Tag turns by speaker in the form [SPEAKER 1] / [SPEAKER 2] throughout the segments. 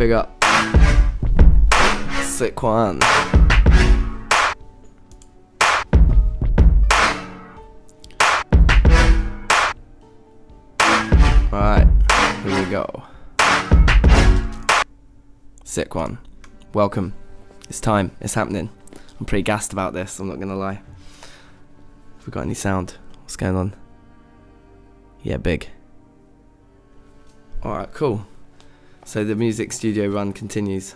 [SPEAKER 1] Big up. Sick one. Alright, here we go. Sick one. Welcome. It's time. It's happening. I'm pretty gassed about this, I'm not gonna lie. Have we got any sound? What's going on? Yeah, big. Alright, cool. So the music studio run continues.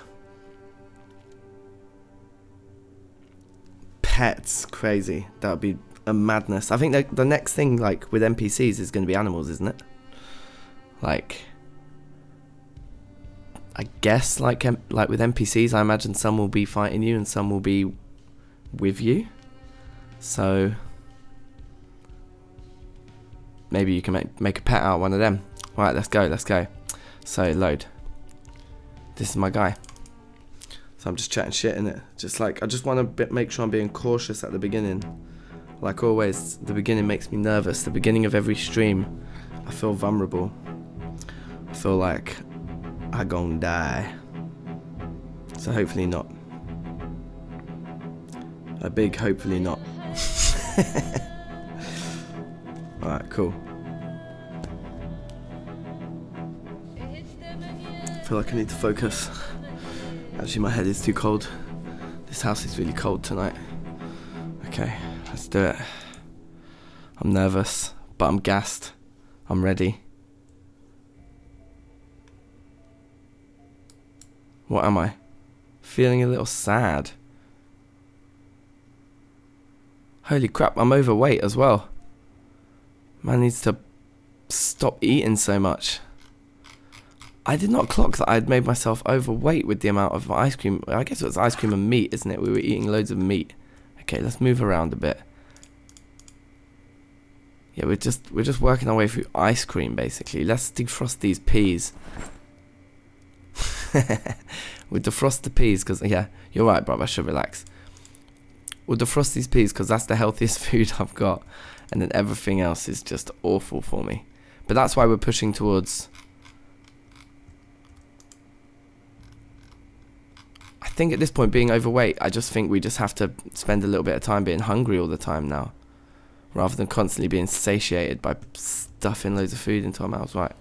[SPEAKER 1] Pets, crazy. That would be a madness. I think the next thing, like, with NPCs is going to be animals, isn't it? Like, I guess, like with NPCs, I imagine some will be fighting you and some will be with you. So maybe you can make a pet out of one of them. Right, let's go. So load. This is my guy. So I'm just chatting shit in it. Just like, I just want to make sure I'm being cautious at the beginning. Like always, the beginning makes me nervous. The beginning of every stream, I feel vulnerable. I feel like I gon' die. So hopefully not. A big hopefully not. Alright, cool. I feel like I need to focus. Actually, my head is too cold. This house is really cold tonight. Okay, let's do it. I'm nervous, but I'm gassed. I'm ready. What am I? Feeling a little sad. Holy crap, I'm overweight as well. Man needs to stop eating so much. I did not clock that I had made myself overweight with the amount of ice cream. I guess it was ice cream and meat, isn't it? We were eating loads of meat. Okay, let's move around a bit. Yeah, we're just working our way through ice cream, basically. Let's defrost these peas. We'll defrost the peas, because, yeah, you're right, bro, I should relax. We'll defrost these peas, because that's the healthiest food I've got. And then everything else is just awful for me. But that's why we're pushing towards... I think at this point, being overweight, I just think we just have to spend a little bit of time being hungry all the time now, rather than constantly being satiated by stuffing loads of food into our mouths. Right.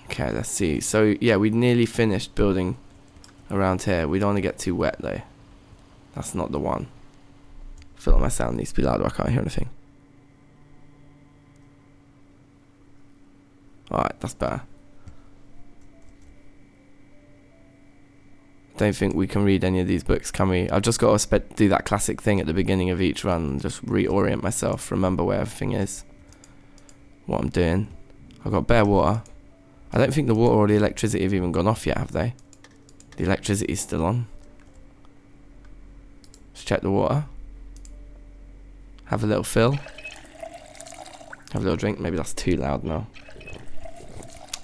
[SPEAKER 1] Okay, let's see. So, yeah, we nearly finished building around here. We don't want to get too wet, though. That's not the one. I feel like my sound needs to be louder. I can't hear anything. Alright, that's better. Don't think we can read any of these books, can we? I've just got to do that classic thing at the beginning of each run and just reorient myself, remember where everything is, what I'm doing. I've got bare water. I don't think the water or the electricity have even gone off yet, have they? The electricity's still on. Let's check the water. Have a little fill. Have a little drink. Maybe that's too loud now.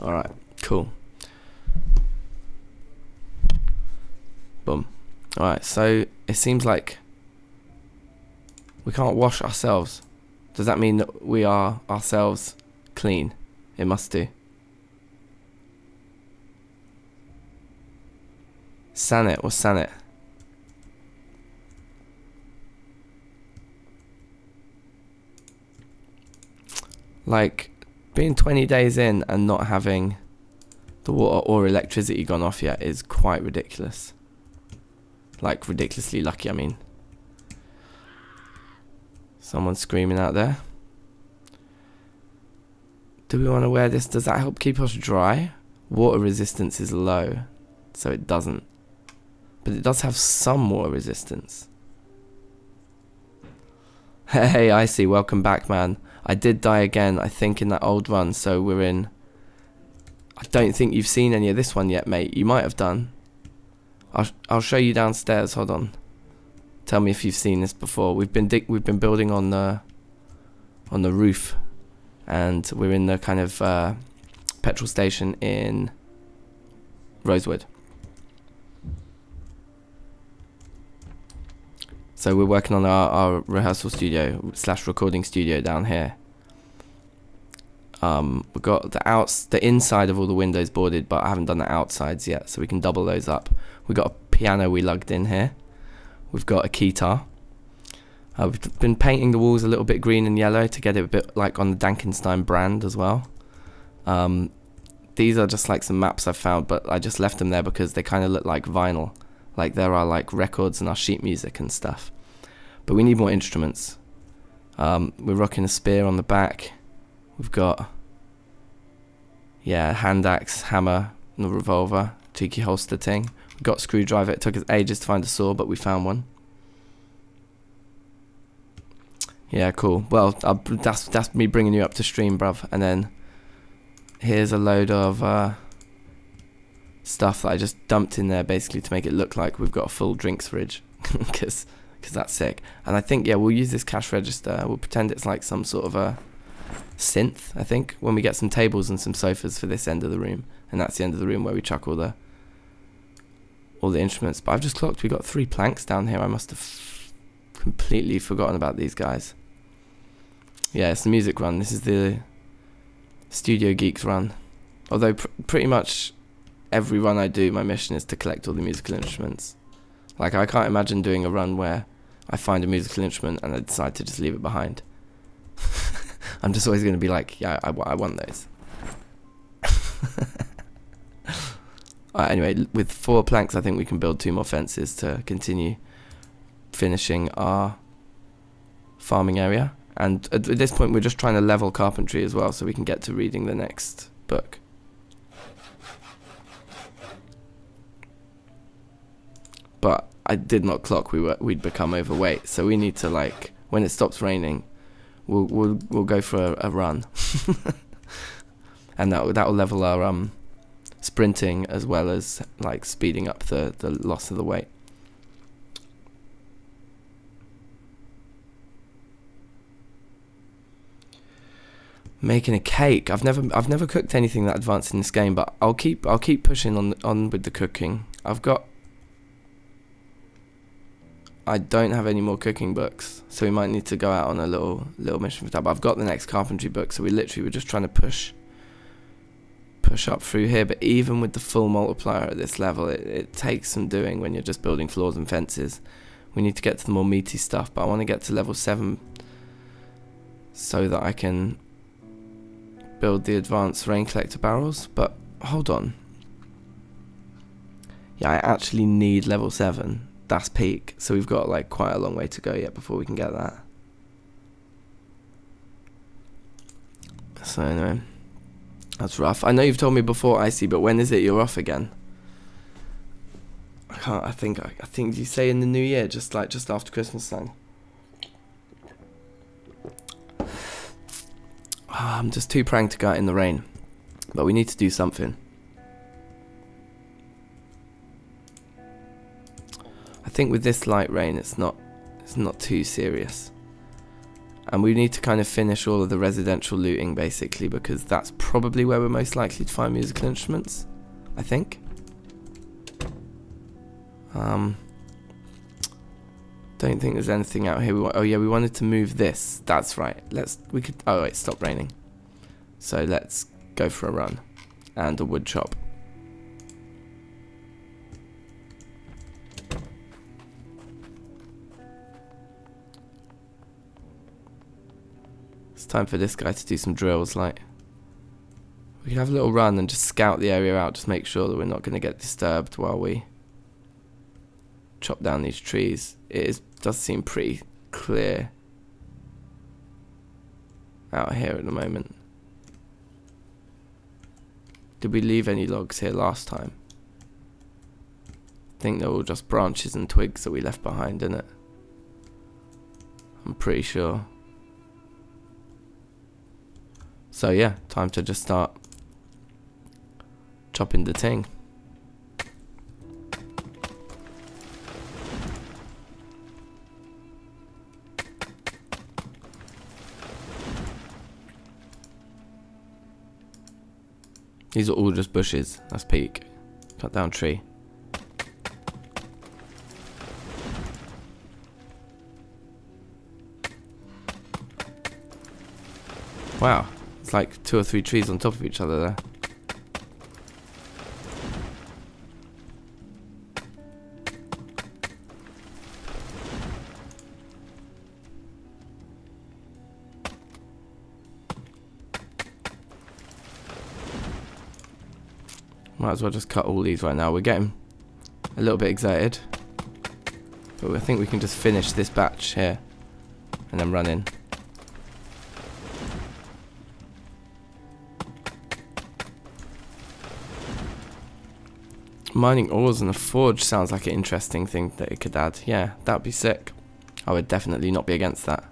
[SPEAKER 1] Alright, cool. Boom. Alright, so it seems like we can't wash ourselves. Does that mean that we are ourselves clean? It must do. Sanit, what's Sanit? Like, being 20 days in and not having the water or electricity gone off yet is quite ridiculous. Like, ridiculously lucky, I mean. Someone's screaming out there. Do we want to wear this? Does that help keep us dry? Water resistance is low, so it doesn't. But it does have some water resistance. Hey, I see. Welcome back, man. I did die again, I think, in that old run, so we're in... I don't think you've seen any of this one yet, mate. You might have done. I'll show you downstairs. Hold on. Tell me if you've seen this before. We've been building on the roof, and we're in the kind of petrol station in Rosewood. So we're working on our rehearsal studio / recording studio down here. We've got the inside of all the windows boarded, but I haven't done the outsides yet, so we can double those up. We've got a piano we lugged in here. We've got a keytar. We've been painting the walls a little bit green and yellow to get it a bit like on the DankNStein brand as well. These are just like some maps I've found, but I just left them there because they kind of look like vinyl. Like there are like records and our sheet music and stuff. But we need more instruments. We're rocking a spear on the back. We've got, yeah, hand axe, hammer, and a revolver, cheeky holster thing. We've got a screwdriver. It took us ages to find a saw, but we found one. Yeah, cool. Well, that's me bringing you up to stream, bruv. And then here's a load of stuff that I just dumped in there basically to make it look like we've got a full drinks fridge, because that's sick. And I think, yeah, we'll use this cash register. We'll pretend it's like some sort of a synth, I think, when we get some tables and some sofas for this end of the room. And that's the end of the room where we chuck all the instruments. But I've just clocked we got 3 planks down here. I must have completely forgotten about these guys. Yeah, it's the music run. This is the Studio Geeks run. Although pretty much every run I do, my mission is to collect all the musical instruments. Like, I can't imagine doing a run where I find a musical instrument and I decide to just leave it behind. I'm just always going to be like, yeah, I want those. Anyway, with 4 planks, I think we can build 2 more fences to continue finishing our farming area. And at this point, we're just trying to level carpentry as well, so we can get to reading the next book. But I did not clock we'd become overweight, so we need to, like, when it stops raining, we'll go for a run, and that'll level our sprinting as well as like speeding up the loss of the weight. Making a cake. I've never cooked anything that advanced in this game, but I'll keep pushing on with the cooking. I don't have any more cooking books, so we might need to go out on a little mission for that. But I've got the next carpentry book, so we're just trying to push up through here. But even with the full multiplier at this level, it takes some doing when you're just building floors and fences. We need to get to the more meaty stuff, but I want to get to level 7 so that I can build the advanced rain collector barrels. But hold on, yeah, I actually need level 7. That's peak, so we've got like quite a long way to go yet before we can get that. So anyway, that's rough. I know you've told me before, Icy, but when is it you're off again? I think you say in the new year, just after Christmas time. I'm just too pranged to go out in the rain, but we need to do something. I think with this light rain, it's not too serious, and we need to kind of finish all of the residential looting basically, because that's probably where we're most likely to find musical instruments, I think. Don't think there's anything out here. Oh yeah, we wanted to move this. That's right. Oh wait, stop raining. So let's go for a run and a wood chop. It's time for this guy to do some drills. Like, we can have a little run and just scout the area out, just make sure that we're not going to get disturbed while we chop down these trees. Does seem pretty clear out here at the moment. Did we leave any logs here last time? I think they're all just branches and twigs that we left behind, innit? I'm pretty sure. So yeah, time to just start chopping the ting. These are all just bushes. That's peak. Cut down tree. Wow, It's like 2 or 3 trees on top of each other there. Might as well just cut all these right now. We're getting a little bit excited. But I think we can just finish this batch here. And then run in. Mining ores in a forge sounds like an interesting thing that it could add. Yeah, that'd be sick. I would definitely not be against that.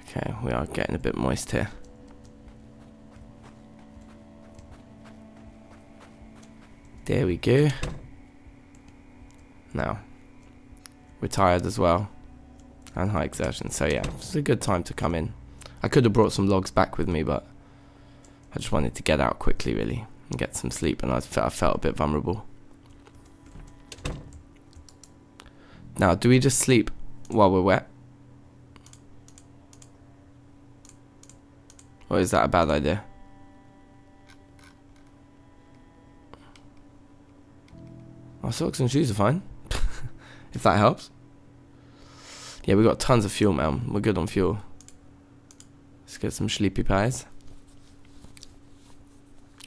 [SPEAKER 1] Okay, we are getting a bit moist here. There we go. Now, we're tired as well. And high exertion. So yeah, it's a good time to come in. I could have brought some logs back with me, but I just wanted to get out quickly, really, and get some sleep, and I felt a bit vulnerable. Now, do we just sleep while we're wet? Or is that a bad idea? Our socks and shoes are fine, if that helps. Yeah, we got tons of fuel, man. We're good on fuel. Let's get some sleepy pies.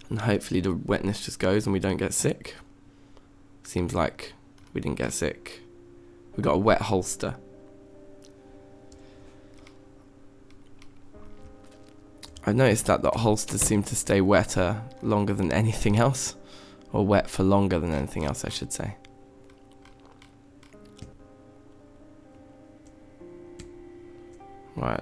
[SPEAKER 1] And hopefully the wetness just goes and we don't get sick. Seems like we didn't get sick. We got a wet holster. I've noticed that the holsters seem to stay wetter longer than anything else. Or wet for longer than anything else, I should say. Right.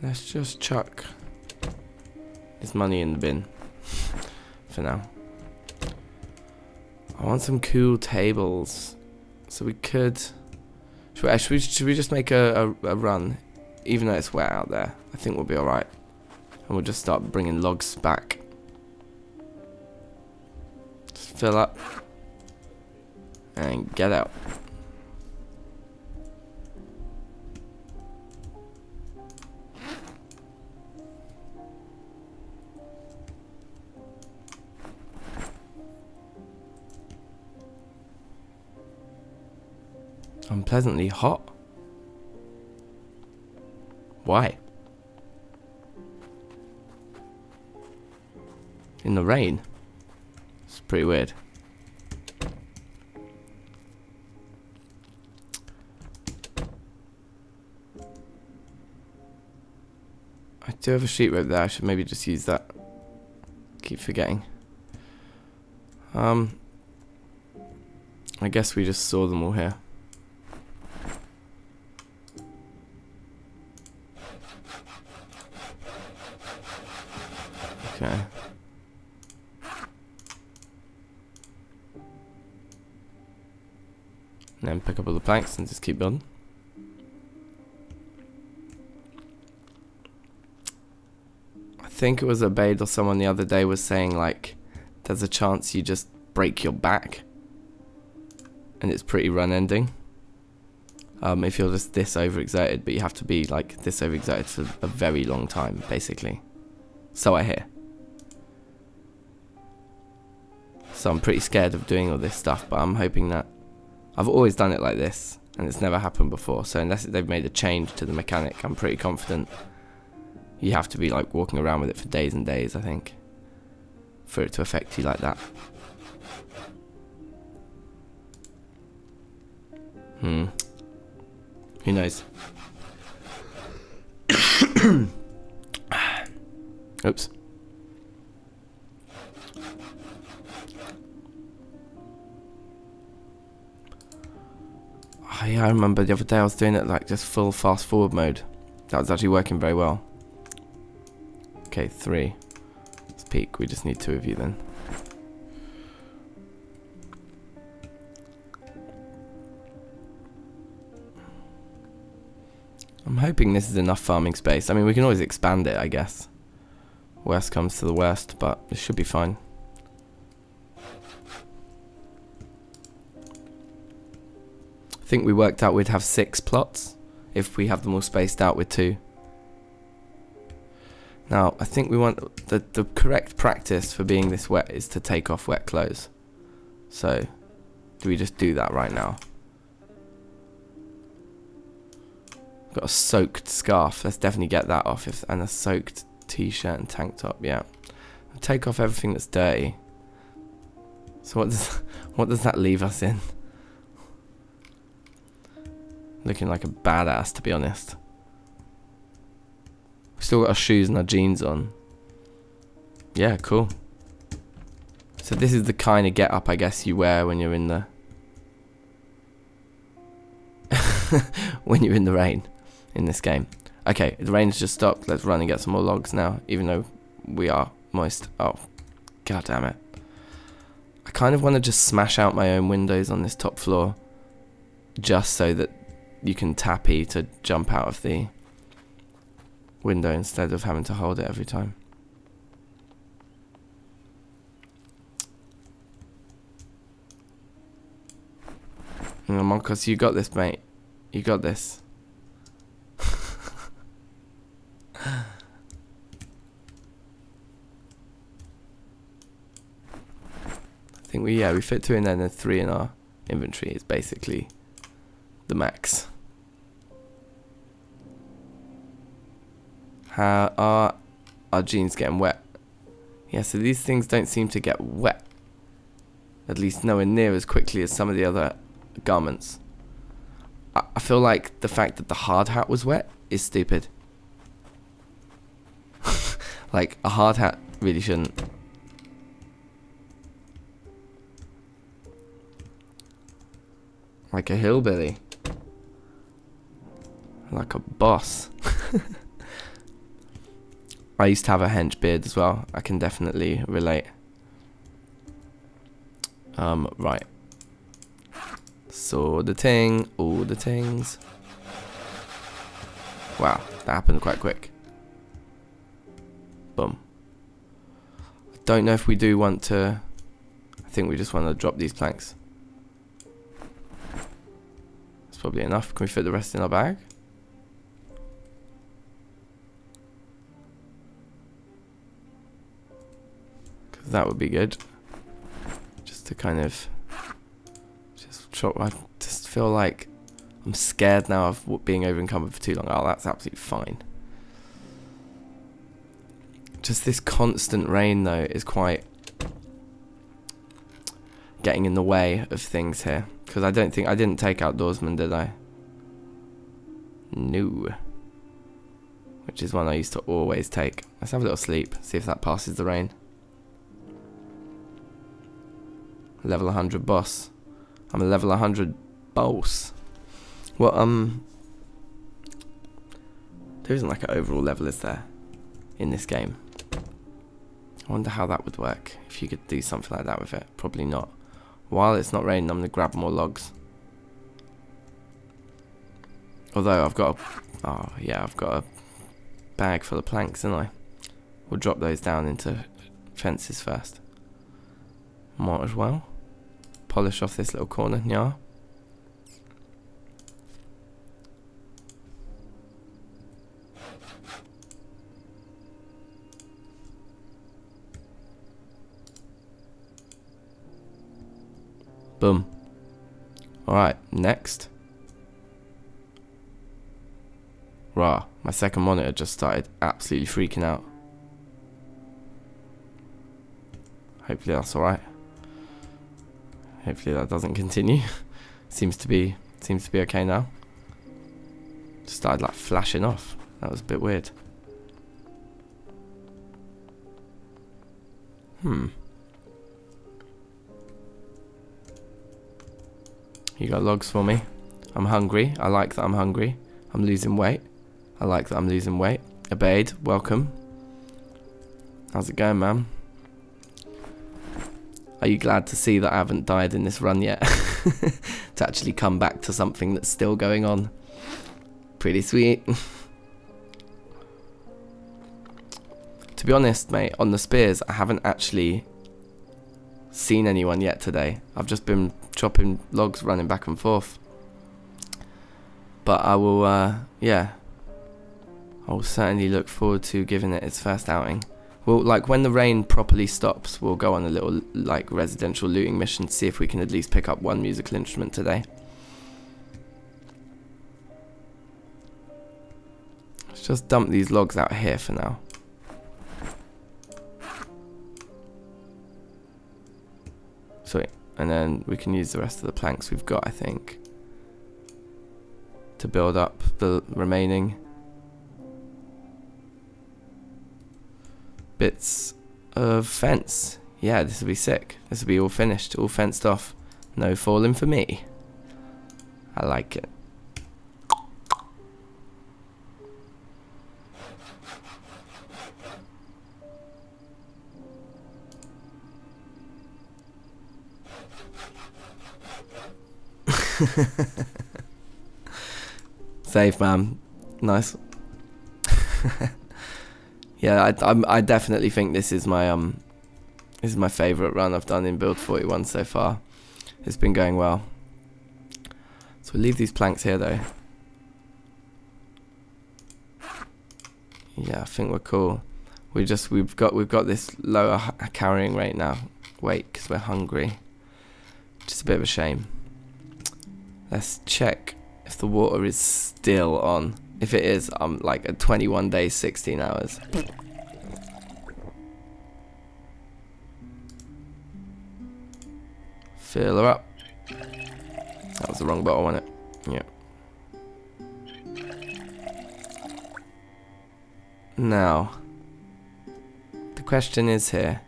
[SPEAKER 1] Let's just chuck this money in the bin for now. I want some cool tables. So we could... Should we just make a run? Even though it's wet out there. I think we'll be alright. And we'll just start bringing logs back. Just fill up. And get out. Unpleasantly hot. Why? In the rain? It's pretty weird. I do have a sheet rope there. I should maybe just use that. Keep forgetting. I guess we just saw them all here. Okay. And then pick up all the planks and just keep building. I think it was Abaid or someone the other day was saying, like, there's a chance you just break your back and it's pretty run ending. If you're just this overexerted, but you have to be like this overexerted for a very long time, basically. So I hear. So I'm pretty scared of doing all this stuff, but I'm hoping that... I've always done it like this, and it's never happened before, so unless they've made a change to the mechanic, I'm pretty confident you have to be like walking around with it for days and days, I think, for it to affect you like that. Who knows? Oops. Oh, yeah, I remember the other day I was doing it like just full fast forward mode. That was actually working very well. Okay, 3. Let's peek. We just need 2 of you then. I'm hoping this is enough farming space. I mean, we can always expand it, I guess. Worst comes to the worst, but it should be fine. I think we worked out we'd have 6 plots if we have them all spaced out with 2. Now, I think we want the correct practice for being this wet is to take off wet clothes. So, do we just do that right now? Got a soaked scarf. Let's definitely get that off. And a soaked t-shirt and tank top. Yeah. I'll take off everything that's dirty. So what does that leave us in? Looking like a badass, to be honest. We've still got our shoes and our jeans on. Yeah, cool. So this is the kind of get up I guess you wear when you're in the when you're in the rain in this game. Okay, the rain's just stopped. Let's run and get some more logs now, even though we are moist. Oh, god damn it. I kind of want to just smash out my own windows on this top floor just so that you can tap E to jump out of the window instead of having to hold it every time. Monkos, you got this, mate. You got this. I think we fit 2 in there and then 3 in our inventory is basically the max. How are our jeans getting wet? Yeah, so these things don't seem to get wet. At least nowhere near as quickly as some of the other garments. I feel like the fact that the hard hat was wet is stupid. Like, a hard hat really shouldn't. Like a hillbilly. Like a boss. I used to have a hench beard as well. I can definitely relate. Right. So the ting, all the tings. Wow, that happened quite quick. Boom. I don't know if we do want to. I think we just want to drop these planks. That's probably enough. Can we fit the rest in our bag? Because that would be good. Just to kind of just drop. I just feel like I'm scared now of being over encumbered for too long. Oh, that's absolutely fine. Just this constant rain though is quite getting in the way of things here. Because I didn't take Outdoorsman, did I? No. Which is one I used to always take. Let's have a little sleep, see if that passes the rain. Level 100 boss. I'm a level 100 boss. Well, there isn't like an overall level, is there, in this game? I wonder how that would work, if you could do something like that with it. Probably not. While it's not raining, I'm going to grab more logs. Although I've got I've got a bag full of planks, haven't I? We'll drop those down into fences first. Might as well. Polish off this little corner, yeah. Boom. Alright, next. Rah, my second monitor just started absolutely freaking out. Hopefully that's alright. Hopefully that doesn't continue. Seems to be okay now. Just started like flashing off. That was a bit weird. You got logs for me? I'm hungry. I like that I'm hungry. I'm losing weight. I like that I'm losing weight. Obeyed, welcome. How's it going, man? Are you glad to see that I haven't died in this run yet? To actually come back to something that's still going on. Pretty sweet. To be honest, mate, on the spears, I haven't actually seen anyone yet today. I've just been chopping logs, running back and forth. But I will, yeah, I will certainly look forward to giving it its first outing. Well, like when the rain properly stops, we'll go on a little like residential looting mission to see if we can at least pick up one musical instrument today. Let's just dump these logs out here for now. Sweet. And then we can use the rest of the planks we've got, I think, to build up the remaining bits of fence. Yeah, this will be sick. This will be all finished, all fenced off. No falling for me. I like it. Safe, man. Nice. Yeah, I definitely think this is my favourite run I've done in Build 41 so far. It's been going well. So we'll leave these planks here though. Yeah, I think we're cool. We've got this lower carrying rate now. Wait, because we're hungry. Just a bit of a shame. Let's check if the water is still on. If it is, I'm like at 21 days, 16 hours. Fill her up. That was the wrong bottle, wasn't it? Yeah. Now, the question is here.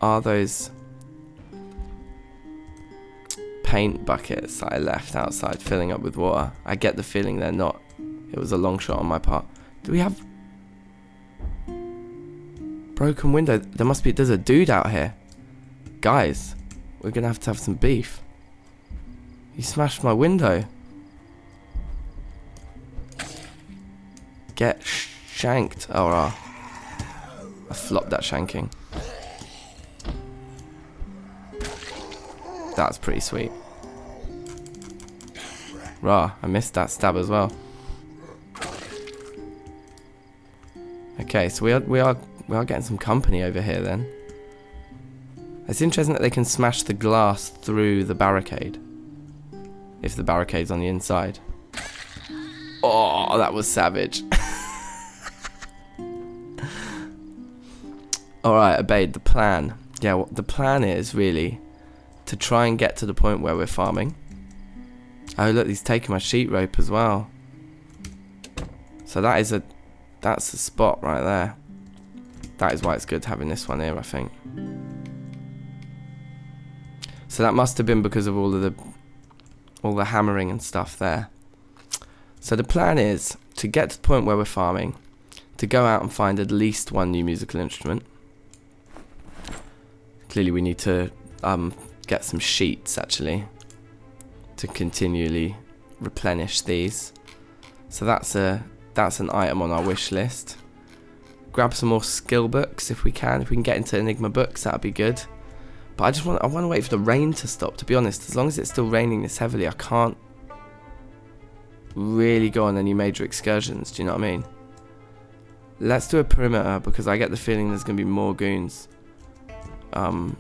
[SPEAKER 1] Are those paint buckets that I left outside filling up with water? I get the feeling they're not. It was a long shot on my part. Do we have broken window? There's a dude out here. Guys, we're gonna have to have some beef. He smashed my window. Get shanked. Oh, I flopped that shanking. That's pretty sweet. Rah, I missed that stab as well. Okay, so we are getting some company over here then. It's interesting that they can smash the glass through the barricade. If the barricade's on the inside. Oh, that was savage. Alright, obeyed the plan. Yeah, what the plan is really to try and get to the point where we're farming. Oh look, he's taking my sheet rope as well. So that's the spot right there. That is why it's good having this one here, I think. So that must have been because of all the hammering and stuff there. So the plan is to get to the point where we're farming, to go out and find at least one new musical instrument. Clearly we need to get some sheets actually to continually replenish these. So that's an item on our wish list. Grab some more skill books if we can. If we can get into Enigma books, that'd be good. But I want to wait for the rain to stop, to be honest. As long as it's still raining this heavily, I can't really go on any major excursions, do you know what I mean? Let's do a perimeter because I get the feeling there's going to be more goons around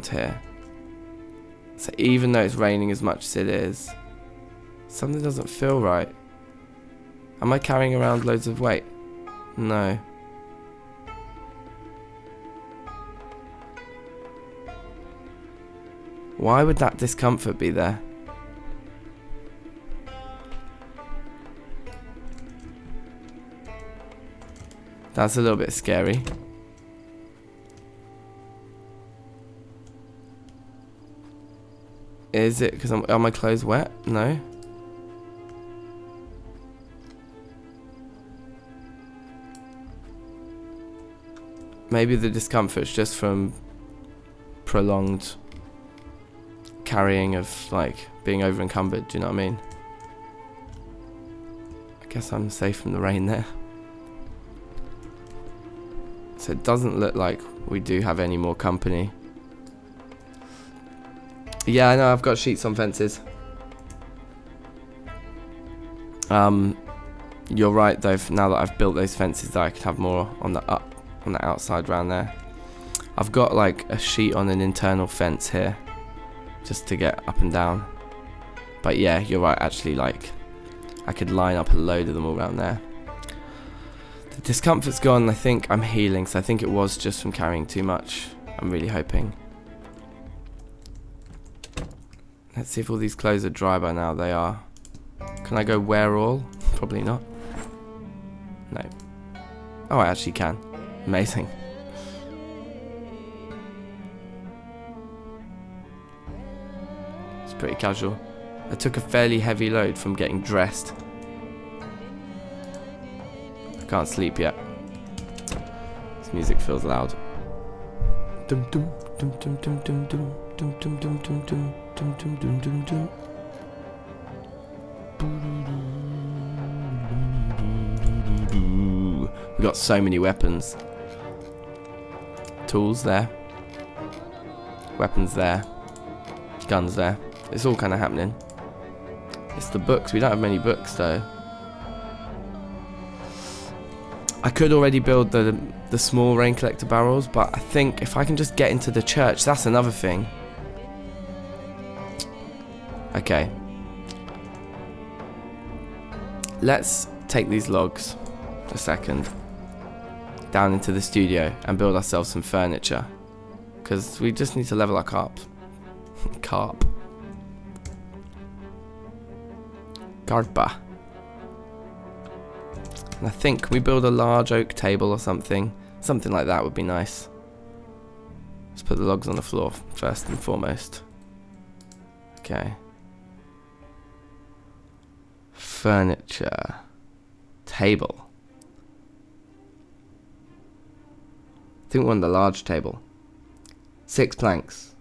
[SPEAKER 1] here. So even though it's raining as much as it is, something doesn't feel right. Am I carrying around loads of weight? No. Why would that discomfort be there? That's a little bit scary. Is it because are my clothes wet? No. Maybe the discomfort's just from prolonged carrying of like being over encumbered, do you know what I mean? guess I'm safe from the rain there. So it doesn't look like we do have any more company. Yeah, I know, I've got sheets on fences. You're right though, now that I've built those fences that I could have more on the outside round there. I've got like a sheet on an internal fence here, just to get up and down. But yeah, you're right, actually, like, I could line up a load of them all around there. The discomfort's gone. I think I'm healing, so I think it was just from carrying too much. I'm really hoping. Let's see if all these clothes are dry by now. They are. Can I go wear all? Probably not. No. Oh, I actually can. Amazing. It's pretty casual. I took a fairly heavy load from getting dressed. I can't sleep yet. This music feels loud. Dum dum dum dum dum dum dum dum dum dum dum dum dum dum dum dum. We got so many weapons. Tools there. Weapons there. Guns there. It's all kind of happening. It's the books. We don't have many books though. I could already build the small rain collector barrels, but I think if I can just get into the church, that's another thing. Okay. Let's take these logs a second down into the studio and build ourselves some furniture, because we just need to level our carp. Carpa. And I think we build a large oak table or something. Something like that would be nice. Let's put the logs on the floor first and foremost. Okay. Furniture. Table. I think we want the large table. 6 planks.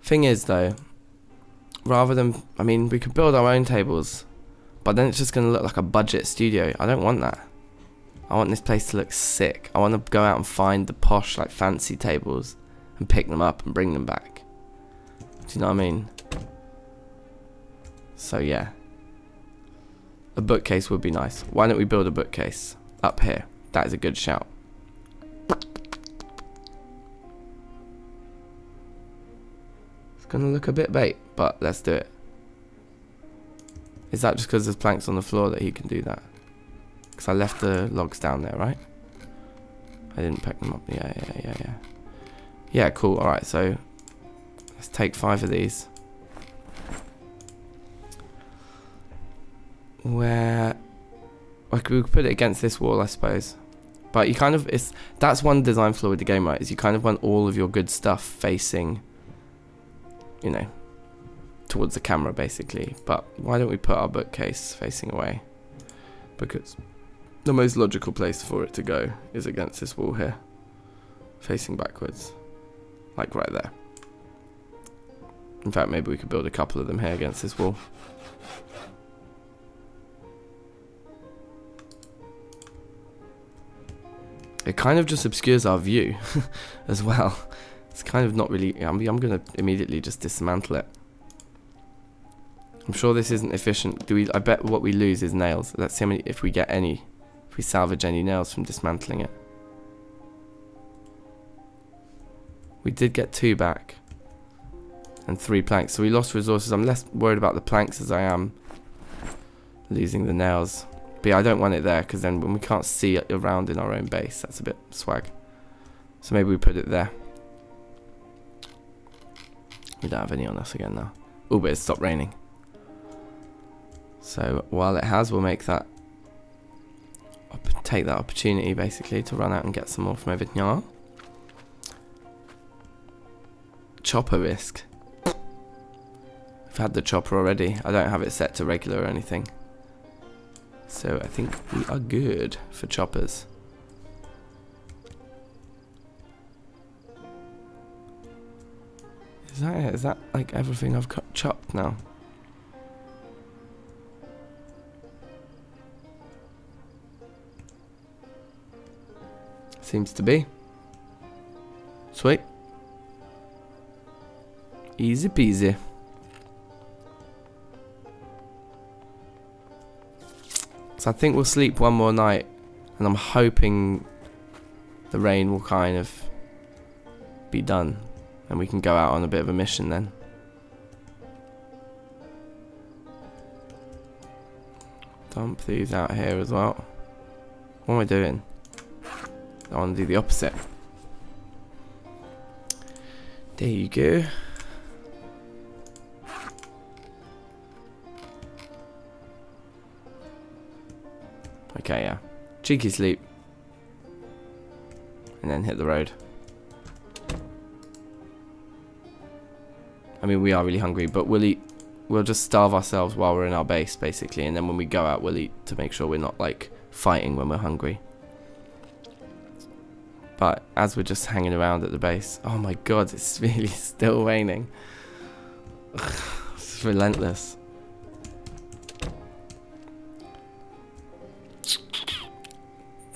[SPEAKER 1] Thing is though, rather than, I mean, we could build our own tables, but then it's just going to look like a budget studio. I don't want that. I want this place to look sick. I want to go out and find the posh, like, fancy tables and pick them up and bring them back. Do you know what I mean? So yeah, a bookcase would be nice. Why don't we build a bookcase up here? That is a good shout. It's going to look a bit bait, but let's do it. Is that just because there's planks on the floor that he can do that? Because I left the logs down there, right? I didn't pick them up. Yeah. Yeah, cool. Alright, so let's take 5 of these. Where... we could put it against this wall, I suppose. But you kind of... that's one design flaw with the game, right? Is you kind of want all of your good stuff facing, you know, towards the camera, basically. But why don't we put our bookcase facing away? Because the most logical place for it to go is against this wall here, facing backwards, like right there. In fact, maybe we could build a couple of them here against this wall. It kind of just obscures our view as well. It's kind of not really... I'm going to immediately just dismantle it. I'm sure this isn't efficient. I bet what we lose is nails. Let's see how many, if we get any, if we salvage any nails from dismantling it. We did get 2 back. And 3 planks. So we lost resources. I'm less worried about the planks as I am losing the nails. But yeah, I don't want it there, because then when we can't see it around in our own base, that's a bit swag. So maybe we put it there. We don't have any on us again now. Oh, but it stopped raining. So while it has, we'll make that, take that opportunity basically to run out and get some more from over here. Chopper risk. I've had the chopper already. I don't have it set to regular or anything. So I think we are good for choppers. Is that it? Is that like everything I've chopped now? Seems to be. Sweet. Easy peasy. So I think we'll sleep one more night, and I'm hoping the rain will kind of be done and we can go out on a bit of a mission then. Dump these out here as well. What am I doing? I want to do the opposite. There you go. Okay, yeah. Cheeky sleep. And then hit the road. I mean, we are really hungry, but we'll eat. We'll just starve ourselves while we're in our base, basically. And then when we go out, we'll eat to make sure we're not, like, fighting when we're hungry. But as we're just hanging around at the base... Oh my god, it's really still raining. It's relentless.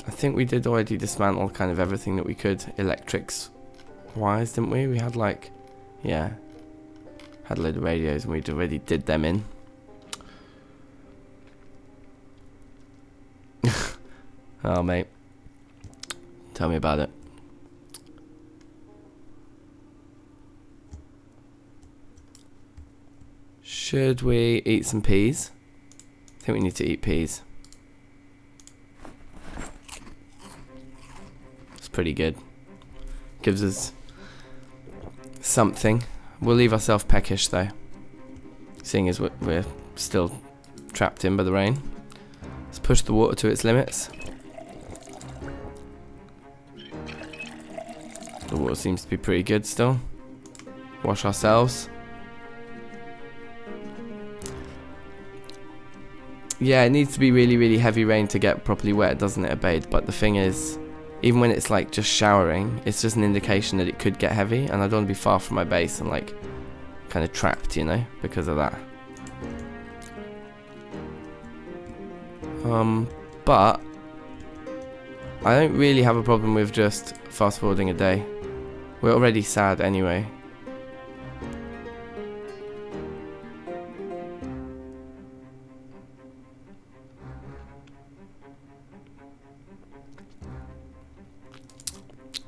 [SPEAKER 1] I think we did already dismantle kind of everything that we could electrics wise, didn't we? We had like, yeah, had a load of radios and we'd already did them in. Oh mate, tell me about it. Should we eat some peas? I think we need to eat peas. Pretty good. Gives us something. We'll leave ourselves peckish though, seeing as we're still trapped in by the rain. Let's push the water to its limits. The water seems to be pretty good still. Wash ourselves. Yeah, it needs to be really, really heavy rain to get properly wet, doesn't it, Abaid? But the thing is, even when it's like just showering, it's just an indication that it could get heavy, and I don't want to be far from my base and like kind of trapped, you know, because of that. But I don't really have a problem with just fast forwarding a day. We're already sad anyway.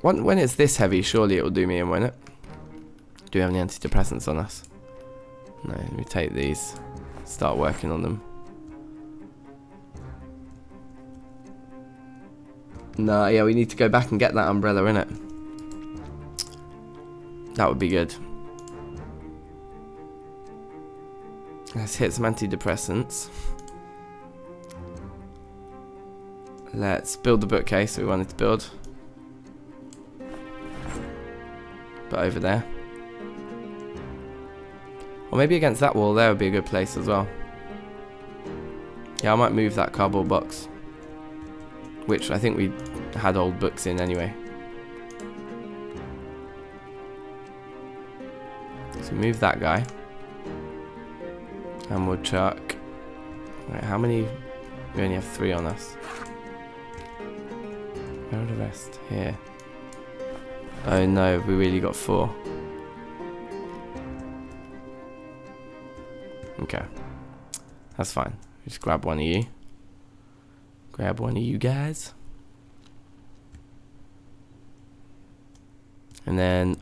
[SPEAKER 1] When it's this heavy, surely it will do me in, won't it? Do we have any antidepressants on us? No, let me take these. Start working on them. No, yeah, we need to go back and get that umbrella, innit? That would be good. Let's hit some antidepressants. Let's build the bookcase that we wanted to build. But over there. Or maybe against that wall there would be a good place as well. Yeah, I might move that cardboard box, which I think we had old books in anyway. So move that guy. And we'll chuck... Right, how many... We only have 3 on us. Where are the rest? Here. Oh no, we really got 4. Okay. That's fine. Just grab one of you. Grab one of you guys. And then...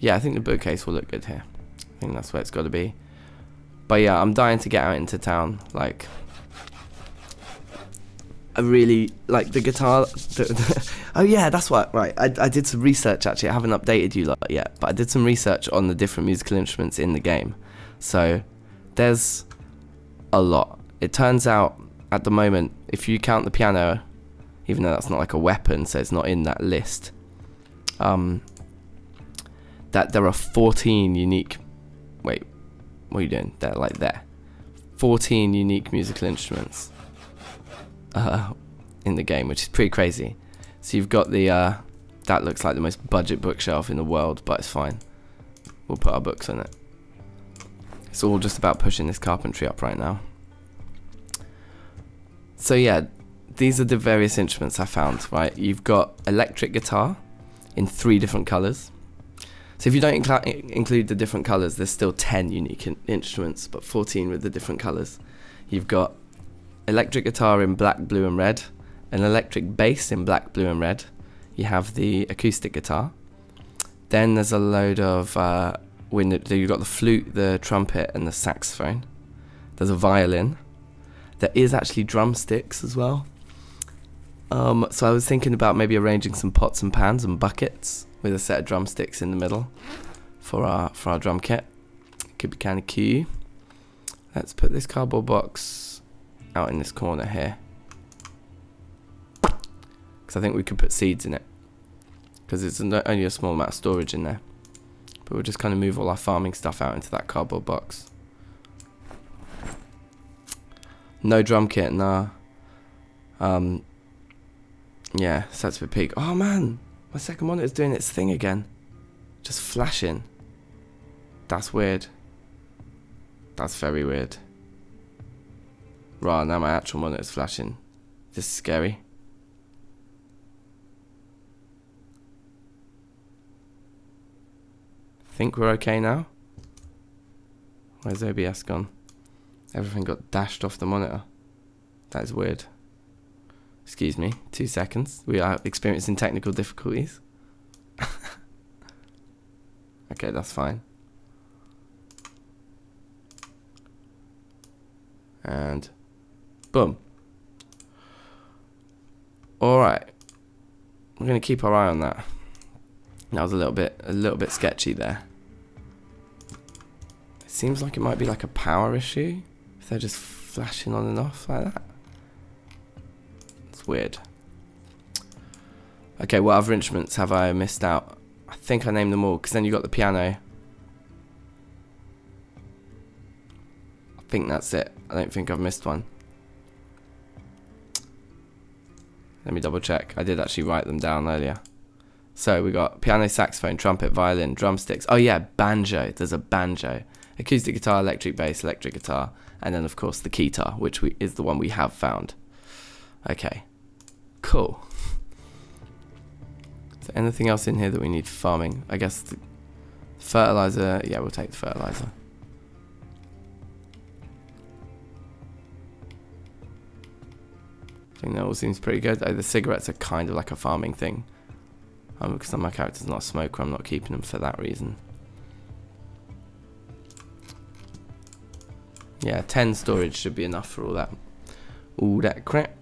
[SPEAKER 1] Yeah, I think the bookcase will look good here. I think that's where it's got to be. But yeah, I'm dying to get out into town. Like... I really like the guitar. Oh yeah, that's what. Right, I did some research actually. I haven't updated you lot yet, but I did some research on the different musical instruments in the game. So there's a lot. It turns out at the moment, if you count the piano, even though that's not like a weapon, so it's not in that list, that there are 14 unique. Wait, what are you doing? They're like there. 14 unique musical instruments. In the game, which is pretty crazy. So you've got the that looks like the most budget bookshelf in the world, but it's fine. We'll put our books on it. It's all just about pushing this carpentry up right now. So yeah, these are the various instruments I found, right? You've got electric guitar in 3 different colours. So if you don't include the different colours, there's still 10 unique instruments, but 14 with the different colours. You've got electric guitar in black, blue and red, an electric bass in black, blue and red. You have the acoustic guitar. Then there's a load of you've got the flute, the trumpet and the saxophone. There's a violin. There is actually drumsticks as well. So I was thinking about maybe arranging some pots and pans and buckets with a set of drumsticks in the middle for our drum kit. Could be kind of cute. Let's put this cardboard box out in this corner here, because I think we could put seeds in it, because it's only a small amount of storage in there. But we'll just kind of move all our farming stuff out into that cardboard box. No drum kit, nah. Yeah, sets for peak. Oh man, my second monitor's doing its thing again. Just flashing. That's weird. That's very weird. Right, now my actual monitor's flashing. This is scary. Think we're okay now? Where's OBS gone? Everything got dashed off the monitor. That is weird. Excuse me, 2 seconds. We are experiencing technical difficulties. Okay, that's fine. And boom. Alright. We're gonna keep our eye on that. That was a little bit sketchy there. It seems like it might be like a power issue if they're just flashing on and off like that. It's weird. Okay, what other instruments have I missed out? I think I named them all, because then you got the piano. I think that's it. I don't think I've missed one. Let me double check. I did actually write them down earlier. So we got piano, saxophone, trumpet, violin, drumsticks. Oh yeah, banjo. There's a banjo. Acoustic guitar, electric bass, electric guitar, and then of course the keytar, which is the one we have found. Okay, cool. Is there anything else in here that we need for farming? I guess the fertilizer. Yeah, we'll take the fertilizer. I think that all seems pretty good. Oh, the cigarettes are kind of like a farming thing. Because my character's not a smoker, I'm not keeping them for that reason. Yeah, 10 storage should be enough for all that crap.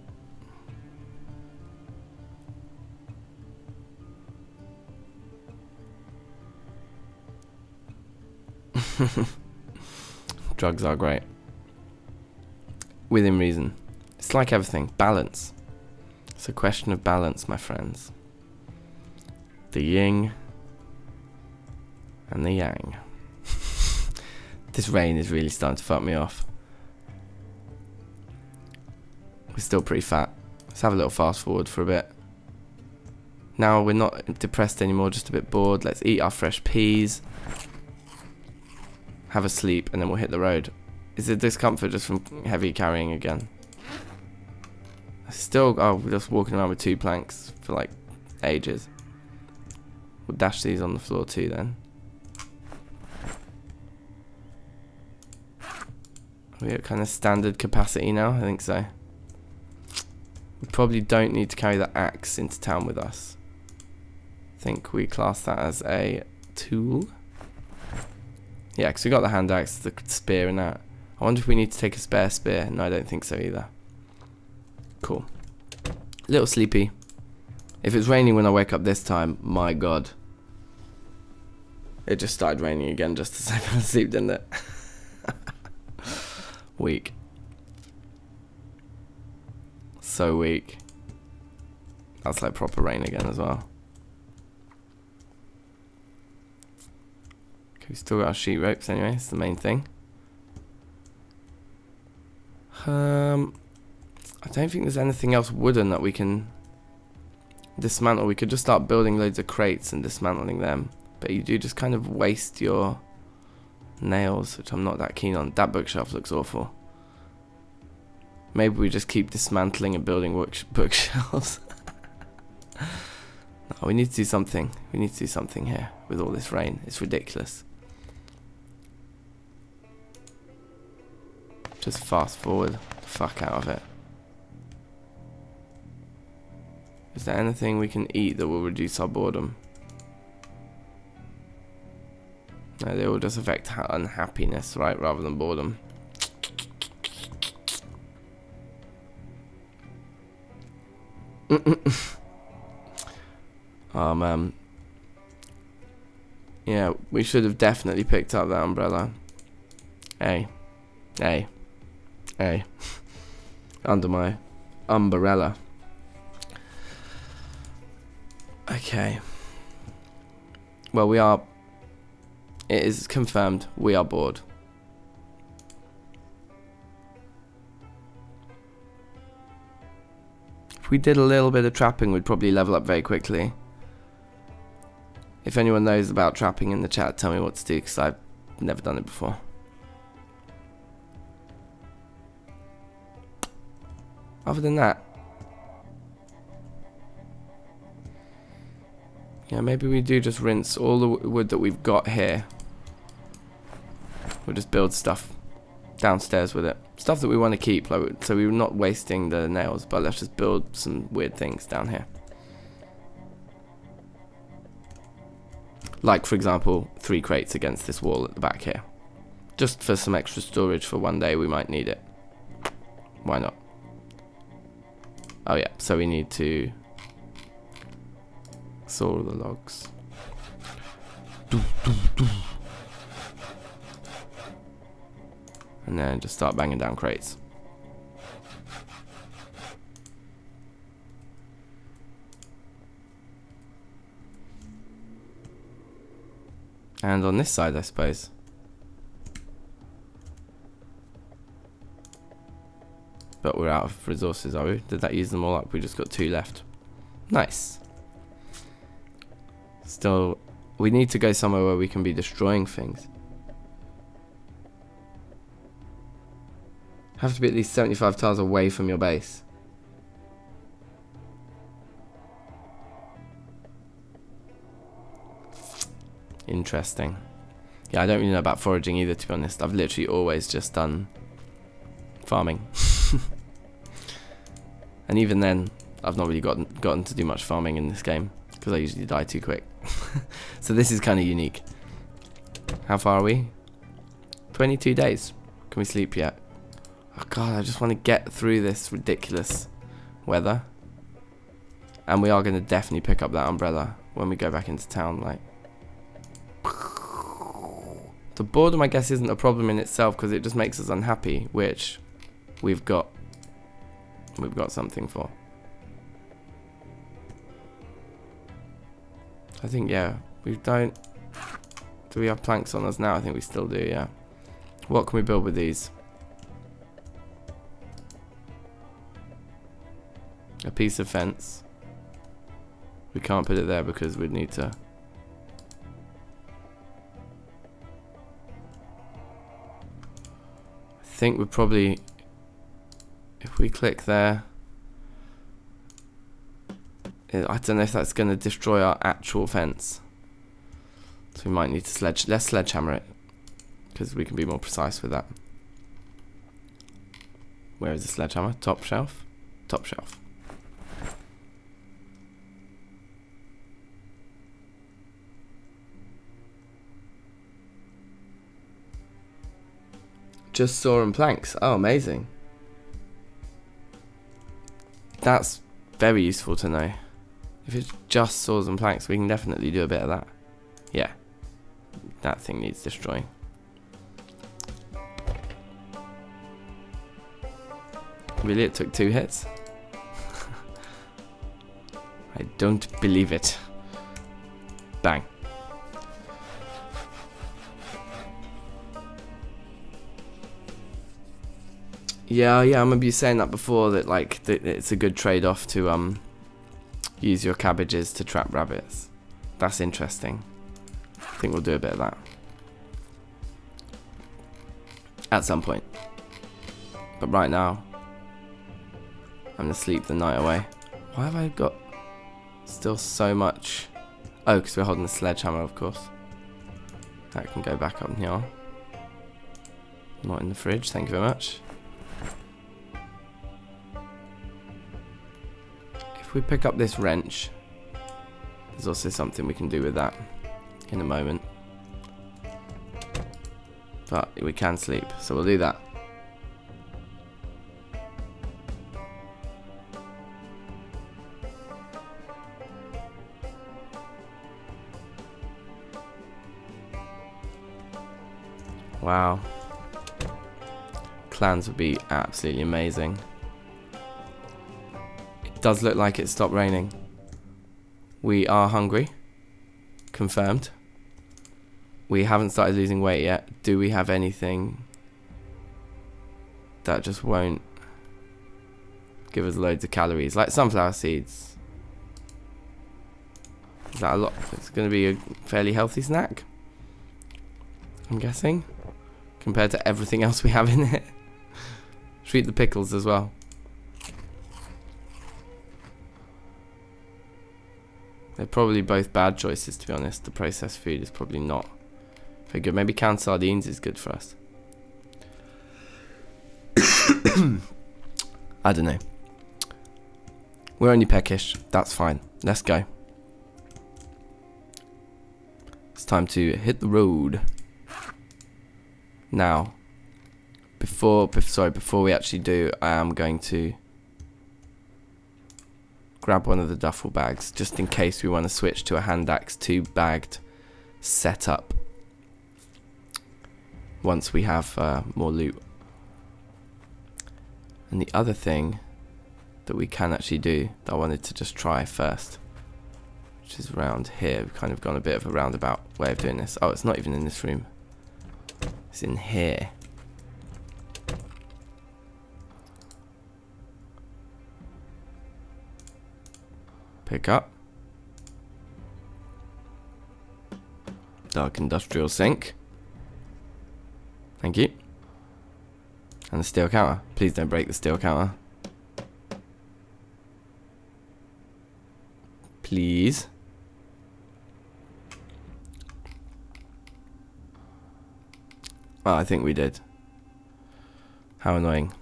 [SPEAKER 1] Drugs are great. Within reason. It's like everything. Balance. It's a question of balance, my friends. The yin and the yang. This rain is really starting to fuck me off. We're still pretty fat. Let's have a little fast forward for a bit. Now we're not depressed anymore, just a bit bored. Let's eat our fresh peas. Have a sleep, and then we'll hit the road. Is it discomfort just from heavy carrying again? Still, we're just walking around with 2 planks for like ages. We'll dash these on the floor too then. Are we at kind of standard capacity now? I think so. We probably don't need to carry the axe into town with us. I think we class that as a tool. Yeah, because we got the hand axe, the spear and that. I wonder if we need to take a spare spear. No, I don't think so either. Cool. A little sleepy. If it's raining when I wake up this time, my god. It just started raining again just as I fell asleep, didn't it? Weak. So weak. That's like proper rain again as well. Okay, we still got our sheet ropes anyway, it's the main thing. I don't think there's anything else wooden that we can dismantle. We could just start building loads of crates and dismantling them. But you do just kind of waste your nails, which I'm not that keen on. That bookshelf looks awful. Maybe we just keep dismantling and building bookshelves. No, we need to do something. We need to do something here with all this rain. It's ridiculous. Just fast forward the fuck out of it. Is there anything we can eat that will reduce our boredom? No, they all just affect unhappiness, right, rather than boredom. Oh man. Yeah, we should have definitely picked up that umbrella. Hey. Hey. Hey. Under my umbrella. Okay. Well, we are... It is confirmed we are bored. If we did a little bit of trapping, we'd probably level up very quickly. If anyone knows about trapping in the chat, tell me what to do, because I've never done it before. Other than that, yeah, maybe we do just rinse all the wood that we've got here. We'll just build stuff downstairs with it. Stuff that we want to keep, like, so we're not wasting the nails, but let's just build some weird things down here. Like, for example, 3 crates against this wall at the back here. Just for some extra storage for one day we might need it. Why not? Oh yeah, so we need to saw all the logs. And then just start banging down crates. And on this side, I suppose. But we're out of resources, are we? Did that use them all up? We just got 2 left. Nice. Still, we need to go somewhere where we can be destroying things. Have to be at least 75 tiles away from your base. Interesting. Yeah, I don't really know about foraging either, to be honest. I've literally always just done farming. And even then, I've not really gotten to do much farming in this game, because I usually die too quick. So this is kind of unique. How far are we? 22 days. Can we sleep yet? Oh god, I just want to get through this ridiculous weather. And we are going to definitely pick up that umbrella when we go back into town. Like, the boredom, I guess, isn't a problem in itself, because it just makes us unhappy, which we've got something for. I think, yeah, we don't... Do we have planks on us now? I think we still do, yeah. What can we build with these? A piece of fence. We can't put it there because we'd need to... I think we'd probably... If we click there... I don't know if that's going to destroy our actual fence. So we might need to let's sledgehammer it, because we can be more precise with that. Where is the sledgehammer? Top shelf? Top shelf. Just saw and planks. Oh, amazing. That's very useful to know. If it's just saws and planks, we can definitely do a bit of that. Yeah. That thing needs destroying. Really? It took 2 hits? I don't believe it. Bang. Yeah, I remember you saying that before, that like it's a good trade-off to use your cabbages to trap rabbits. That's interesting. I think we'll do a bit of that at some point. But right now, I'm gonna sleep the night away. Why have I got still so much? Oh, because we're holding the sledgehammer, of course. That can go back up here. Not in the fridge, thank you very much. If we pick up this wrench, there's also something we can do with that in a moment. But we can sleep, so we'll do that. Wow. Clans would be absolutely amazing. It does look like it stopped raining. We are hungry. Confirmed. We haven't started losing weight yet. Do we have anything that just won't give us loads of calories? Like sunflower seeds. Is that a lot? It's going to be a fairly healthy snack, I'm guessing, compared to everything else we have in it. Should we eat the pickles as well? They're probably both bad choices, to be honest. The processed food is probably not very good. Maybe canned sardines is good for us. I don't know. We're only peckish. That's fine. Let's go. It's time to hit the road. Now, before we actually do, I am going to grab one of the duffel bags, just in case we want to switch to a hand axe 2-bagged setup once we have more loot. And the other thing that we can actually do that I wanted to just try first, which is around here. We've kind of gone a bit of a roundabout way of doing this. Oh, it's not even in this room. It's in here. Pick up. Dark industrial sink. Thank you. And the steel counter. Please don't break the steel counter. Please. Oh, I think we did. How annoying.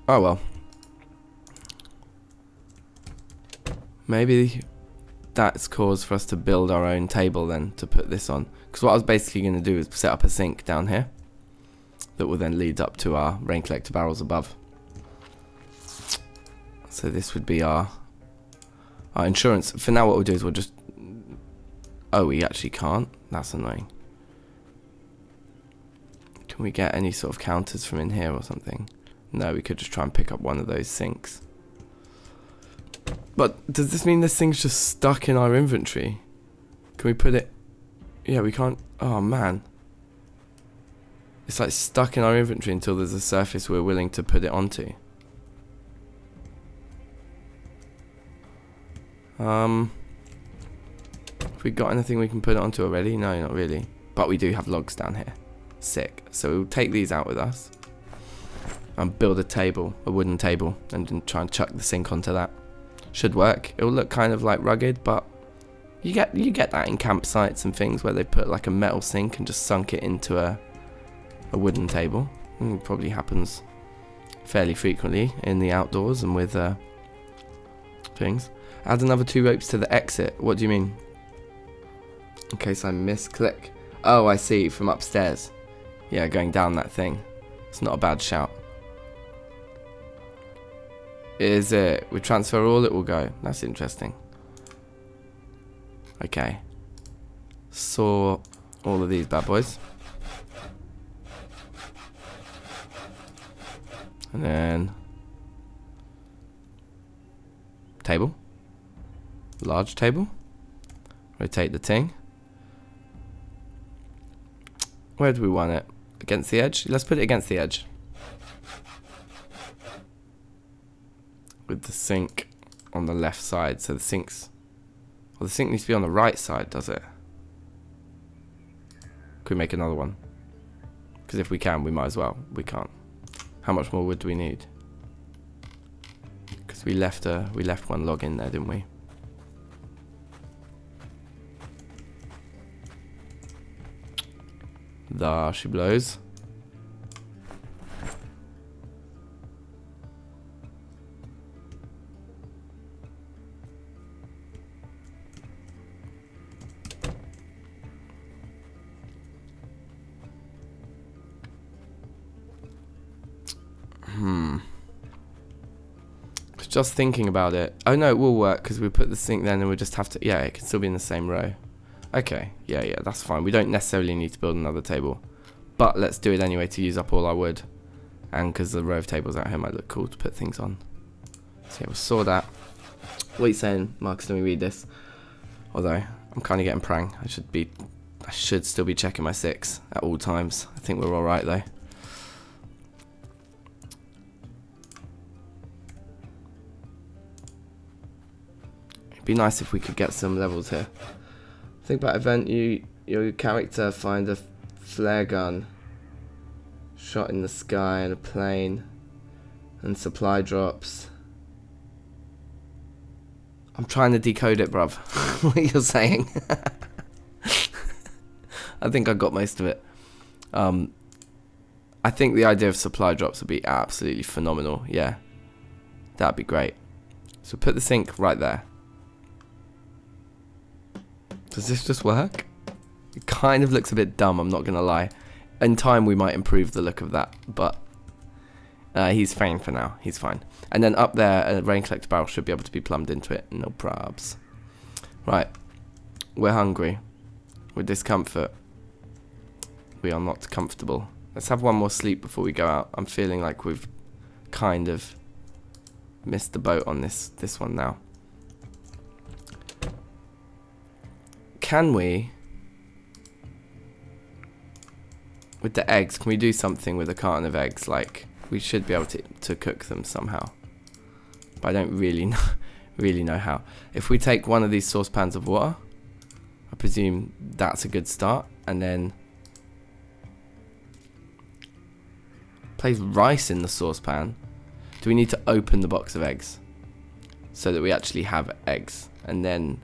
[SPEAKER 1] Oh well. Maybe that's cause for us to build our own table then to put this on. Because what I was basically going to do is set up a sink down here that will then lead up to our rain collector barrels above. So this would be our insurance. For now what we'll do is we'll just... Oh, we actually can't? That's annoying. Can we get any sort of counters from in here or something? No, we could just try and pick up one of those sinks. But does this mean this thing's just stuck in our inventory? Can we put it... Yeah, we can't... Oh, man. It's like stuck in our inventory until there's a surface we're willing to put it onto. Have we got anything we can put it onto already? No, not really. But we do have logs down here. Sick. So we'll take these out with us. And build a table, a wooden table, and then try and chuck the sink onto that. Should work. It'll look kind of like rugged, but you get that in campsites and things where they put like a metal sink and just sunk it into a wooden table. It probably happens fairly frequently in the outdoors and with things. Add another 2 ropes to the exit. What do you mean? In case I misclick. Oh, I see. From upstairs. Yeah, going down that thing. It's not a bad shout. Is it? We transfer all, it will go. That's interesting. Okay. Saw all of these bad boys. And then... Table. Large table. Rotate the thing. Where do we want it? Against the edge? Let's put it against the edge. With the sink on the left side. So the sink's... Well, the sink needs to be on the right side, does it? Could we make another one? Because if we can, we might as well. We can't. How much more wood do we need? Because we left one log in there, didn't we? There she blows. Just thinking about it. Oh no, it will work because we put the sink then and we'll just have to... Yeah, it can still be in the same row. Okay, yeah, that's fine. We don't necessarily need to build another table. But let's do it anyway to use up all our wood. And because the row of tables out here might look cool to put things on. So yeah, we'll saw that. What are you saying, Marcus? Let me read this. Although, I'm kind of getting prang. I should still be checking my 6 at all times. I think we're alright though. Be nice if we could get some levels here. Think about event. Your character find a flare gun, shot in the sky and a plane, and supply drops. I'm trying to decode it, bruv. What you're saying? I think I got most of it. I think the idea of supply drops would be absolutely phenomenal. Yeah, that'd be great. So put the sink right there. Does this just work? It kind of looks a bit dumb, I'm not going to lie. In time we might improve the look of that, but he's fine for now. He's fine. And then up there, a rain collector barrel should be able to be plumbed into it. No probs. Right. We're hungry. With discomfort. We are not comfortable. Let's have one more sleep before we go out. I'm feeling like we've kind of missed the boat on this one now. Can we, with the eggs, can we do something with a carton of eggs? Like, we should be able to cook them somehow. But I don't really know how. If we take one of these saucepans of water, I presume that's a good start. And then place rice in the saucepan. Do we need to open the box of eggs so that we actually have eggs? And then...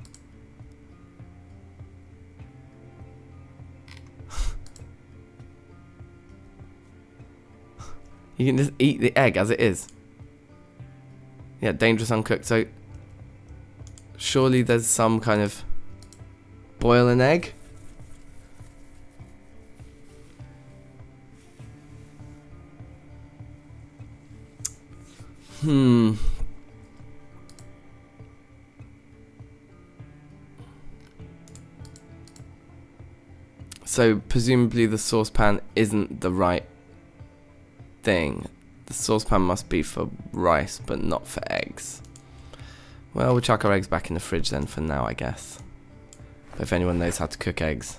[SPEAKER 1] You can just eat the egg as it is. Yeah, dangerous uncooked. So, surely there's some kind of... Boil an egg? So, presumably the saucepan isn't the right thing. The saucepan must be for rice, but not for eggs. Well, we'll chuck our eggs back in the fridge then for now, I guess. But if anyone knows how to cook eggs,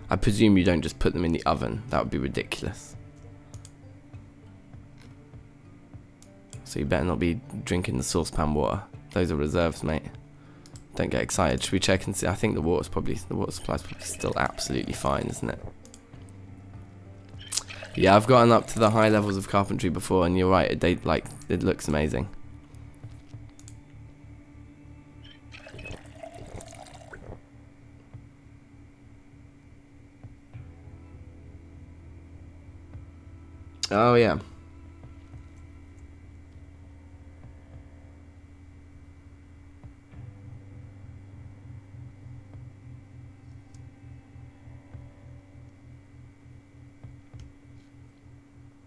[SPEAKER 1] I presume you don't just put them in the oven. That would be ridiculous. So you better not be drinking the saucepan water. Those are reserves, mate. Don't get excited. Should we check and see? I think the water supply's probably still absolutely fine, isn't it? Yeah, I've gotten up to the high levels of carpentry before, and you're right. It looks amazing. Oh yeah.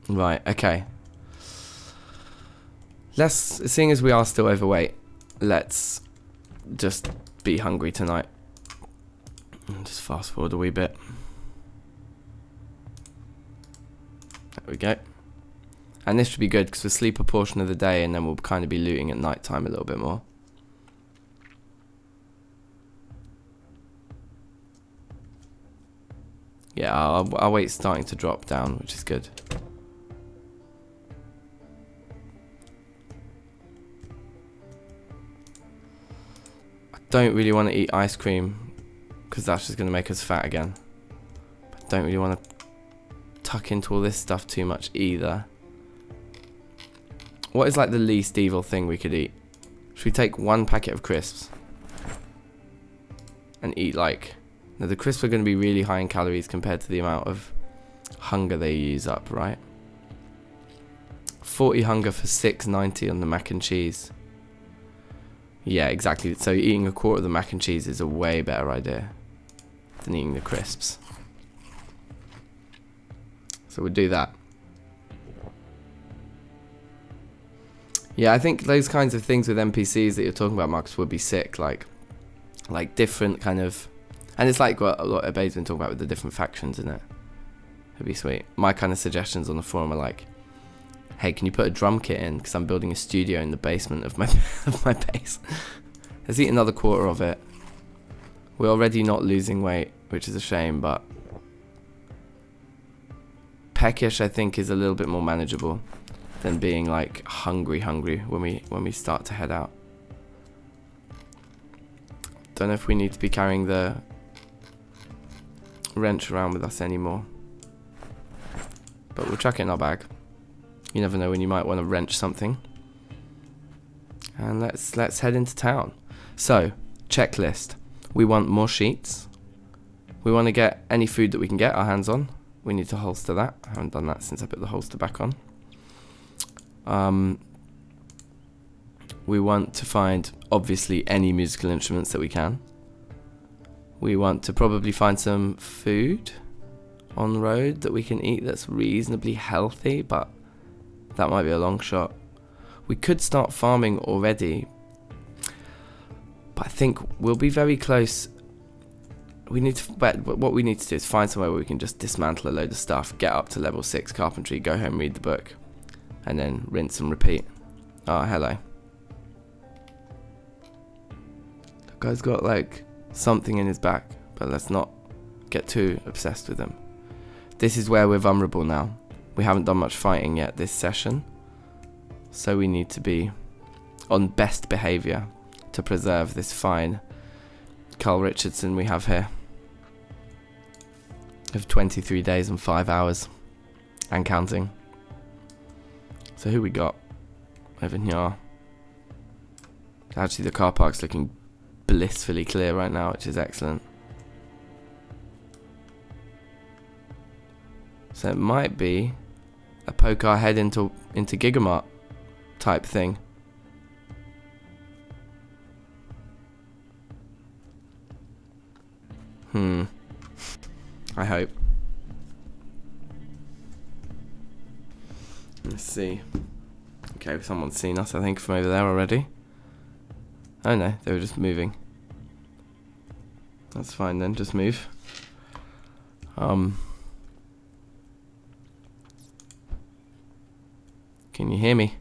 [SPEAKER 1] Right, okay. Seeing as we are still overweight, let's just be hungry tonight. Just fast forward a wee bit. There we go. And this should be good because we'll sleep a portion of the day and then we'll kind of be looting at night time a little bit more. Yeah, our weight's starting to drop down, which is good. Don't really want to eat ice cream because that's just going to make us fat again. But don't really want to tuck into all this stuff too much either. What is like the least evil thing we could eat? Should we take 1 packet of crisps and eat like... Now the crisps are going to be really high in calories compared to the amount of hunger they use up, right? 40 hunger for 6.90 on the mac and cheese. Yeah, exactly. So eating a quarter of the mac and cheese is a way better idea than eating the crisps. So we'll do that. Yeah, I think those kinds of things with NPCs that you're talking about, Marcus, would be sick. Like different kind of... And it's like what Abe's been talking about with the different factions, isn't it? It'd be sweet. My kind of suggestions on the forum are like, hey, can you put a drum kit in? Because I'm building a studio in the basement of my base. Let's eat another quarter of it. We're already not losing weight, which is a shame, but... Peckish, I think, is a little bit more manageable than being like hungry when we start to head out. Don't know if we need to be carrying the wrench around with us anymore, but we'll chuck it in our bag. You never know when you might want to wrench something. And let's head into town. So, checklist. We want more sheets. We want to get any food that we can get our hands on. We need to holster that. I haven't done that since I put the holster back on. We want to find, obviously, any musical instruments that we can. We want to probably find some food on the road that we can eat that's reasonably healthy, but that might be a long shot. We could start farming already, but I think we'll be very close. We need to, what we need to do is find somewhere where we can just dismantle a load of stuff, get up to level 6 carpentry, go home, read the book, and then rinse and repeat. Oh, hello. That guy's got like something in his back, but let's not get too obsessed with him. This is where we're vulnerable now. We haven't done much fighting yet this session, so we need to be on best behaviour to preserve this fine Carl Richardson we have here. Of 23 days and 5 hours and counting. So who we got over here? Actually, the car park's looking blissfully clear right now, which is excellent. So it might be a poke our head into Gigamart type thing. I hope. Let's see. Okay, someone's seen us, I think, from over there already. Oh no, they were just moving. That's fine then, just move. Can you hear me?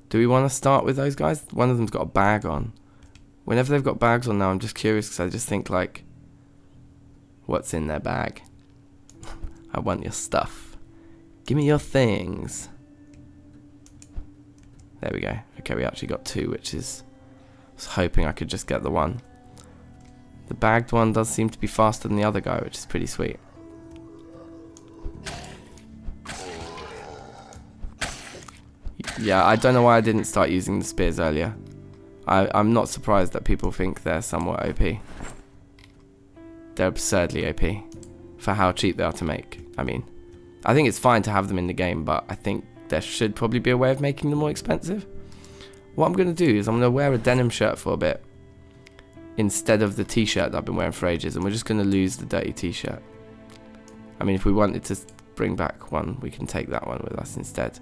[SPEAKER 1] Do we want to start with those guys? One of them's got a bag on. Whenever they've got bags on now, I'm just curious because I just think like, what's in their bag? I want your stuff. Give me your things. There we go. Okay, we actually got 2, which is... I was hoping I could just get the one. The bagged one does seem to be faster than the other guy, which is pretty sweet. Yeah, I don't know why I didn't start using the spears earlier. I'm not surprised that people think they're somewhat OP. They're absurdly OP for how cheap they are to make. I mean, I think it's fine to have them in the game, but I think there should probably be a way of making them more expensive. What I'm going to do is I'm going to wear a denim shirt for a bit instead of the t-shirt that I've been wearing for ages, and we're just going to lose the dirty t-shirt. I mean, if we wanted to bring back one, we can take that one with us instead.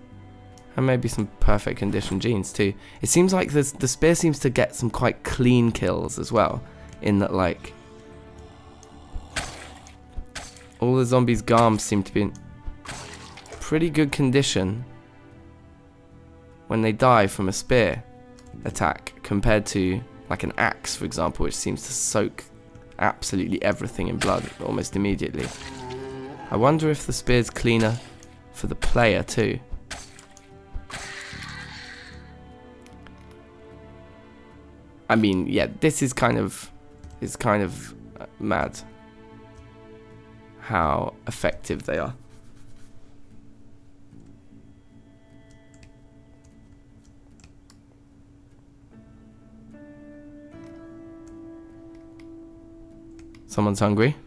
[SPEAKER 1] And maybe some perfect condition jeans too. It seems like the spear seems to get some quite clean kills as well, in that like all the zombies' garms seem to be in pretty good condition when they die from a spear attack, compared to like an axe, for example, which seems to soak absolutely everything in blood almost immediately. I wonder if the spear's cleaner for the player too. I mean, yeah, this is kind of mad how effective they are. Someone's hungry.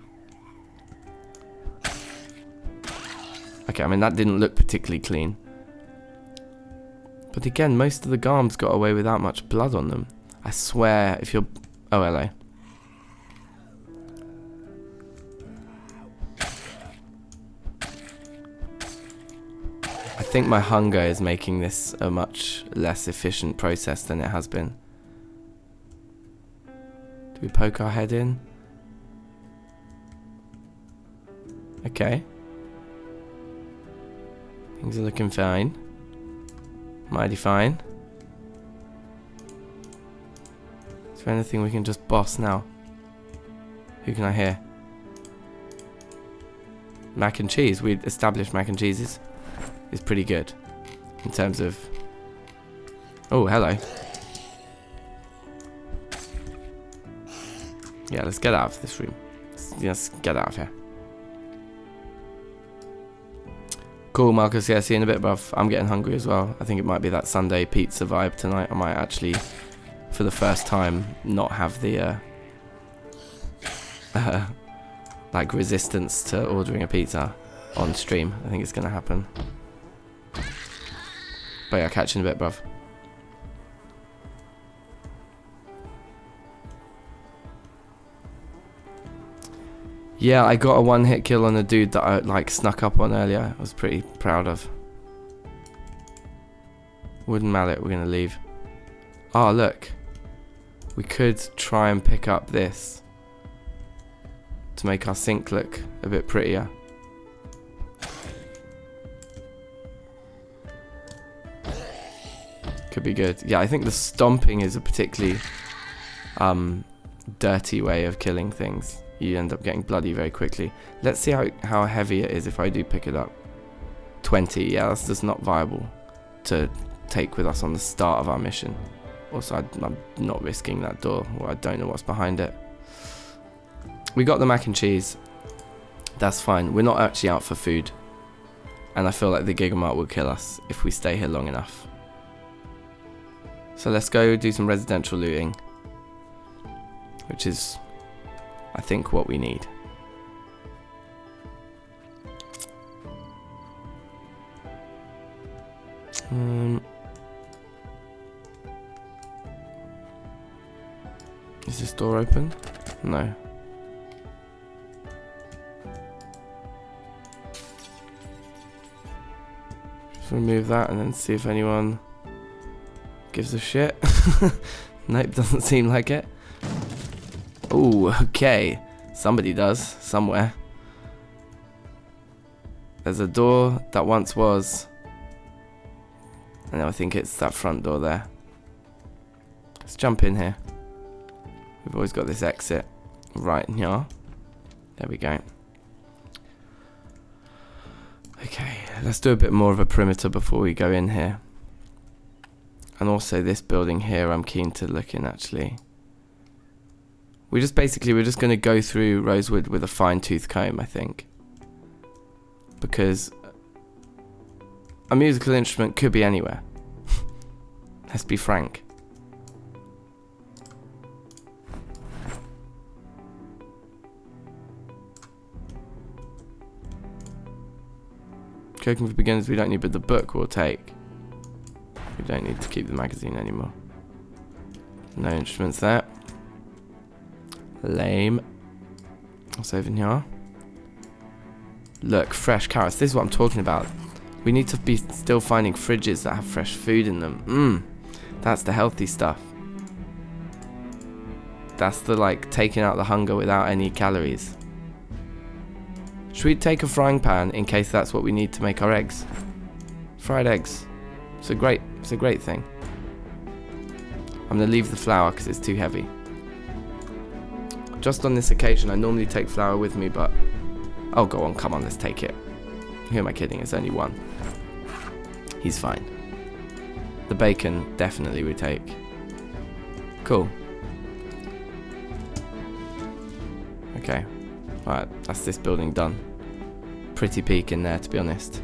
[SPEAKER 1] Okay, I mean, that didn't look particularly clean. But again, most of the garms got away without much blood on them. I swear, if you're... Oh, hello. I think my hunger is making this a much less efficient process than it has been. Do we poke our head in? Okay. Things are looking fine. Mighty fine. Is there anything we can just boss now? Who can I hear? Mac and cheese. We established mac and cheese is pretty good in terms of... Oh, hello. Yeah, let's get out of this room. Let's get out of here. Cool, Marcus. Yeah, see you in a bit, bruv. I'm getting hungry as well. I think it might be that Sunday pizza vibe tonight. I might actually, for the first time, not have the like resistance to ordering a pizza on stream. I think it's gonna happen. But yeah, catch you in a bit, bruv. Yeah, I got a one-hit kill on a dude that I like snuck up on earlier. I was pretty proud of. Wooden mallet, we're gonna leave. Oh, look. We could try and pick up this to make our sink look a bit prettier. Could be good. Yeah, I think the stomping is a particularly dirty way of killing things. You end up getting bloody very quickly. Let's see how heavy it is if I do pick it up. 20. Yeah, that's just not viable to take with us on the start of our mission. Also, I'm not risking that door. Well, I don't know what's behind it. We got the mac and cheese. That's fine. We're not actually out for food. And I feel like the Gigamart will kill us if we stay here long enough. So let's go do some residential looting. Which is, I think, what we need. Is this door open? No. Just remove that and then see if anyone gives a shit. Nope, doesn't seem like it. Ooh, okay. Somebody does, somewhere. There's a door that once was. And I think it's that front door there. Let's jump in here. We've always got this exit right here. There we go. Okay, let's do a bit more of a perimeter before we go in here. And also this building here I'm keen to look in actually. We're just going to go through Rosewood with a fine-tooth comb, I think. Because a musical instrument could be anywhere. Let's be frank. Cooking for beginners we don't need, but the book we'll take. We don't need to keep the magazine anymore. No instruments there. Lame. What's over here? Look, fresh carrots. This is what I'm talking about. We need to be still finding fridges that have fresh food in them. That's the healthy stuff. That's the like taking out the hunger without any calories. Should we take a frying pan in case that's what we need to make our eggs? Fried eggs. It's a great thing. I'm gonna leave the flour because it's too heavy. Just on this occasion, I normally take flour with me, but oh, go on, come on, let's take it. Who am I kidding? It's only one. He's fine. The bacon definitely we take. Cool. Okay. Alright, that's this building done. Pretty peak in there, to be honest.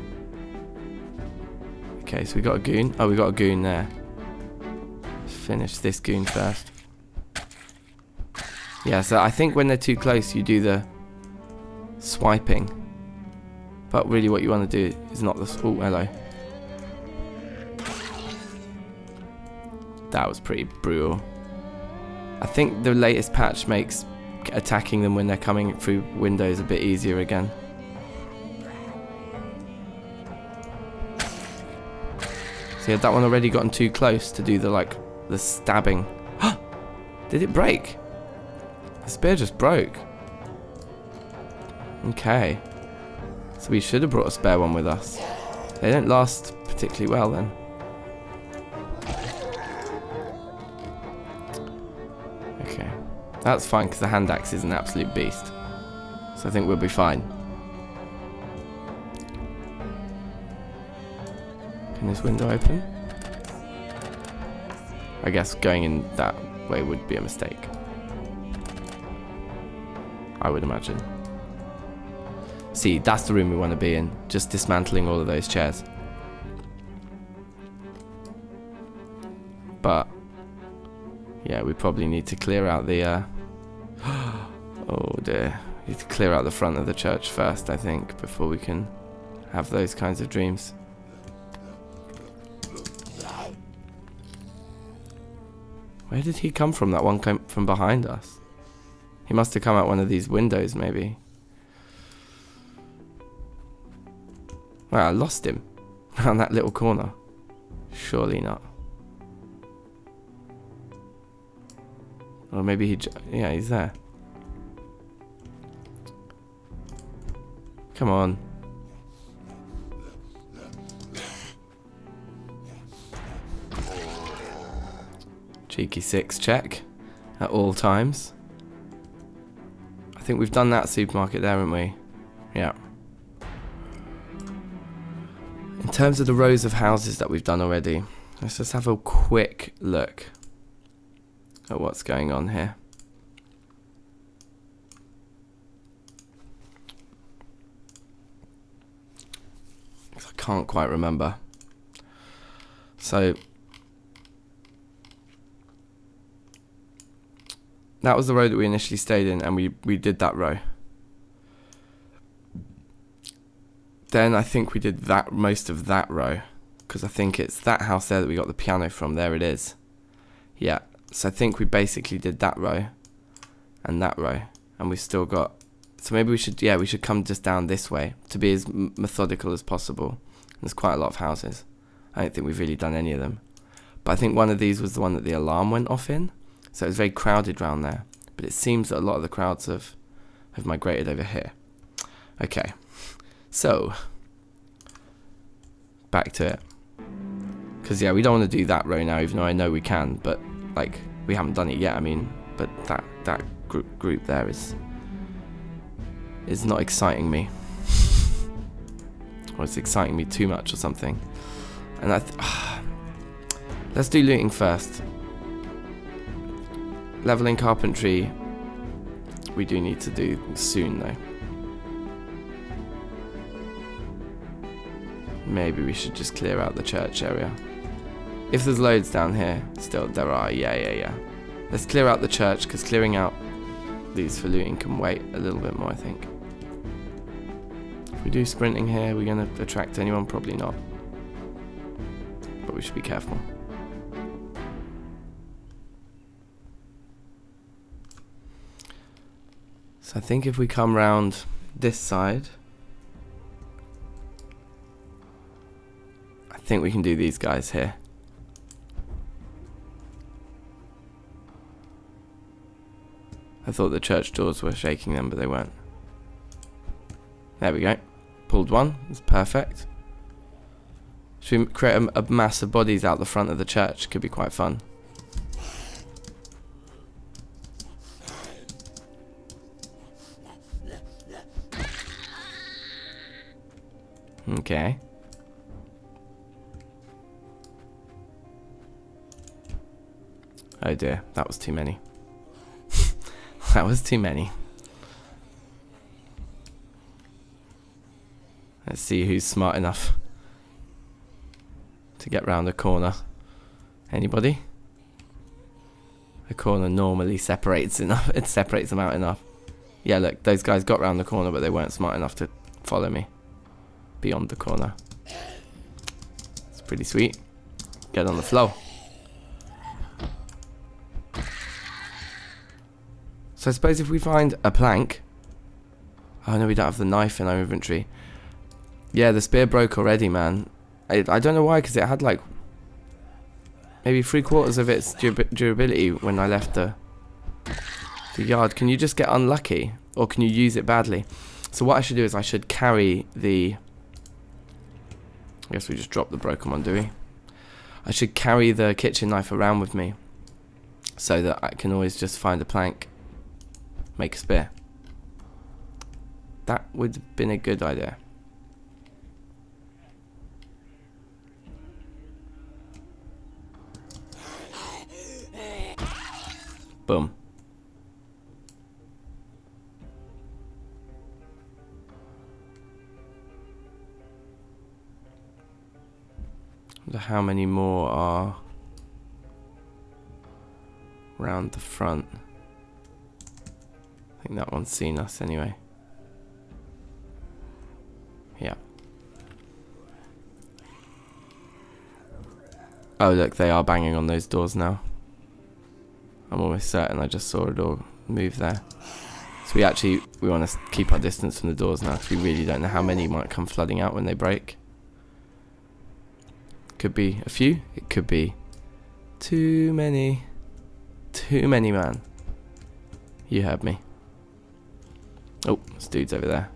[SPEAKER 1] Okay, so we got a goon. Oh, we got a goon there. Let's finish this goon first. Yeah, so I think when they're too close, you do the swiping. But really what you want to do is not the... Oh, hello. That was pretty brutal. I think the latest patch makes attacking them when they're coming through windows a bit easier again. So had that one already gotten too close to do the stabbing. Did it break? The spear just broke. Okay. So we should have brought a spare one with us. They don't last particularly well then. Okay. That's fine because the hand axe is an absolute beast. So I think we'll be fine. Can this window open? I guess going in that way would be a mistake. I would imagine. See, that's the room we want to be in. Just dismantling all of those chairs. But yeah, we probably need to clear out the oh dear. We need to clear out the front of the church first, I think, before we can have those kinds of dreams. Where did he come from? That one came from behind us. He must have come out one of these windows, maybe. Well, I lost him around that little corner. Surely not. Or maybe he... Yeah, he's there. Come on. Cheeky 6 check at all times. I think we've done that supermarket there, haven't we? Yeah. In terms of the rows of houses that we've done already, let's just have a quick look at what's going on here. I can't quite remember. So that was the row that we initially stayed in, and we did that row. Then I think we did that most of that row, because I think it's that house there that we got the piano from. There it is. Yeah, so I think we basically did that row and that row, and we still got... So maybe we should, yeah, we should come just down this way to be as methodical as possible. There's quite a lot of houses. I don't think we've really done any of them. But I think one of these was the one that the alarm went off in. So it was very crowded round there. But it seems that a lot of the crowds have migrated over here. Okay. So, back to it. Because, yeah, we don't want to do that row now, even though I know we can. But, like, we haven't done it yet, I mean. But that group there is not exciting me. Or it's exciting me too much or something. And let's do looting first. Leveling carpentry, we do need to do soon though. Maybe we should just clear out the church area. If there's loads down here, still there are, yeah. Let's clear out the church, because clearing out these for looting can wait a little bit more, I think. If we do sprinting here, we're going to attract anyone? Probably not. But we should be careful. So I think if we come round this side, I think we can do these guys here. I thought the church doors were shaking them, but they weren't. There we go. Pulled one. It's perfect. Should we create a mass of bodies out the front of the church? Could be quite fun. Okay. Oh dear, that was too many. That was too many. Let's see who's smart enough to get round the corner. Anybody? A corner normally separates enough. It separates them out enough. Yeah, look, those guys got round the corner, but they weren't smart enough to follow me beyond the corner. It's pretty sweet. Get on the floor. So I suppose if we find a plank... Oh no, we don't have the knife in our inventory. Yeah, the spear broke already, man. I don't know why, because it had like... maybe 3/4 of its durability when I left the yard. Can you just get unlucky? Or can you use it badly? So what I should do is I should carry the... I guess we just drop the broken one, do we? I should carry the kitchen knife around with me, so that I can always just find a plank, make a spear. That would have been a good idea. Boom. I wonder how many more are round the front. I think that one's seen us anyway. Yeah. Oh look, they are banging on those doors now. I'm almost certain I just saw a door move there. So we want to keep our distance from the doors now, because we really don't know how many might come flooding out when they break. Could be a few, it could be too many. Too many, man. You heard me. Oh, this dude's over there.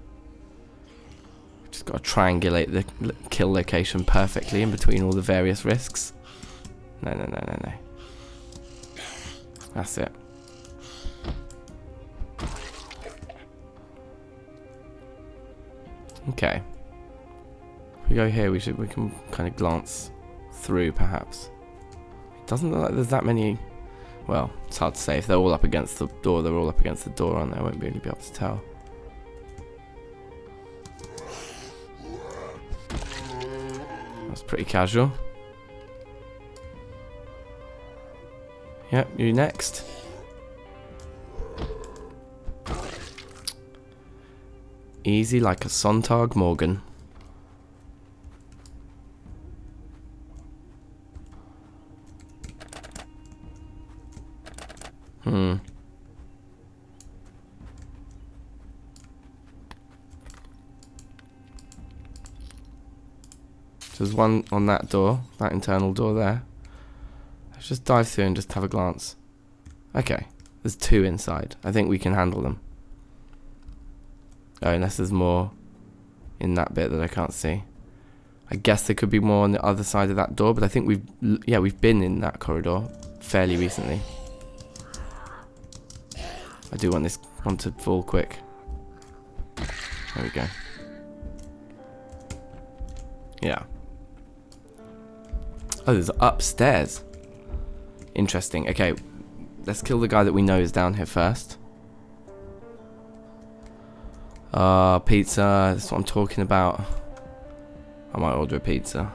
[SPEAKER 1] Just got to triangulate the kill location perfectly in between all the various risks. No. That's it. Okay. If we go here, we can kind of glance through, perhaps. It doesn't look like there's that many. Well, it's hard to say. If they're all up against the door, they're all up against the door, aren't they? I won't really be able to tell. That's pretty casual. Yep, you next. Easy like a Sontag Morgan. There's one on that door, that internal door there. Let's just dive through and just have a glance. Okay, there's 2 inside. I think we can handle them. Oh, unless there's more in that bit that I can't see. I guess there could be more on the other side of that door, but I think we've been in that corridor fairly recently. I do want this one to fall quick. There we go. Yeah. Oh, there's upstairs. Interesting. Okay, let's kill the guy that we know is down here first. Pizza. That's what I'm talking about. I might order a pizza.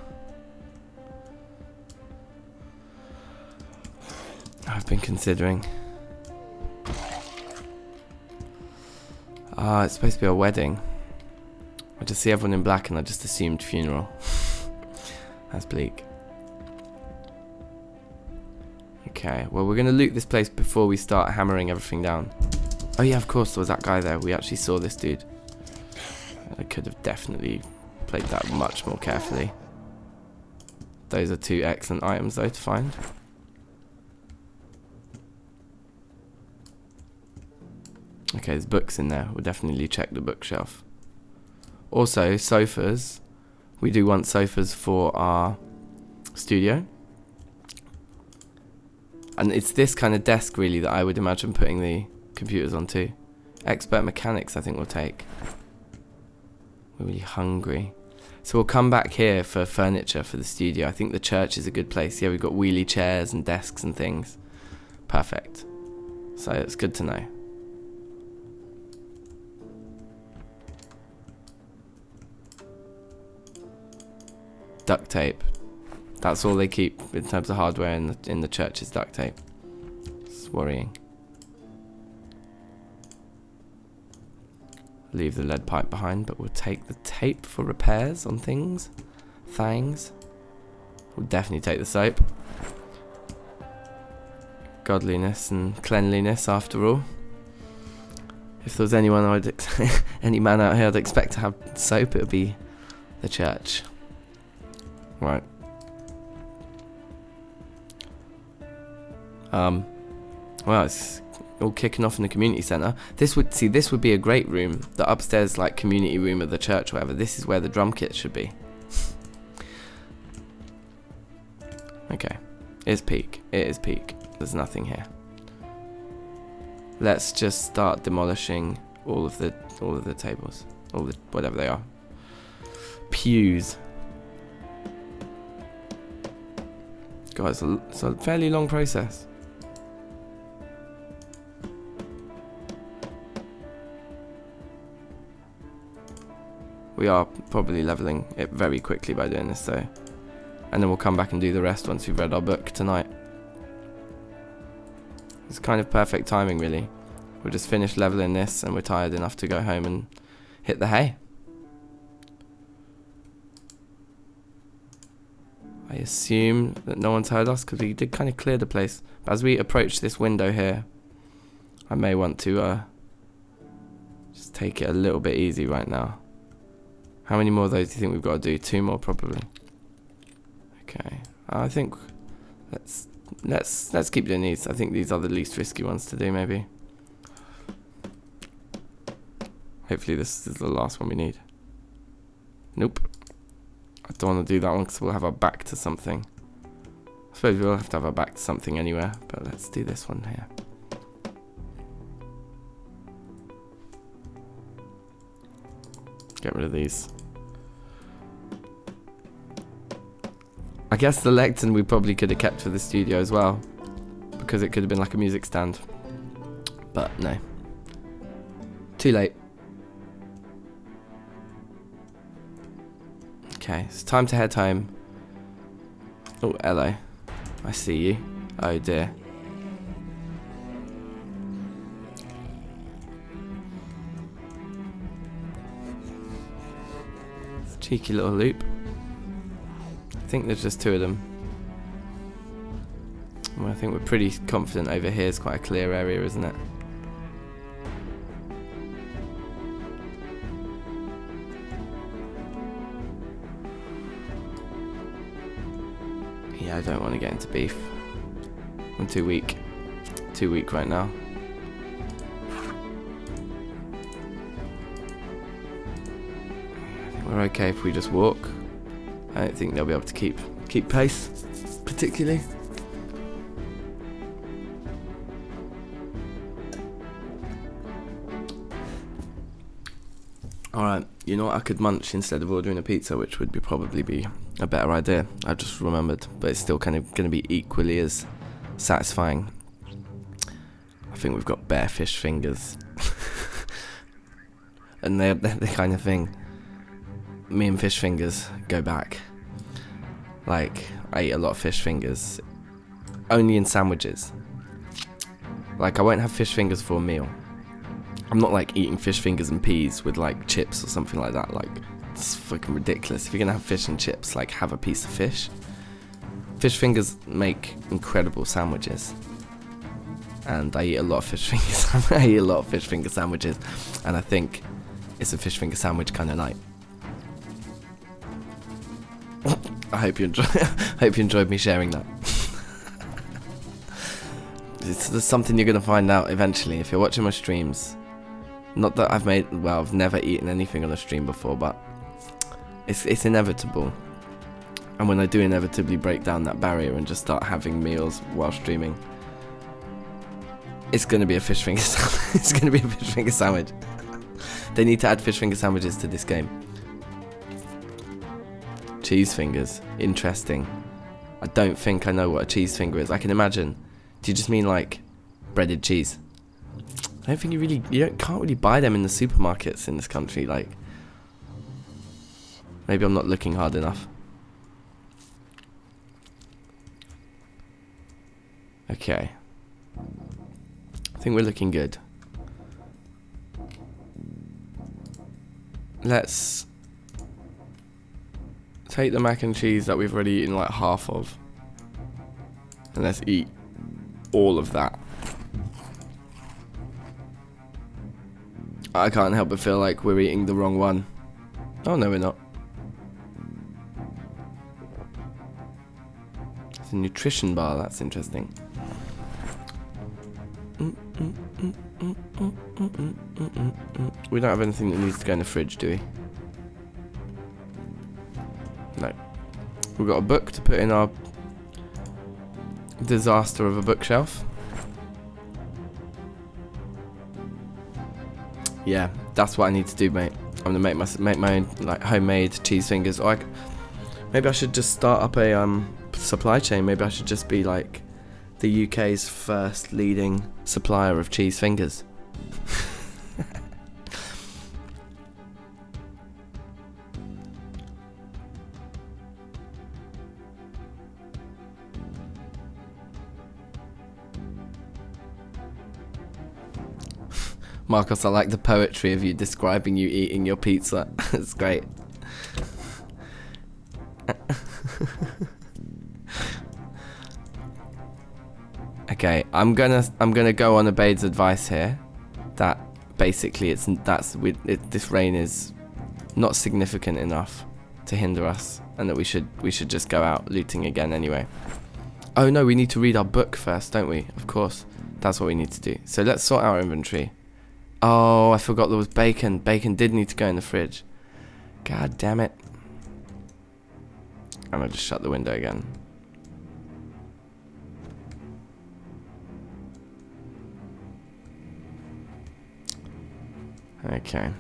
[SPEAKER 1] I've been considering. It's supposed to be a wedding. I just see everyone in black and I just assumed funeral. That's bleak. Okay, well we're going to loot this place before we start hammering everything down. Oh yeah, of course there was that guy there. We actually saw this dude. I could have definitely played that much more carefully. Those are 2 excellent items though to find. Okay, there's books in there. We'll definitely check the bookshelf. Also, sofas. We do want sofas for our studio. And it's this kind of desk, really, that I would imagine putting the computers onto. Expert mechanics, I think we'll take. We're really hungry. So we'll come back here for furniture for the studio. I think the church is a good place. Yeah, we've got wheelie chairs and desks and things. Perfect. So it's good to know. Duct tape. That's all they keep in terms of hardware in the church is duct tape. It's worrying. Leave the lead pipe behind, but we'll take the tape for repairs on things. Things. We'll definitely take the soap. Godliness and cleanliness, after all. If there was anyone any man out here I'd expect to have soap, it would be the church. Right. Well, it's all kicking off in the community centre. This would be a great room. The upstairs, like, community room of the church or whatever. This is where the drum kit should be. Okay. It's peak. It is peak. There's nothing here. Let's just start demolishing all of the tables. All the whatever they are. Pews. Guys, it's a fairly long process. We are probably leveling it very quickly by doing this though. And then we'll come back and do the rest once we've read our book tonight. It's kind of perfect timing really. We'll just finish leveling this and we're tired enough to go home and hit the hay. I assume that no one's heard us because we did kind of clear the place. But as we approach this window here, I may want to just take it a little bit easy right now. How many more of those do you think we've got to do? 2 more probably. Okay, I think let's keep doing these. I think these are the least risky ones to do maybe. Hopefully this is the last one we need. Nope. I don't want to do that one because we'll have our back to something. I suppose we'll have to have our back to something anywhere, but let's do this one here. Get rid of these. I guess the lectern we probably could have kept for the studio as well, because it could have been like a music stand. But no. Too late. Okay, it's time to head home. Oh, hello. I see you. Oh dear. Cheeky little loop. I think there's just 2 of them. Well, I think we're pretty confident over here is quite a clear area, isn't it? Yeah, I don't want to get into beef. I'm too weak. Too weak right now. We're okay if we just walk. I don't think they'll be able to keep pace, particularly. Alright, you know what I could munch instead of ordering a pizza, which would probably be a better idea. I just remembered, but it's still kind of going to be equally as satisfying. I think we've got bare fish fingers. And they're the kind of thing. Me and fish fingers go back. Like, I eat a lot of fish fingers. Only in sandwiches. Like, I won't have fish fingers for a meal. I'm not like eating fish fingers and peas with like chips or something like that. Like, it's fucking ridiculous. If you're gonna have fish and chips, like, have a piece of fish. Fish fingers make incredible sandwiches. And I eat a lot of fish fingers. I eat a lot of fish finger sandwiches. And I think it's a fish finger sandwich kind of night. I hope you enjoyed me sharing that. It's something you're gonna find out eventually if you're watching my streams. Not that I've never eaten anything on a stream before, but it's inevitable. And when I do inevitably break down that barrier and just start having meals while streaming, it's gonna be a fish finger sandwich. It's gonna be a fish finger sandwich. They need to add fish finger sandwiches to this game. Cheese fingers. Interesting. I don't think I know what a cheese finger is. I can imagine. Do you just mean like breaded cheese? I don't think can't really buy them in the supermarkets in this country. Like, maybe I'm not looking hard enough. Okay. think we're looking good. Let's take the mac and cheese that we've already eaten like half of, and let's eat all of that. I can't help but feel like we're eating the wrong one. Oh no, we're not. It's a nutrition bar, that's interesting. We don't have anything that needs to go in the fridge, do we? No. We've got a book to put in our disaster of a bookshelf. Yeah, that's what I need to do, mate. I'm gonna make my own like homemade cheese fingers. Or maybe I should just start up a supply chain. Maybe I should just be like the UK's first leading supplier of cheese fingers. Marcos, I like the poetry of you describing you eating your pizza. It's great. Okay, I'm gonna go on Abade's advice here, that basically this rain is not significant enough to hinder us, and that we should just go out looting again anyway. Oh no, we need to read our book first, don't we? Of course, that's what we need to do. So let's sort our inventory. Oh, I forgot there was bacon. Bacon did need to go in the fridge. God damn it. I'm gonna just shut the window again. Okay.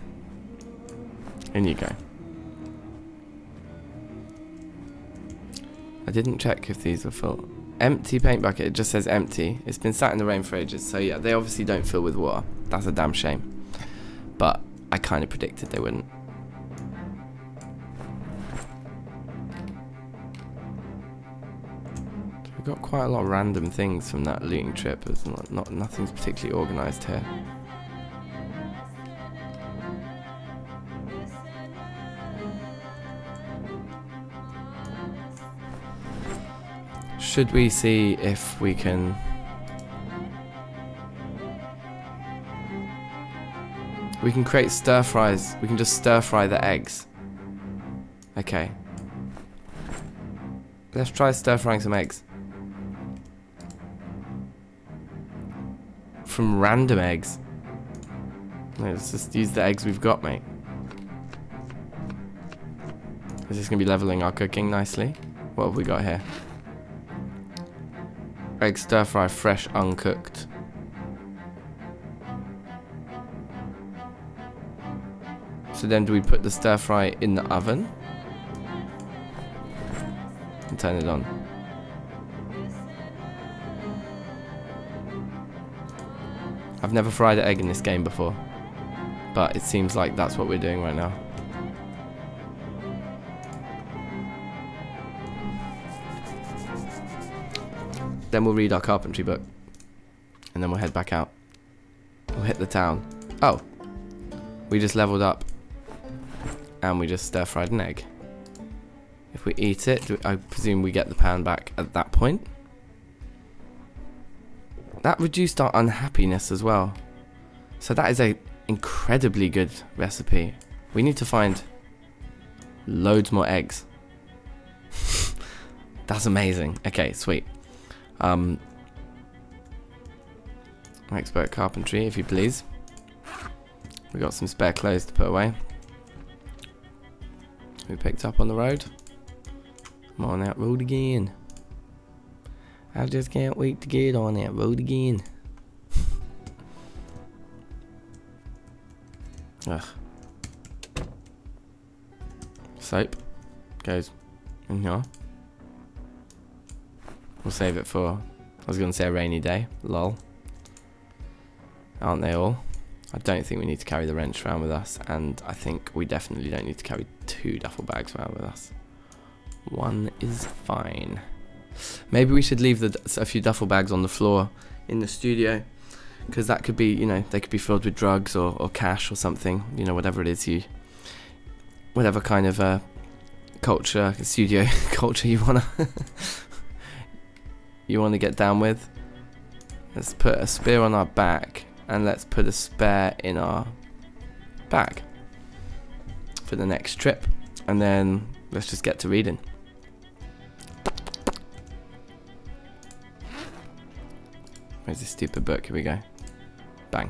[SPEAKER 1] In you go. I didn't check if these were full. Empty paint bucket, it just says empty. It's been sat in the rain for ages, so yeah, they obviously don't fill with water. That's a damn shame. But I kind of predicted they wouldn't. We've got quite a lot of random things from that looting trip. It's nothing's particularly organised here. Should we see if we can... We can create stir fries. We can just stir fry the eggs. Okay. Let's try stir frying some eggs. From random eggs. Let's just use the eggs we've got, mate. Is this going to be leveling our cooking nicely? What have we got here? Egg stir fry, fresh, uncooked. So then do we put the stir fry in the oven? And turn it on. I've never fried an egg in this game before, but it seems like that's what we're doing right now. Then we'll read our carpentry book, and then we'll head back out. We'll hit the town. Oh, we just leveled up, and we just stir fried an egg. If we eat it, I presume we get the pan back at that point. That reduced our unhappiness as well. So that is a incredibly good recipe. We need to find loads more eggs. That's amazing. Okay, sweet. Expert carpentry, if you please. We got some spare clothes to put away. We picked up on the road. I'm on that road again. I just can't wait to get on that road again. Ugh. Soap goes in here. We'll save it for, I was going to say a rainy day. Lol. Aren't they all? I don't think we need to carry the wrench around with us, and I think we definitely don't need to carry 2 duffel bags around with us. 1 is fine. Maybe we should leave a few duffel bags on the floor in the studio, because that could be, you know, they could be filled with drugs or cash or something, you know, whatever it is whatever kind of culture, studio culture you wanna get down with. Let's put a spear on our back, and let's put a spare in our bag for the next trip, and then let's just get to reading. Where's this stupid book? Here we go. Bang.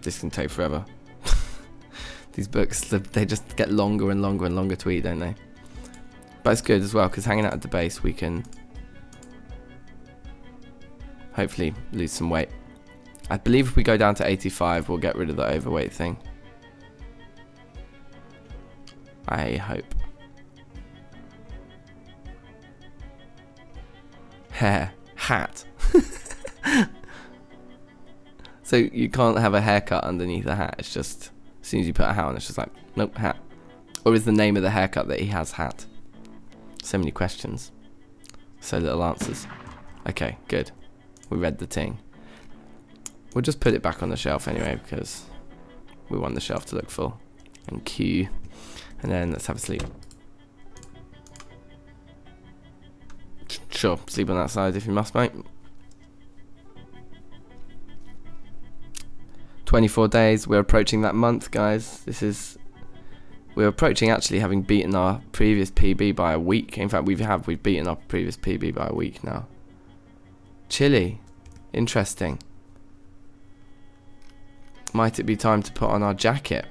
[SPEAKER 1] This can take forever. These books, they just get longer and longer and longer to read, don't they? But it's good as well, because hanging out at the base, we can hopefully lose some weight. I believe if we go down to 85, we'll get rid of the overweight thing. I hope. Hair. Hat. So you can't have a haircut underneath a hat. It's just, as soon as you put a hat on, it's just like, nope, hat. Or is the name of the haircut that he has hat? So many questions. So little answers. Okay, good. We read the thing. We'll just put it back on the shelf anyway, because we want the shelf to look full. And Q. And then let's have a sleep. Sure, sleep on that side if you must, mate. 24 days, we're approaching that month, guys. We're approaching actually having beaten our previous PB by a week. In fact, we've beaten our previous PB by a week now. Chilly. Interesting. Might it be time to put on our jacket?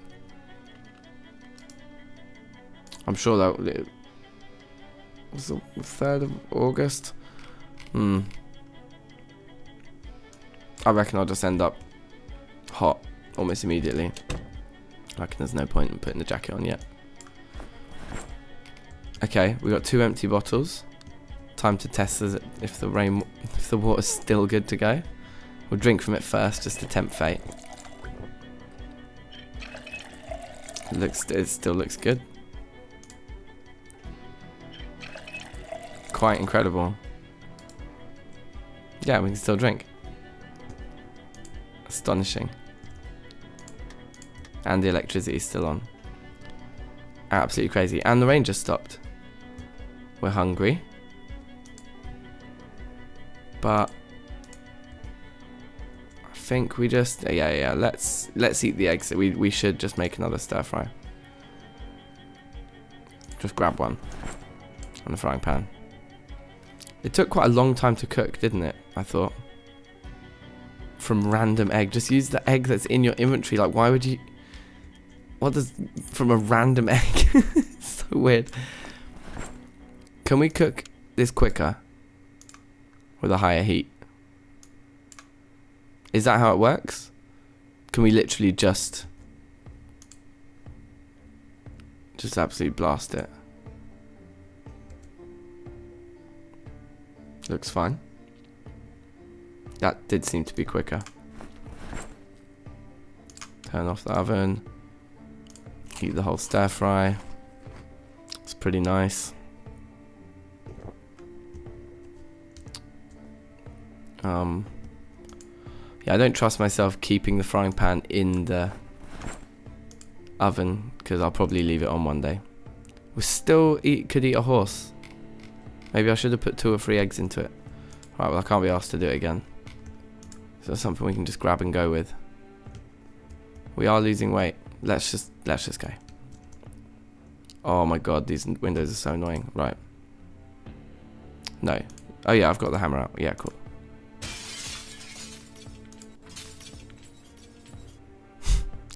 [SPEAKER 1] I'm sure that was the 3rd of August. I reckon I'll just end up hot almost immediately. I reckon there's no point in putting the jacket on yet. Okay, we got 2 empty bottles. Time to test if the water's still good to go. We'll drink from it first just to tempt fate. It still looks good. Quite incredible. Yeah, we can still drink. Astonishing. And the electricity's still on. Absolutely crazy. And the rain just stopped. We're hungry. But I think we just yeah, let's eat the eggs. We should just make another stir fry. Just grab one on the frying pan. It took quite a long time to cook, didn't it? I thought. From random egg. Just use the egg that's in your inventory. Like, why would you... What does... From a random egg? It's so weird. Can we cook this quicker? With a higher heat? Is that how it works? Can we literally just absolutely blast it? Looks fine. That did seem to be quicker. Turn off the oven. Heat the whole stir fry. It's pretty nice. Yeah, I don't trust myself keeping the frying pan in the oven because I'll probably leave it on one day. We still could eat a horse. Maybe I should have put 2 or 3 eggs into it. Right, well I can't be asked to do it again. So that's something we can just grab and go with. We are losing weight. Let's just go. Oh my god, these windows are so annoying. Right. No. Oh yeah, I've got the hammer out. Yeah, cool.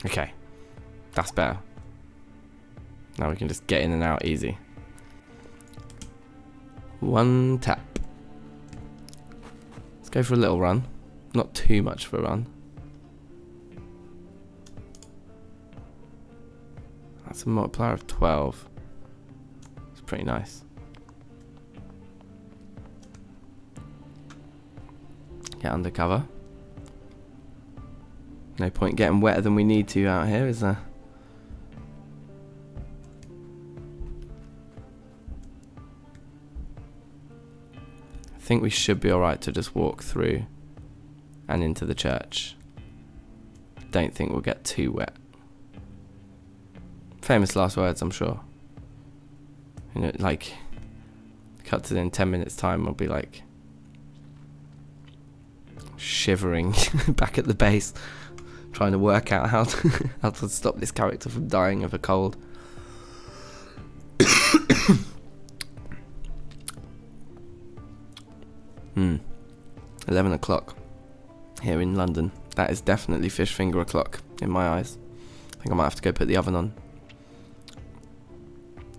[SPEAKER 1] Okay. That's better. Now we can just get in and out easy. 1 tap. Let's go for a little run. Not too much of a run. That's a multiplier of 12. It's pretty nice. Get under cover. No point getting wetter than we need to out here, is there? I think we should be alright to just walk through and into the church. Don't think we'll get too wet. Famous last words, I'm sure. You know, like, cut to in 10 minutes time, I'll be like shivering back at the base, trying to work out how to stop this character from dying of a cold. 11 o'clock here in London. That is definitely fish finger o'clock in my eyes. I think I might have to go put the oven on.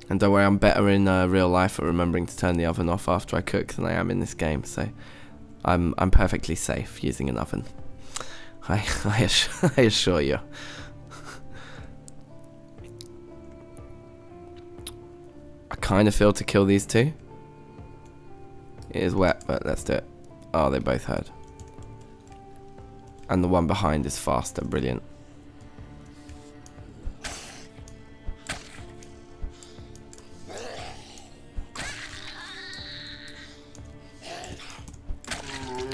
[SPEAKER 1] And don't worry, I'm better in real life at remembering to turn the oven off after I cook than I am in this game, so I'm perfectly safe using an oven. I assure you. I kind of feel to kill these two. It is wet, but let's do it. Oh, they both heard. And the one behind is faster. Brilliant.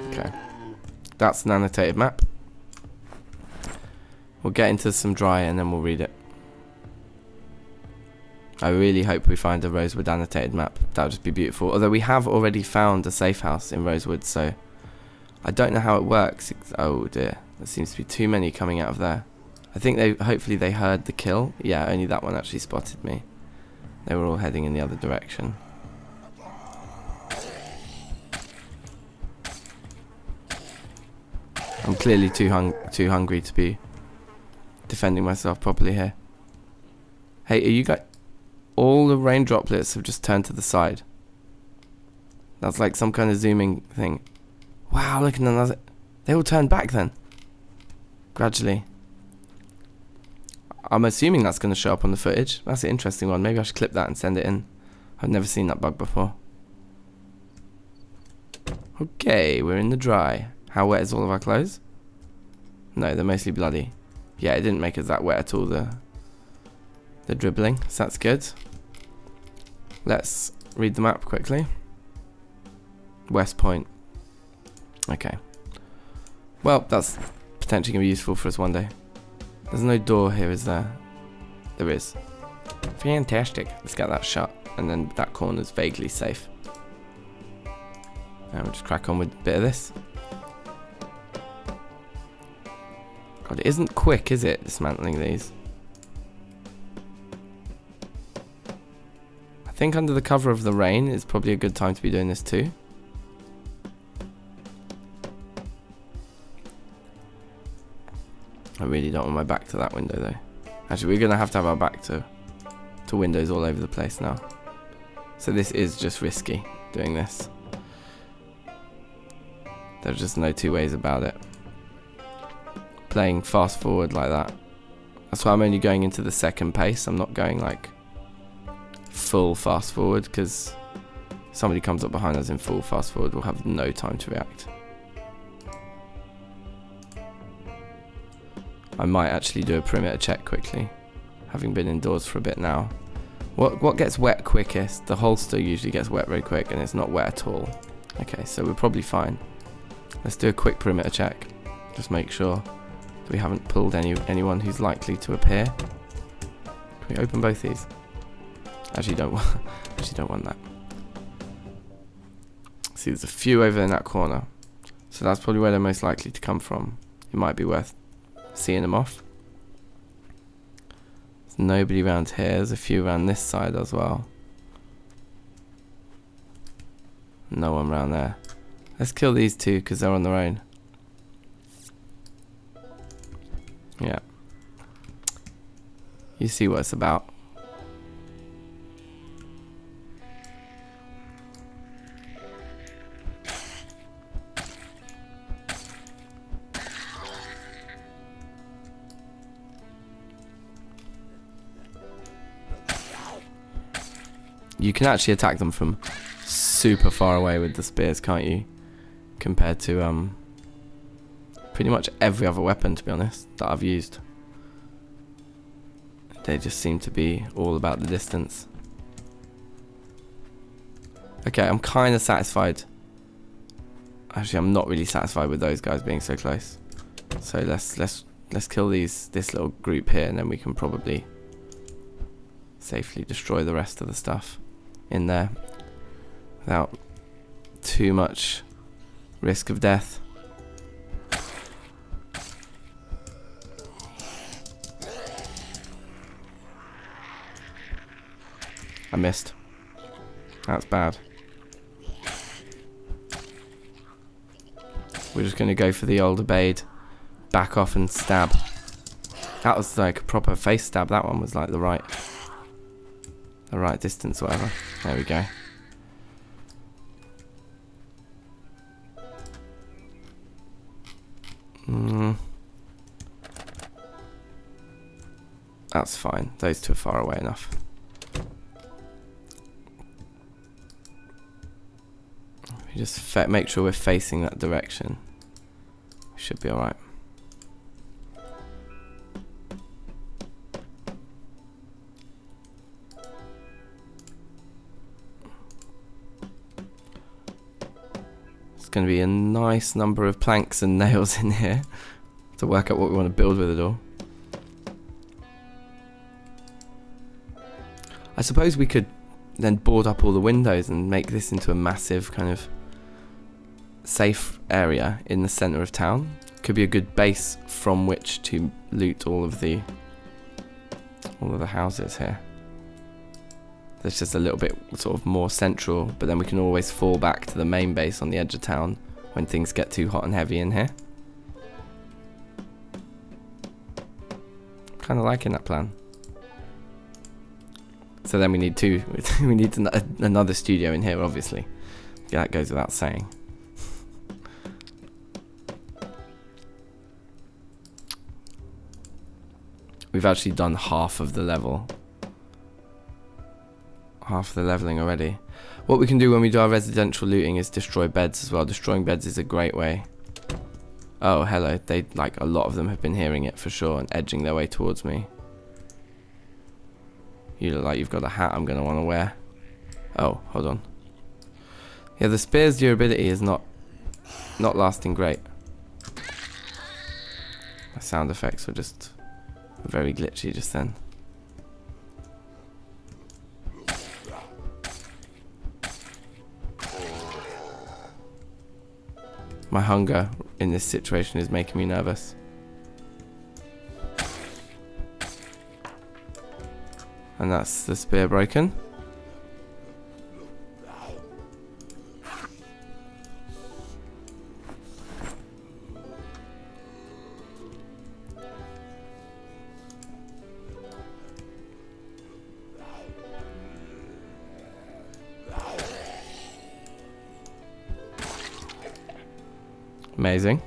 [SPEAKER 1] Okay. That's an annotated map. We'll get into some dry and then we'll read it. I really hope we find a Rosewood annotated map. That would just be beautiful. Although we have already found a safe house in Rosewood, so I don't know how it works. Oh dear, there seems to be too many coming out of there. I think hopefully they heard the kill. Yeah, only that one actually spotted me. They were all heading in the other direction. I'm clearly too hungry to be defending myself properly here. Hey, are you guys... All the rain droplets have just turned to the side. That's like some kind of zooming thing. Wow, look at them. They all turned back then. Gradually. I'm assuming that's going to show up on the footage. That's an interesting one. Maybe I should clip that and send it in. I've never seen that bug before. Okay, we're in the dry. How wet is all of our clothes? No, they're mostly bloody. Yeah, it didn't make us that wet at all, the dribbling, so that's good. Let's read the map quickly. West Point. Okay. Well, that's potentially going to be useful for us one day. There's no door here, is there? There is. Fantastic. Let's get that shut. And then that corner's vaguely safe. And we'll just crack on with a bit of this. God, it isn't quick, is it, dismantling these? I think under the cover of the rain is probably a good time to be doing this too. I really don't want my back to that window though. Actually, we're going to have our back to windows all over the place now. So this is just risky, doing this. There's just no two ways about it. Playing fast forward like that. That's why I'm only going into the second pace. I'm not going like full fast forward, because somebody comes up behind us in full fast forward, we'll have no time to react. I might actually do a perimeter check quickly, having been indoors for a bit now. What gets wet quickest? The holster usually gets wet very quick, and it's not wet at all. Okay, so we're probably fine. Let's do a quick perimeter check. Just make sure that we haven't pulled anyone who's likely to appear. Can we open both these? Actually don't want that. See, there's a few over in that corner, so that's probably where they're most likely to come from. It might be worth seeing them off. There's nobody around here. There's a few around this side as well. No one around there. Let's kill these two because they're on their own. Yeah. You see what it's about. You can actually attack them from super far away with the spears, can't you? Compared to pretty much every other weapon, to be honest, that I've used. They just seem to be all about the distance. Okay, I'm kind of satisfied. Actually, I'm not really satisfied with those guys being so close. So let's kill this little group here, and then we can probably safely destroy the rest of the stuff in there without too much risk of death. I missed. That's bad. We're just going to go for the old Obeyed. Back off and stab. That was like a proper face stab. That one was like the right distance, whatever. There we go. That's fine. Those two are far away enough. We just make sure we're facing that direction. We should be alright. It's going to be a nice number of planks and nails in here to work out what we want to build with it all. I suppose we could then board up all the windows and make this into a massive kind of safe area in the center of town. Could be a good base from which to loot all of the houses here. That's just a little bit sort of more central, but then we can always fall back to the main base on the edge of town when things get too hot and heavy in here. Kind of liking that plan. So then we need two. We need another studio in here, obviously. Yeah, that goes without saying. We've actually done half of the level. Half of the leveling already. What we can do when we do our residential looting is destroy beds as well. Destroying beds is a great way. Oh, hello. A lot of them have been hearing it for sure and edging their way towards me. You look like you've got a hat I'm going to want to wear. Oh, hold on. Yeah, the spear's durability is not lasting great. My sound effects were just very glitchy just then. My hunger in this situation is making me nervous. And that's the spear broken. Amazing.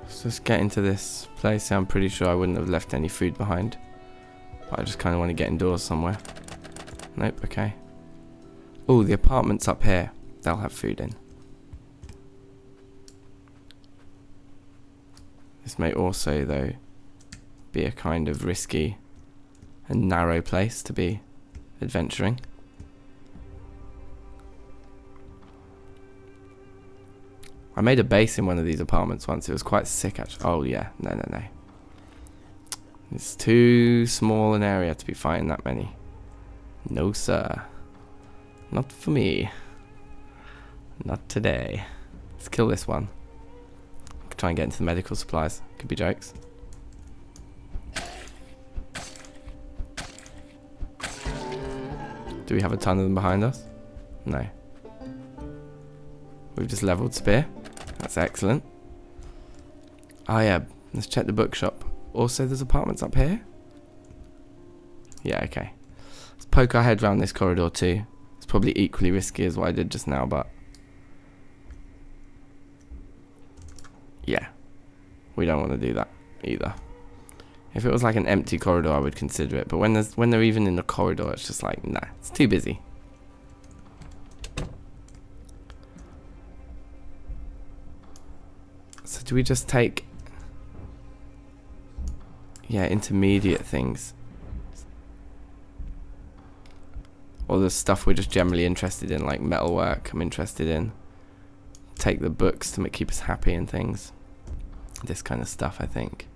[SPEAKER 1] Let's just get into this place. I'm pretty sure I wouldn't have left any food behind. But I just kind of want to get indoors somewhere. Nope, okay. Oh, the apartment's up here. They'll have food in. This may also, though, be a kind of risky and narrow place to be adventuring. I made a base in one of these apartments once. It was quite sick, actually. Oh, yeah. No. It's too small an area to be fighting that many. No, sir. Not for me. Not today. Let's kill this one. Try and get into the medical supplies. Could be jokes. Do we have a ton of them behind us? No. We've just leveled spear. That's excellent. Oh yeah, let's check the bookshop. Also, there's apartments up here. Yeah, okay. Let's poke our head around this corridor too. It's probably equally risky as what I did just now, but yeah, we don't want to do that either. If it was like an empty corridor, I would consider it. But when they're even in the corridor, it's just like, nah, it's too busy. So do we just take, yeah, intermediate things? Or the stuff we're just generally interested in, like metalwork I'm interested in. take the books to keep us happy and things. This kind of stuff, I think.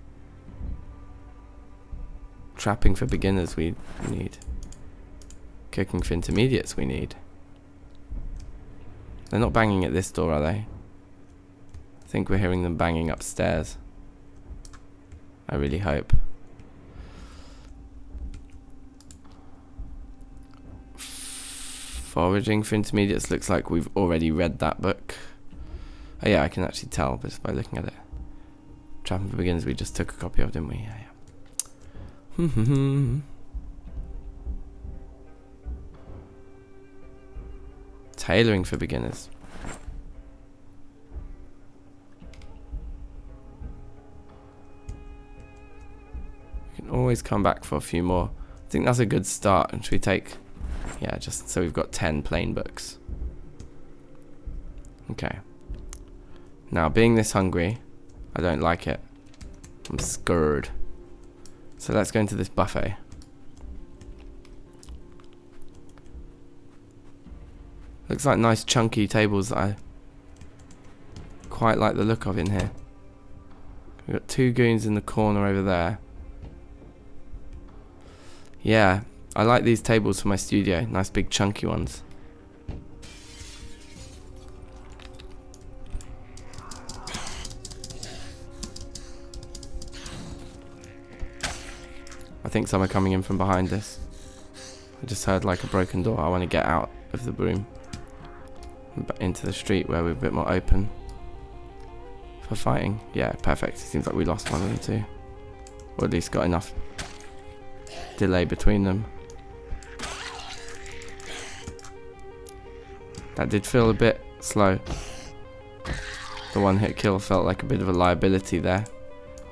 [SPEAKER 1] Trapping for beginners we need. Cooking for intermediates we need. They're not banging at this door, are they? I think we're hearing them banging upstairs. I really hope. Foraging for intermediates looks like we've already read that book. Oh yeah, I can actually tell just by looking at it. Trapping for beginners we just took a copy of, didn't we? Yeah. Tailoring for beginners. We can always come back for a few more. I think that's a good start. And should we take... Yeah, just so we've got 10 plain books. Okay. Now, being this hungry, I don't like it. I'm scared. So let's go into this buffet. Looks like nice chunky tables that I quite like the look of in here. We've got 2 goons in the corner over there. Yeah, I like these tables for my studio. Nice big chunky ones. I think some are coming in from behind this. I just heard like a broken door. I want to get out of the room. Into the street where we're a bit more open for fighting. Yeah, perfect. It seems like we lost one of them too, or at least got enough delay between them. That did feel a bit slow. The one-hit kill felt like a bit of a liability there.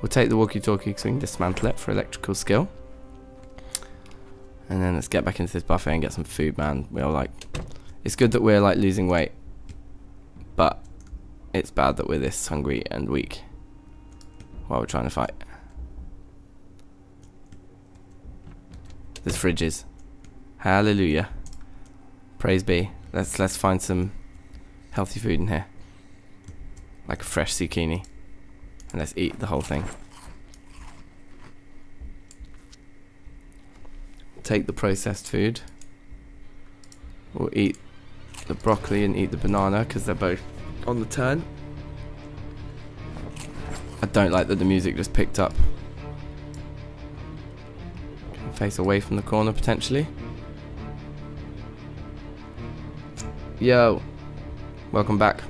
[SPEAKER 1] We'll take the walkie-talkie so we can dismantle it for electrical skill. And then let's get back into this buffet and get some food, man. We're like... It's good that we're like losing weight, but it's bad that we're this hungry and weak while we're trying to fight. There's fridges. Hallelujah. Praise be. Let's find some healthy food in here, like a fresh zucchini, and let's eat the whole thing. Take the processed food. We'll eat the broccoli and eat the banana because they're both on the turn. I don't like that the music just picked up. Face away from the corner potentially. Yo, welcome back.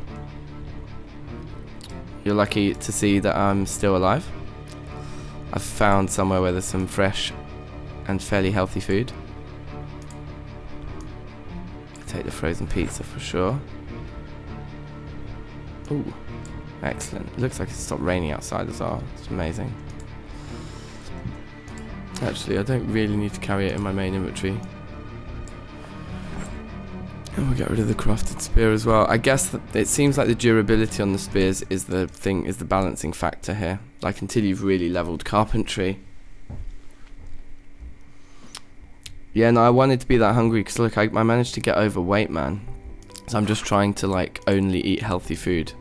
[SPEAKER 1] You're lucky to see that I'm still alive. I've found somewhere where there's some fresh and fairly healthy food. Take the frozen pizza for sure. Ooh, excellent. It looks like it's stopped raining outside as well. It's amazing. Actually, I don't really need to carry it in my main inventory. And we'll get rid of the crafted spear as well. I guess that it seems like the durability on the spears is the balancing factor here. Like until you've really leveled carpentry. Yeah, no, I wanted to be that hungry because look, I managed to get overweight, man. So I'm just trying to like only eat healthy food.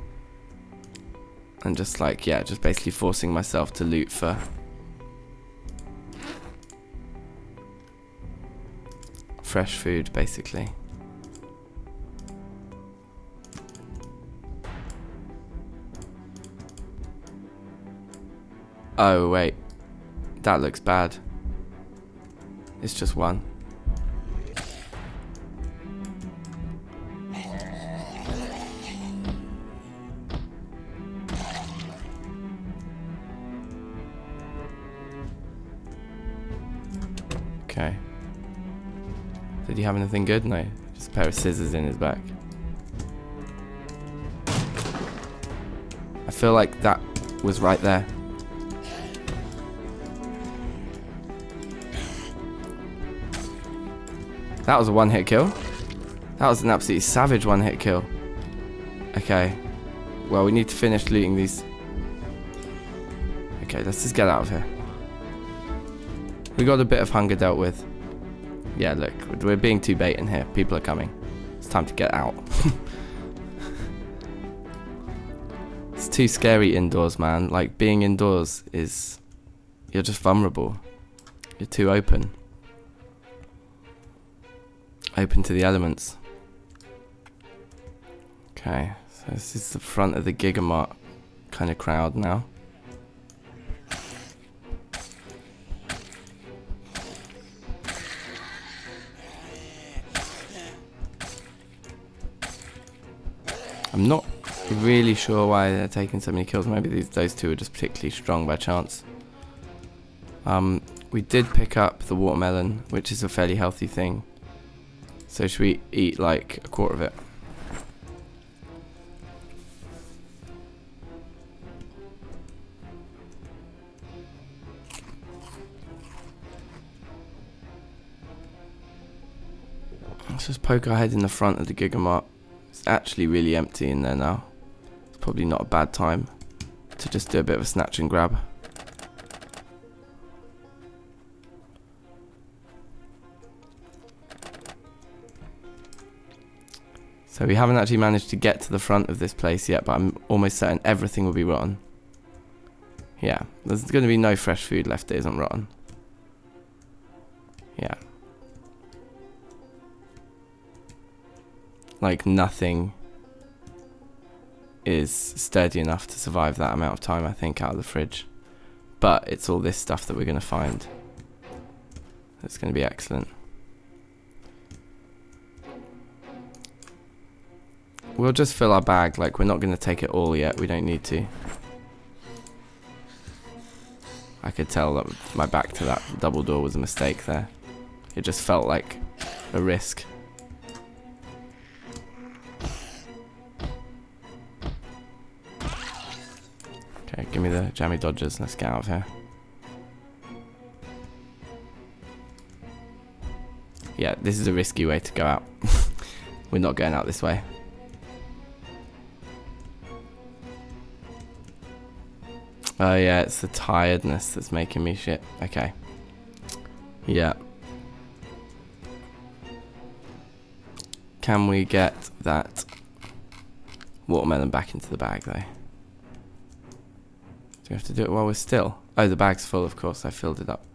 [SPEAKER 1] And just like, yeah, just basically forcing myself to loot for fresh food, basically. Oh, wait. That looks bad. It's just one. Okay. Did he have anything good? No. Just a pair of scissors in his back. I feel like that was right there. That was a one-hit kill. That was an absolutely savage one-hit kill. Okay. Well, we need to finish looting these. Okay, let's just get out of here. We got a bit of hunger dealt with. Yeah, look, we're being too bait in here. People are coming. It's time to get out. too scary indoors, man. Like, being indoors is... You're just vulnerable. You're too open. Open to the elements. Okay, so this is the front of the Gigamart kind of crowd now. I'm not really sure why they're taking so many kills. Maybe those two are just particularly strong by chance. We did pick up the watermelon, which is a fairly healthy thing. So should we eat like a quarter of it? Let's just poke our head in the front of the Gigamart. It's actually really empty in there now. It's probably not a bad time to just do a bit of a snatch and grab. So we haven't actually managed to get to the front of this place yet, but I'm almost certain everything will be rotten. Yeah, there's going to be no fresh food left that isn't rotten. Yeah. Like, nothing is sturdy enough to survive that amount of time, I think, out of the fridge. But it's all this stuff that we're going to find. That's going to be excellent. We'll just fill our bag. Like, we're not going to take it all yet. We don't need to. I could tell that my back to that double door was a mistake there. It just felt like a risk. Okay, give me the jammy dodgers. Let's get out of here. Yeah, this is a risky way to go out. We're not going out this way. Oh yeah, it's the tiredness that's making me shit. Okay. Yeah. Can we get that watermelon back into the bag though? Do we have to do it while we're still? Oh, the bag's full, of course. I filled it up.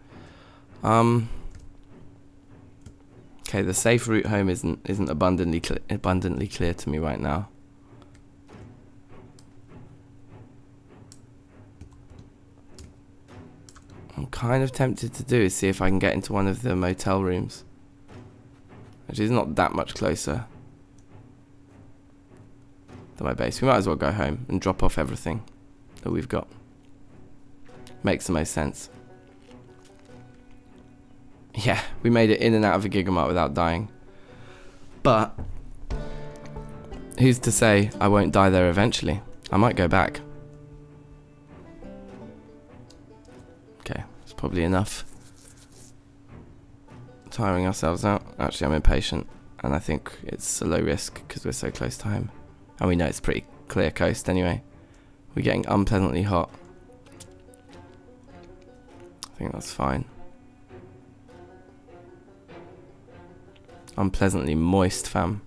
[SPEAKER 1] Okay, the safe route home isn't abundantly clear to me right now. I'm kind of tempted to do is see if I can get into one of the motel rooms, which is not that much closer than my base. We might as well go home and drop off everything that we've got. Makes the most sense. Yeah, we made it in and out of a Gigamart without dying. But who's to say I won't die there eventually? I might go back. Okay, it's probably enough. Tiring ourselves out. Actually, I'm impatient, and I think it's a low risk because we're so close to home. And we know it's pretty clear coast anyway. We're getting unpleasantly hot. I think that's fine. Unpleasantly moist, fam.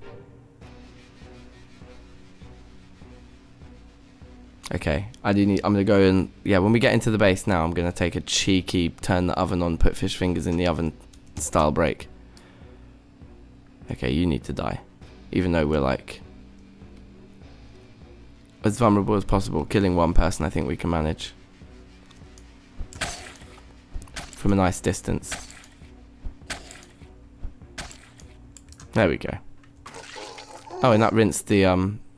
[SPEAKER 1] Okay, I'm gonna go and, yeah, when we get into the base now, I'm gonna take a cheeky turn the oven on, put fish fingers in the oven style break. Okay, you need to die. Even though we're like as vulnerable as possible. Killing one person I think we can manage. From a nice distance. There we go. Oh, and that rinsed the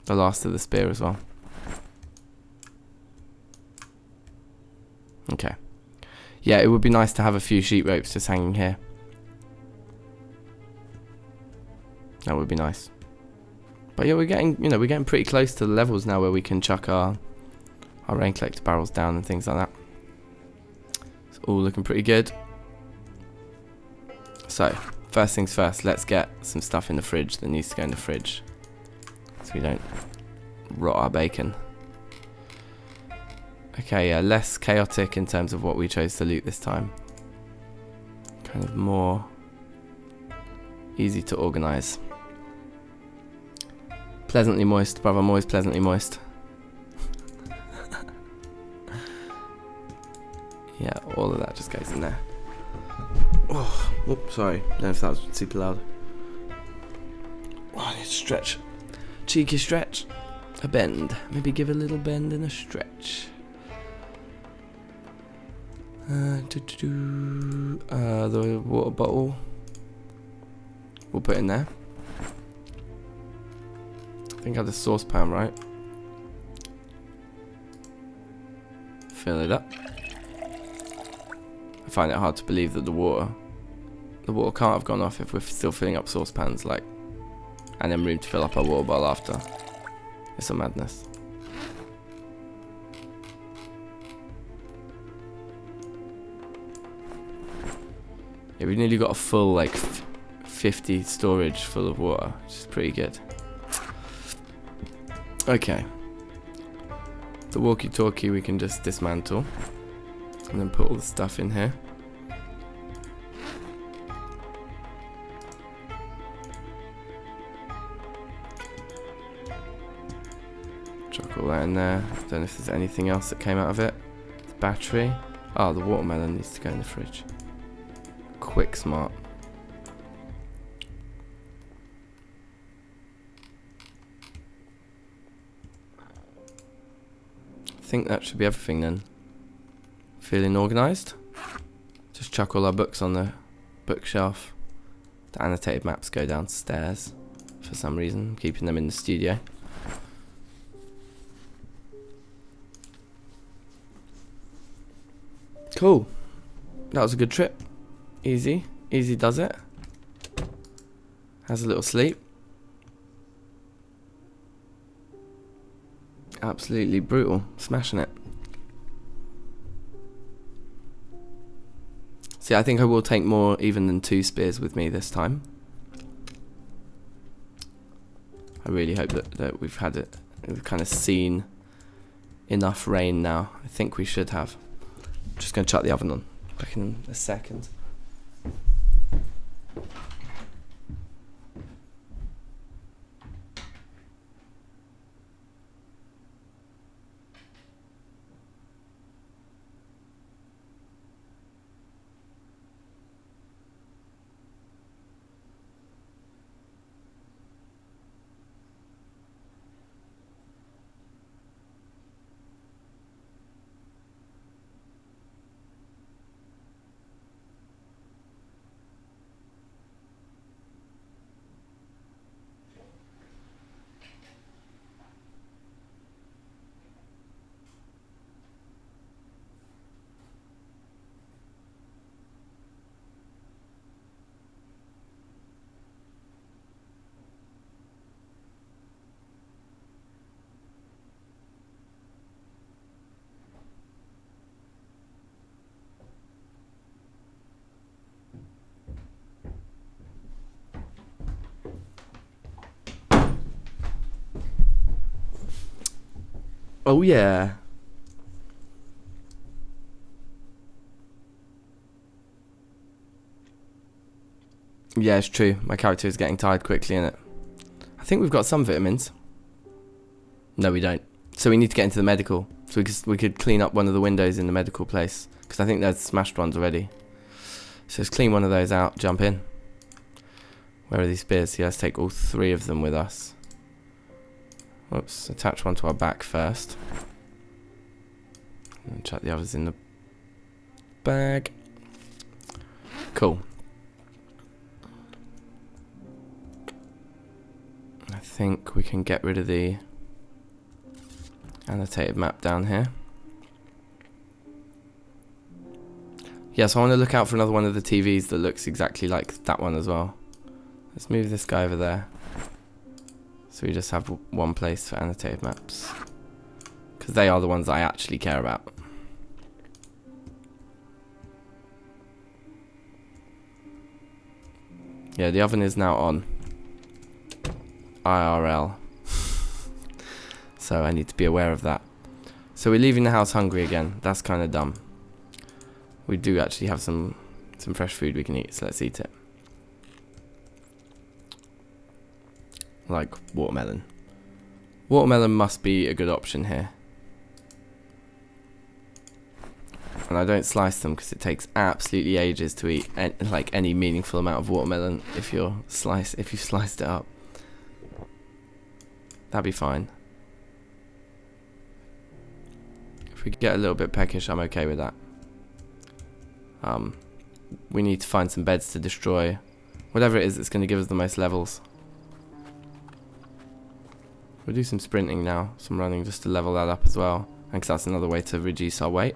[SPEAKER 1] last of the spear as well. Okay. Yeah, it would be nice to have a few sheep ropes just hanging here. That would be nice. But yeah, we're getting pretty close to the levels now where we can chuck our rain collector barrels down and things like that. It's all looking pretty good. So, first things first, let's get some stuff in the fridge that needs to go in the fridge, so we don't rot our bacon. Okay, yeah, less chaotic in terms of what we chose to loot this time. Kind of more easy to organise. Pleasantly moist, brother, I'm always pleasantly moist. all of that just goes in there. Oh, oops, sorry. I don't know if that was super loud. Oh, I need to stretch. Cheeky stretch. A bend. Maybe give a little bend and a stretch. The water bottle. We'll put in there. I think I had a saucepan, right? Fill it up. I find it hard to believe that the water can't have gone off if we're still filling up saucepans, like, and then room to fill up our water bottle after. It's a madness. Yeah, we nearly got a full, like, 50 storage full of water, which is pretty good. Okay. The walkie-talkie we can just dismantle and then put all the stuff in here. Chuck all that in there. Don't know if there's anything else that came out of it. The battery. Oh, the watermelon needs to go in the fridge. Quick smart. I think that should be everything then. Feeling organised? Just chuck all our books on the bookshelf. The annotated maps go downstairs for some reason. I'm keeping them in the studio. Cool. That was a good trip. Easy. Easy does it. Has a little sleep. Absolutely brutal. Smashing it. See, I think I will take more even than 2 spears with me this time. I really hope that we've had it. We've kind of seen enough rain now. I think we should have. I'm just going to chuck the oven on. Back in a second. Oh yeah. Yeah, it's true. My character is getting tired quickly, innit? I think we've got some vitamins. No, we don't. So we need to get into the medical. So we could clean up one of the windows in the medical place. Because I think there's smashed ones already. So let's clean one of those out. Jump in. Where are these spears? Yeah, let's take all 3 of them with us. Whoops, attach one to our back first. And chuck the others in the bag. Cool. I think we can get rid of the annotated map down here. Yeah, so I want to look out for another one of the TVs that looks exactly like that one as well. Let's move this guy over there. So we just have one place for annotated maps. Because they are the ones I actually care about. Yeah, the oven is now on. IRL. So I need to be aware of that. So we're leaving the house hungry again. That's kind of dumb. We do actually have some fresh food we can eat, so let's eat it. Like watermelon. Watermelon must be a good option here. And I don't slice them because it takes absolutely ages to eat like any meaningful amount of watermelon if you've sliced it up. That'd be fine. If we get a little bit peckish, I'm okay with that. We need to find some beds to destroy. Whatever it is that's going to give us the most levels. We'll do some sprinting now, some running just to level that up as well. And because that's another way to reduce our weight.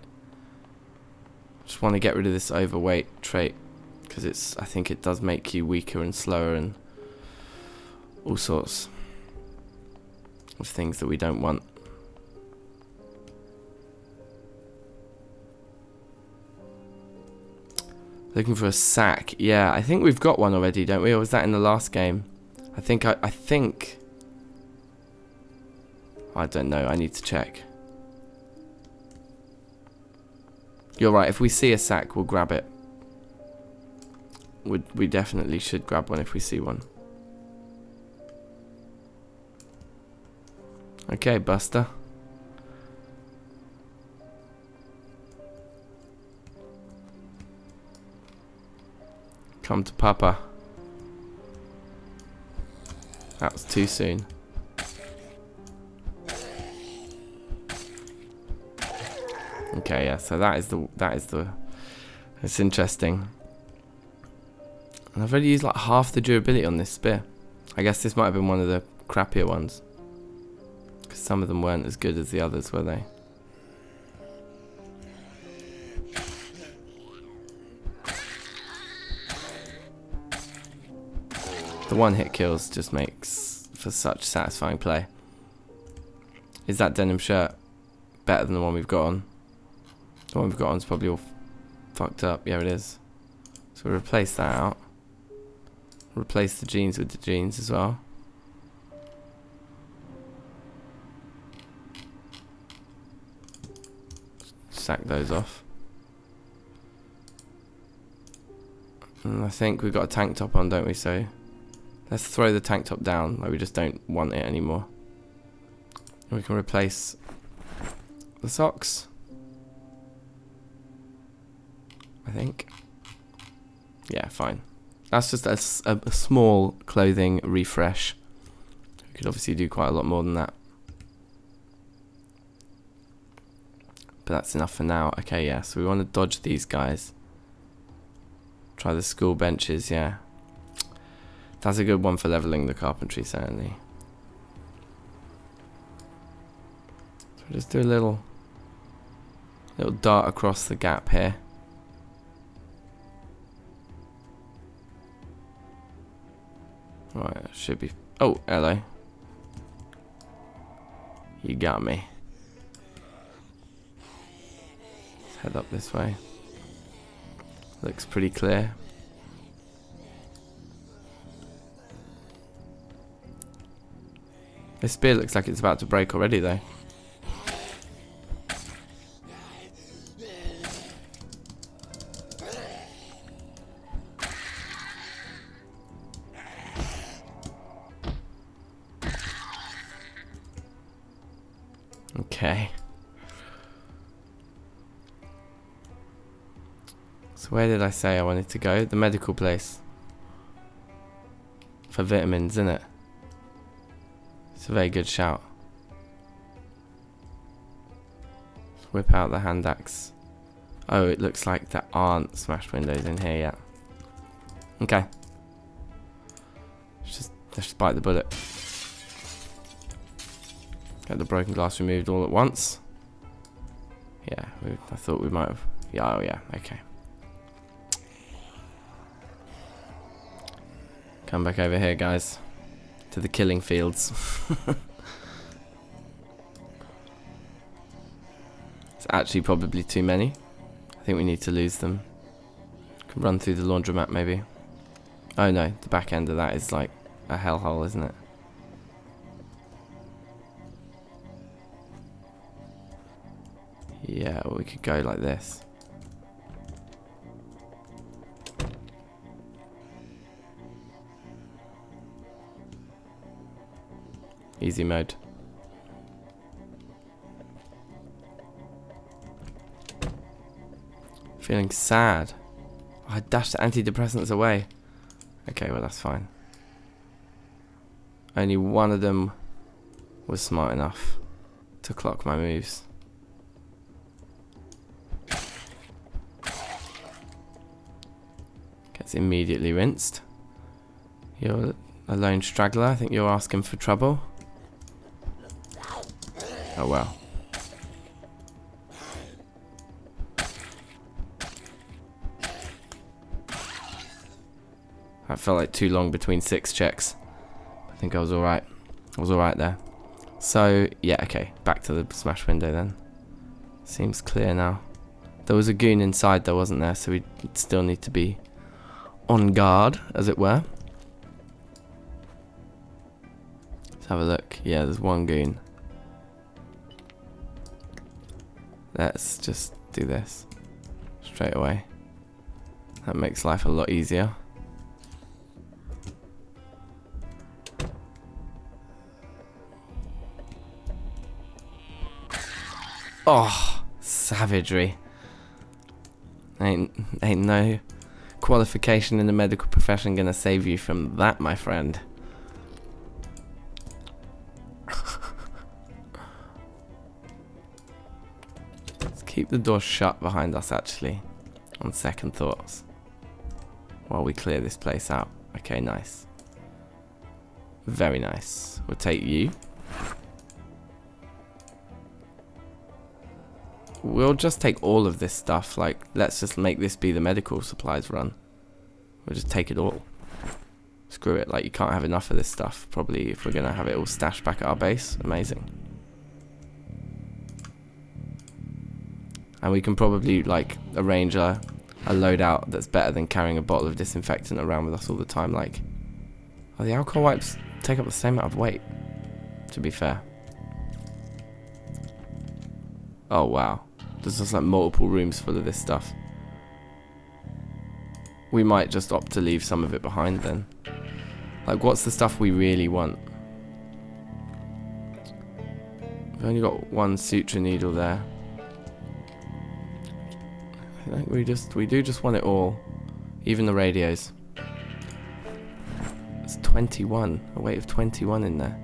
[SPEAKER 1] Just want to get rid of this overweight trait. Because I think it does make you weaker and slower and all sorts of things that we don't want. Looking for a sack. Yeah, I think we've got one already, don't we? Or was that in the last game? I think I don't know. I need to check. You're right. If we see a sack, we'll grab it. We definitely should grab one if we see one. Okay, Buster. Come to Papa. That was too soon. Okay, yeah, so that is the it's interesting. And I've already used like half the durability on this spear. I guess this might have been one of the crappier ones. Because some of them weren't as good as the others, were they? The one-hit kills just makes for such satisfying play. Is that denim shirt better than the one we've got on? The one we've got on is probably all fucked up. Yeah, it is. So we'll replace that out. Replace the jeans with the jeans as well. Sack those off. And I think we've got a tank top on, don't we? So let's throw the tank top down. Like, we just don't want it anymore. And we can replace the socks, I think. Yeah, fine. That's just a small clothing refresh. We could obviously do quite a lot more than that. But that's enough for now. Okay, yeah, so we want to dodge these guys. Try the school benches, yeah. That's a good one for leveling the carpentry, certainly. So we'll just do a little dart across the gap here. Right, that should be... Oh, hello. You got me. Let's head up this way. Looks pretty clear. This spear looks like it's about to break already, though. Okay. So where did I say I wanted to go? The medical place. For vitamins, isn't it? It's a very good shout. Let's whip out the hand axe. Oh, it looks like there aren't smashed windows in here yet. Okay. Let's just bite the bullet. Get the broken glass removed all at once. Yeah, I thought we might have. Yeah, oh yeah, okay. Come back over here, guys. To the killing fields. It's actually probably too many. I think we need to lose them. Can run through the laundromat maybe. Oh no, the back end of that is like a hellhole, isn't it? Yeah, well, we could go like this. Easy mode. Feeling sad. Oh, I dashed the antidepressants away. Okay, well that's fine. Only one of them was smart enough to clock my moves. Gets immediately rinsed. You're a lone straggler. I think you're asking for trouble. Oh well. That felt like too long between 6 checks. I think I was alright. I was alright there. So, yeah, okay. Back to the smash window then. Seems clear now. There was a goon inside though, wasn't there? So we still need to be on guard, as it were. Let's have a look. Yeah, there's one goon. Let's just do this straight away. That makes life a lot easier. Oh, savagery. Ain't no qualification in the medical profession gonna save you from that, my friend. Let's keep the door shut behind us, actually, on second thoughts, while we clear this place out. Okay, nice. Very nice. We'll take you. We'll just take all of this stuff. Like, let's just make this be the medical supplies run. We'll just take it all. Screw it. Like, you can't have enough of this stuff. Probably if we're going to have it all stashed back at our base. Amazing. And we can probably, like, arrange a loadout that's better than carrying a bottle of disinfectant around with us all the time. Like, oh, the alcohol wipes take up the same amount of weight, to be fair. Oh, wow. There's just like multiple rooms full of this stuff. We might just opt to leave some of it behind then. Like, what's the stuff we really want? We've only got one suture needle there. I think we do just want it all. Even the radios. It's 21. A weight of 21 in there.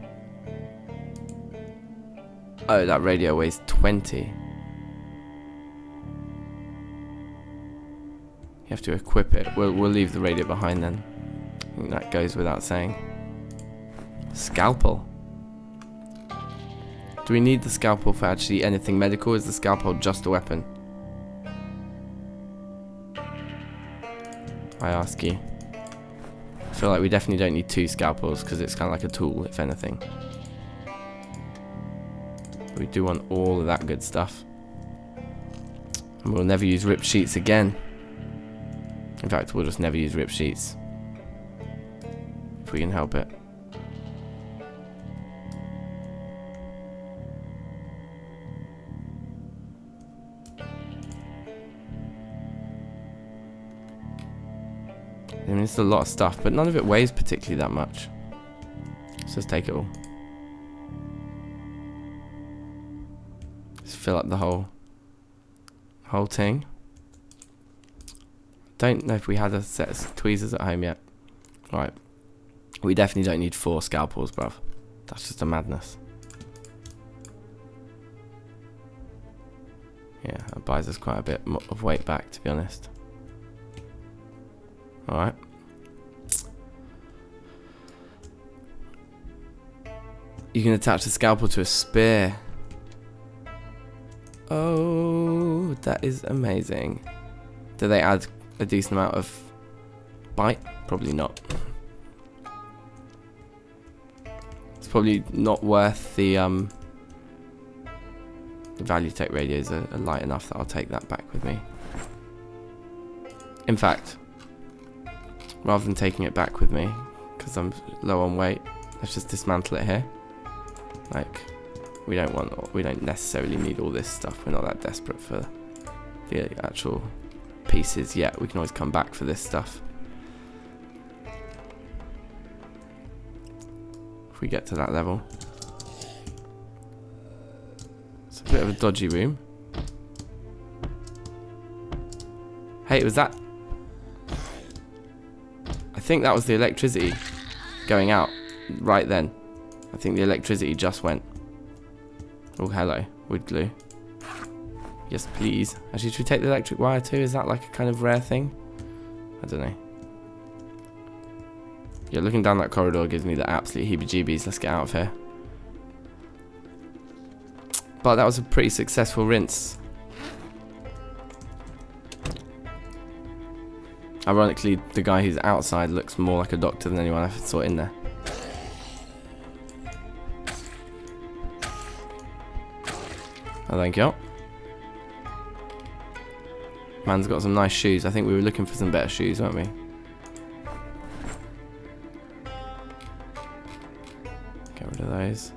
[SPEAKER 1] Oh, that radio weighs 20. You have to equip it. We'll leave the radio behind then. I think that goes without saying. Scalpel. Do we need the scalpel for actually anything medical? Is the scalpel just a weapon? I ask you. I feel like we definitely don't need 2 scalpels because it's kind of like a tool, if anything. We do want all of that good stuff. And we'll never use ripped sheets again. In fact, we'll just never use ripped sheets. If we can help it. I mean, it's a lot of stuff, but none of it weighs particularly that much. Let's just take it all. Just fill up the whole thing. Don't know if we had a set of tweezers at home yet. Right. We definitely don't need 4 scalpels, bruv. That's just a madness. Yeah, that buys us quite a bit of weight back, to be honest. Alright. You can attach the scalpel to a spear. Oh, that is amazing. Do they add a decent amount of bite? Probably not. It's probably not worth the value tech radios are light enough that I'll take that back with me. In fact, rather than taking it back with me because I'm low on weight, let's just dismantle it here. Like, we don't necessarily need all this stuff. We're not that desperate for the actual pieces yet. We can always come back for this stuff if we get to that level. It's a bit of a dodgy room. Hey, was that... I think that was the electricity going out right then. I think the electricity just went. Oh, hello. Wood glue. Yes, please. Actually, should we take the electric wire too? Is that like a kind of rare thing? I don't know. Yeah, looking down that corridor gives me the absolute heebie-jeebies. Let's get out of here. But that was a pretty successful rinse. Ironically, the guy who's outside looks more like a doctor than anyone I saw in there. Oh, thank you. Man's got some nice shoes. I think we were looking for some better shoes, weren't we? Get rid of those.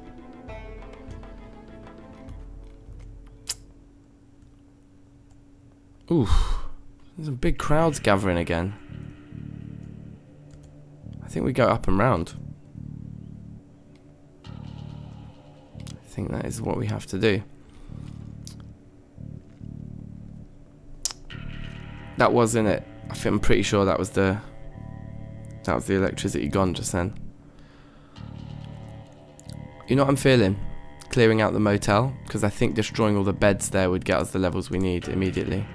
[SPEAKER 1] Oof. There's some big crowds gathering again. I think we go up and round. I think that is what we have to do. That was in it. I'm pretty sure that was the electricity gone just then. You know what I'm feeling? Clearing out the motel, because I think destroying all the beds there would get us the levels we need immediately.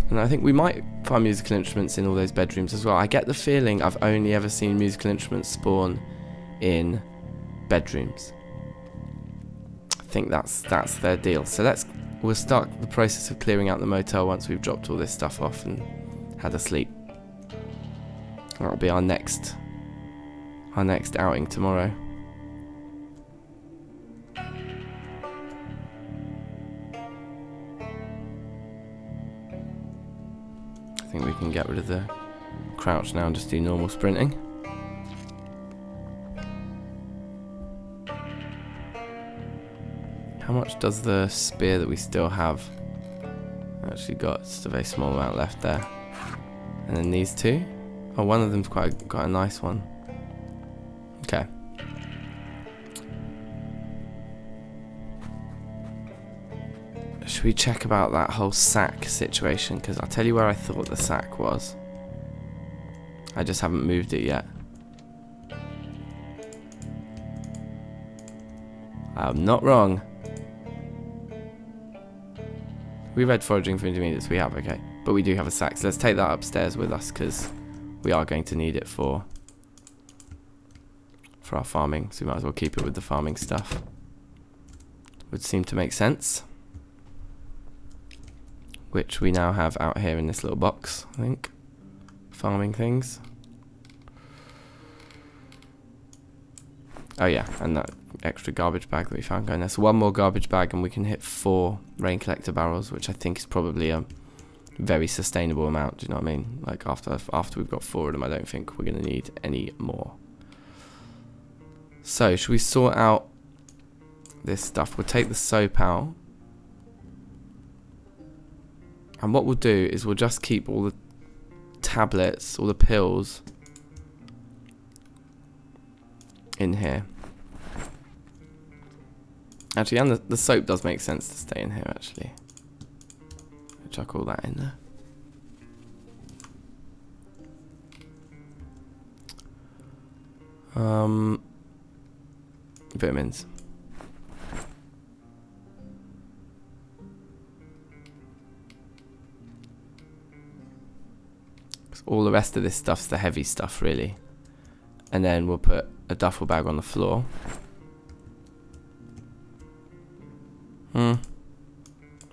[SPEAKER 1] And I think we might find musical instruments in all those bedrooms as well. I get the feeling I've only ever seen musical instruments spawn in bedrooms. I think that's their deal. So we'll start the process of clearing out the motel once we've dropped all this stuff off and had a sleep. That'll be our next outing tomorrow. I think we can get rid of the crouch now and just do normal sprinting. How much does the spear that we still have? Actually got just a very small amount left there. And then these two. Oh, one of them's quite a nice one. Okay. Should we check about that whole sack situation? Because I'll tell you where I thought the sack was. I just haven't moved it yet. I'm not wrong. We read foraging for intermediates. We have, okay. But we do have a sack. So let's take that upstairs with us because we are going to need it for our farming. So we might as well keep it with the farming stuff. Would seem to make sense. Which we now have out here in this little box, I think. Farming things. Oh yeah, and that extra garbage bag that we found going there. So one more garbage bag and we can hit 4 rain collector barrels, which I think is probably a very sustainable amount, do you know what I mean? Like after we've got 4 of them, I don't think we're going to need any more. So, should we sort out this stuff? We'll take the soap out. And what we'll do is we'll just keep all the tablets, all the pills in here. Actually, and the soap does make sense to stay in here, actually. I'll chuck all that in there. Vitamins. All the rest of this stuff's the heavy stuff, really. And then we'll put a duffel bag on the floor.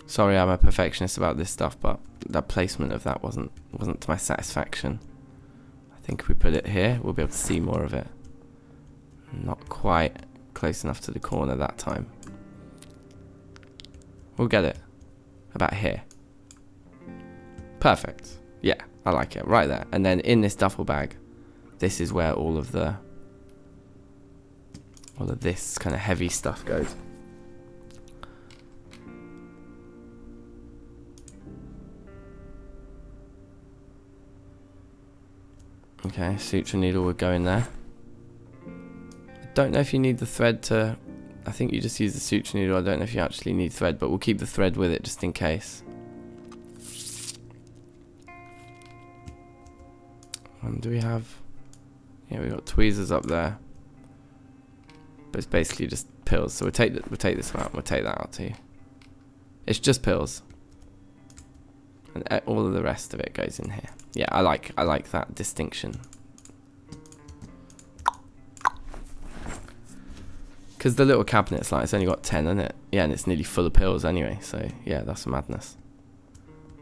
[SPEAKER 1] Sorry, I'm a perfectionist about this stuff, but the placement of that wasn't to my satisfaction. I think if we put it here, we'll be able to see more of it. Not quite close enough to the corner that time. We'll get it about here. Perfect. Yeah, I like it. Right there. And then in this duffel bag, this is where all of this kind of heavy stuff goes. Okay, suture needle would go in there. I don't know if you need the thread to... I think you just use the suture needle. I don't know if you actually need thread, but we'll keep the thread with it just in case. Do we have? Yeah, we got tweezers up there. But it's basically just pills. So we'll take this one out. We'll take that out too. It's just pills. And all of the rest of it goes in here. Yeah, I like that distinction. Because the little cabinet's like, it's only got 10 in it. Yeah, and it's nearly full of pills anyway. So yeah, that's madness.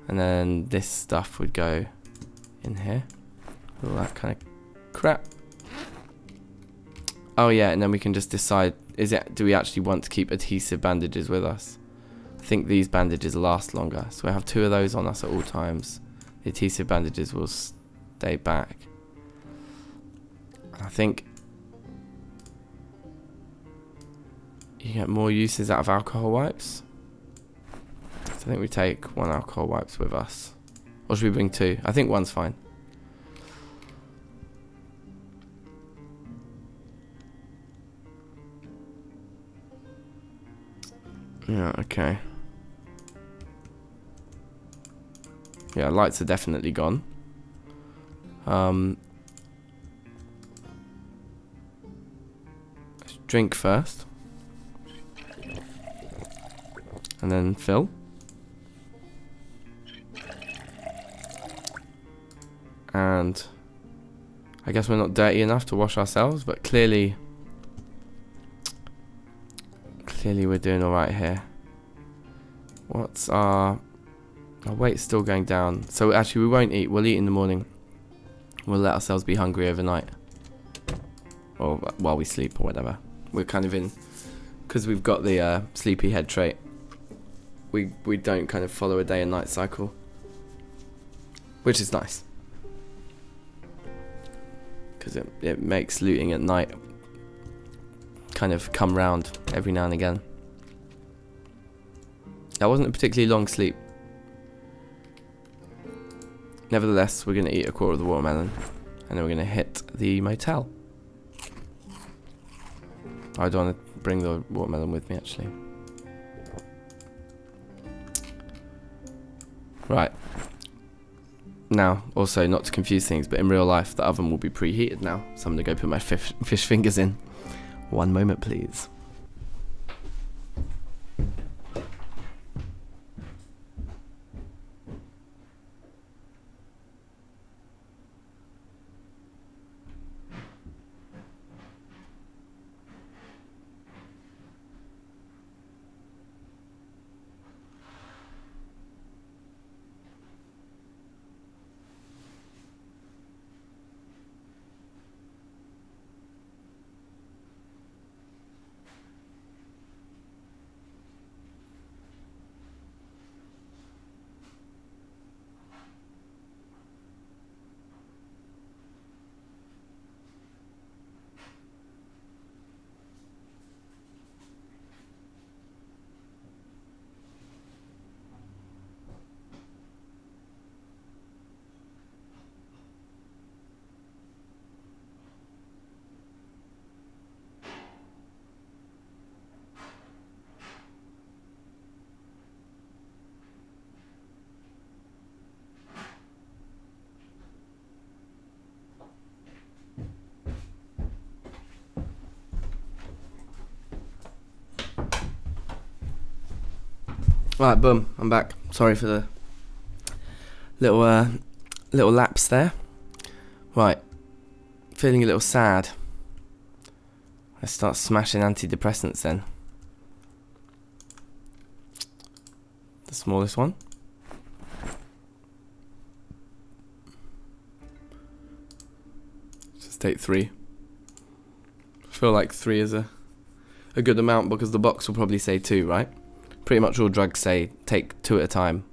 [SPEAKER 1] And then this stuff would go in here. All that kind of crap. Oh yeah, and then we can just decide, do we actually want to keep adhesive bandages with us? I think these bandages last longer. So we have 2 of those on us at all times. The adhesive bandages will stay back. I think you get more uses out of alcohol wipes. So I think we take 1 alcohol wipes with us. Or should we bring 2? I think 1's fine. Yeah, okay. Yeah, lights are definitely gone. Let's drink first. And then fill. And I guess we're not dirty enough to wash ourselves, but clearly we're doing alright here. What's our weight's still going down. So actually we won't eat. We'll eat in the morning. We'll let ourselves be hungry overnight. Or while we sleep or whatever. We're kind of in, because we've got the sleepy head trait. We don't kind of follow a day and night cycle. Which is nice. Because it makes looting at night kind of come round every now and again. That wasn't a particularly long sleep. Nevertheless, we're going to eat a quarter of the watermelon. And then we're going to hit the motel. I don't want to bring the watermelon with me, actually. Right. Now, also, not to confuse things, but in real life, the oven will be preheated now. So I'm going to go put my fish fingers in. 1 moment, please. Right, boom, I'm back. Sorry for the little lapse there. Right, feeling a little sad. Let's start smashing antidepressants then. The smallest one. Just take 3. I feel like 3 is a good amount because the box will probably say 2, right? Pretty much all drugs say take 2 at a time,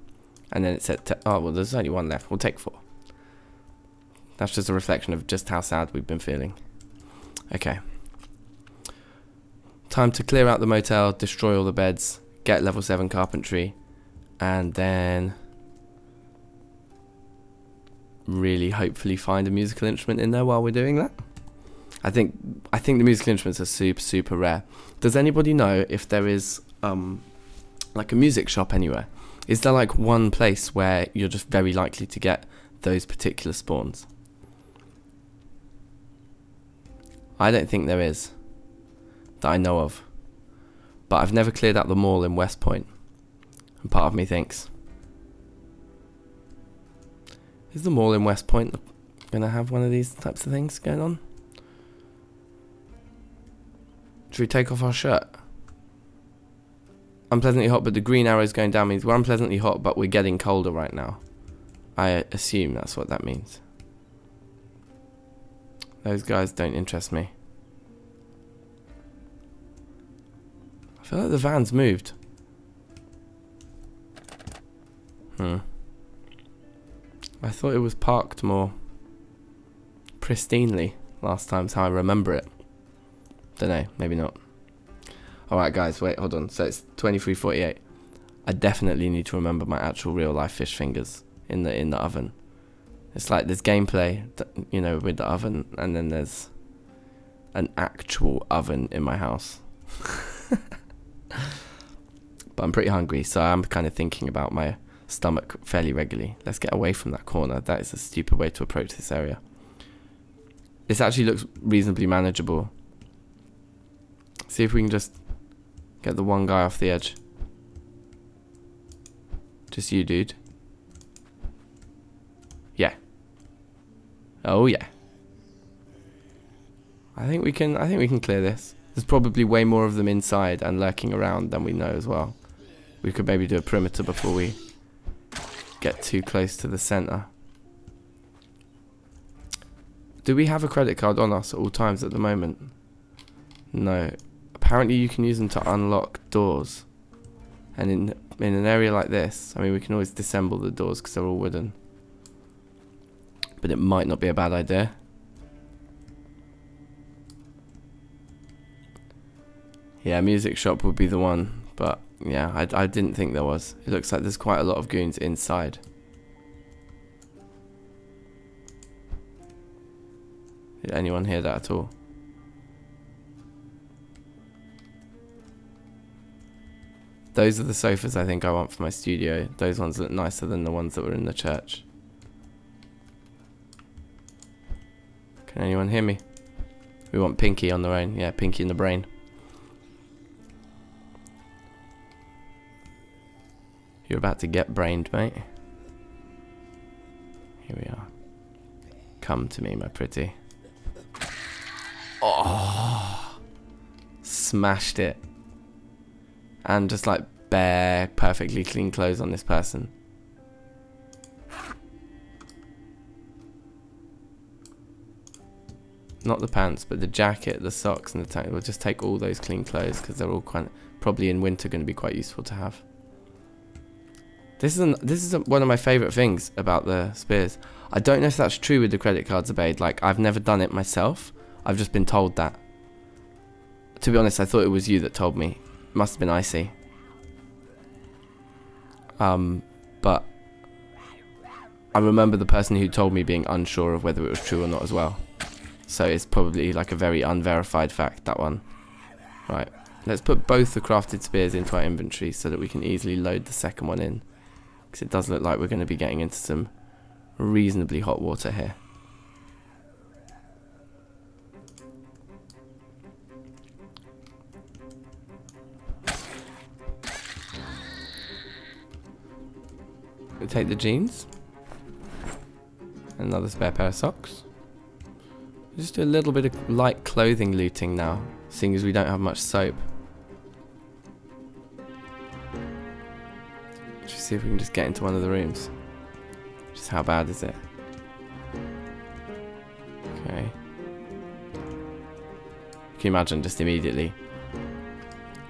[SPEAKER 1] and then it said, oh well, there's only 1 left. We'll take 4. That's just a reflection of just how sad we've been feeling. Okay. Time to clear out the motel, destroy all the beds, get level 7 carpentry, and then really hopefully find a musical instrument in there while we're doing that. I think the musical instruments are super rare. Does anybody know if there is like a music shop anywhere? Is there like one place where you're just very likely to get those particular spawns? I don't think there is. That I know of. But I've never cleared out the mall in West Point. And part of me thinks, is the mall in West Point going to have one of these types of things going on? Should we take off our shirt? Unpleasantly hot, but the green arrows going down means we're unpleasantly hot, but we're getting colder right now. I assume that's what that means. Those guys don't interest me. I feel like the van's moved. I thought it was parked more pristinely last time's how I remember it. Don't know, maybe not. Alright guys, wait, hold on. So it's 23:48. I definitely need to remember my actual real life fish fingers in the oven. It's like there's gameplay, you know, with the oven, and then there's an actual oven in my house. But I'm pretty hungry, so I'm kind of thinking about my stomach fairly regularly. Let's get away from that corner. That is a stupid way to approach this area. This actually looks reasonably manageable. See if we can just get the one guy off the edge. Just you, dude. Yeah. Oh yeah. I think we can clear this. There's probably way more of them inside and lurking around than we know as well. We could maybe do a perimeter before we get too close to the center. Do we have a credit card on us at all times at the moment? No. Apparently you can use them to unlock doors. And in an area like this, I mean, we can always disassemble the doors because they're all wooden. But it might not be a bad idea. Yeah, music shop would be the one. But yeah, I didn't think there was. It looks like there's quite a lot of goons inside. Did anyone hear that at all? Those are the sofas I think I want for my studio. Those ones look nicer than the ones that were in the church. Can anyone hear me? We want Pinky on their own. Yeah, Pinky in the brain. You're about to get brained, mate. Here we are. Come to me, my pretty. Oh! Smashed it. And just like bare, perfectly clean clothes on this person. Not the pants, but the jacket, the socks, and the tie. We'll just take all those clean clothes because they're all probably in winter going to be quite useful to have. This is one of my favourite things about the spears. I don't know if that's true with the credit cards obeyed. Like, I've never done it myself. I've just been told that. To be honest, I thought it was you that told me. It must have been Icy. But I remember the person who told me being unsure of whether it was true or not as well. So it's probably like a very unverified fact, that one. Right, let's put both the crafted spears into our inventory so that we can easily load the second one in. Because it does look like we're going to be getting into some reasonably hot water here. We'll take the jeans. Another spare pair of socks. Just do a little bit of light clothing looting now, seeing as we don't have much soap. Let's see if we can just get into one of the rooms. Just how bad is it? Okay. Can you imagine just immediately?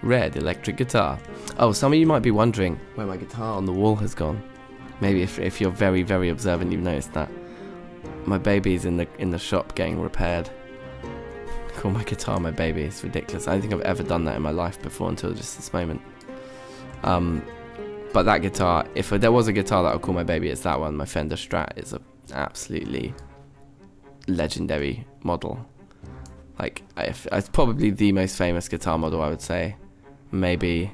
[SPEAKER 1] Red electric guitar. Oh, some of you might be wondering where my guitar on the wall has gone. Maybe if you're very, very observant, you've noticed that. My baby's in the shop getting repaired. Call my guitar my baby. It's ridiculous. I don't think I've ever done that in my life before until just this moment. But that guitar, if there was a guitar that I would call my baby, it's that one. My Fender Strat is an absolutely legendary model. Like, it's probably the most famous guitar model, I would say. Maybe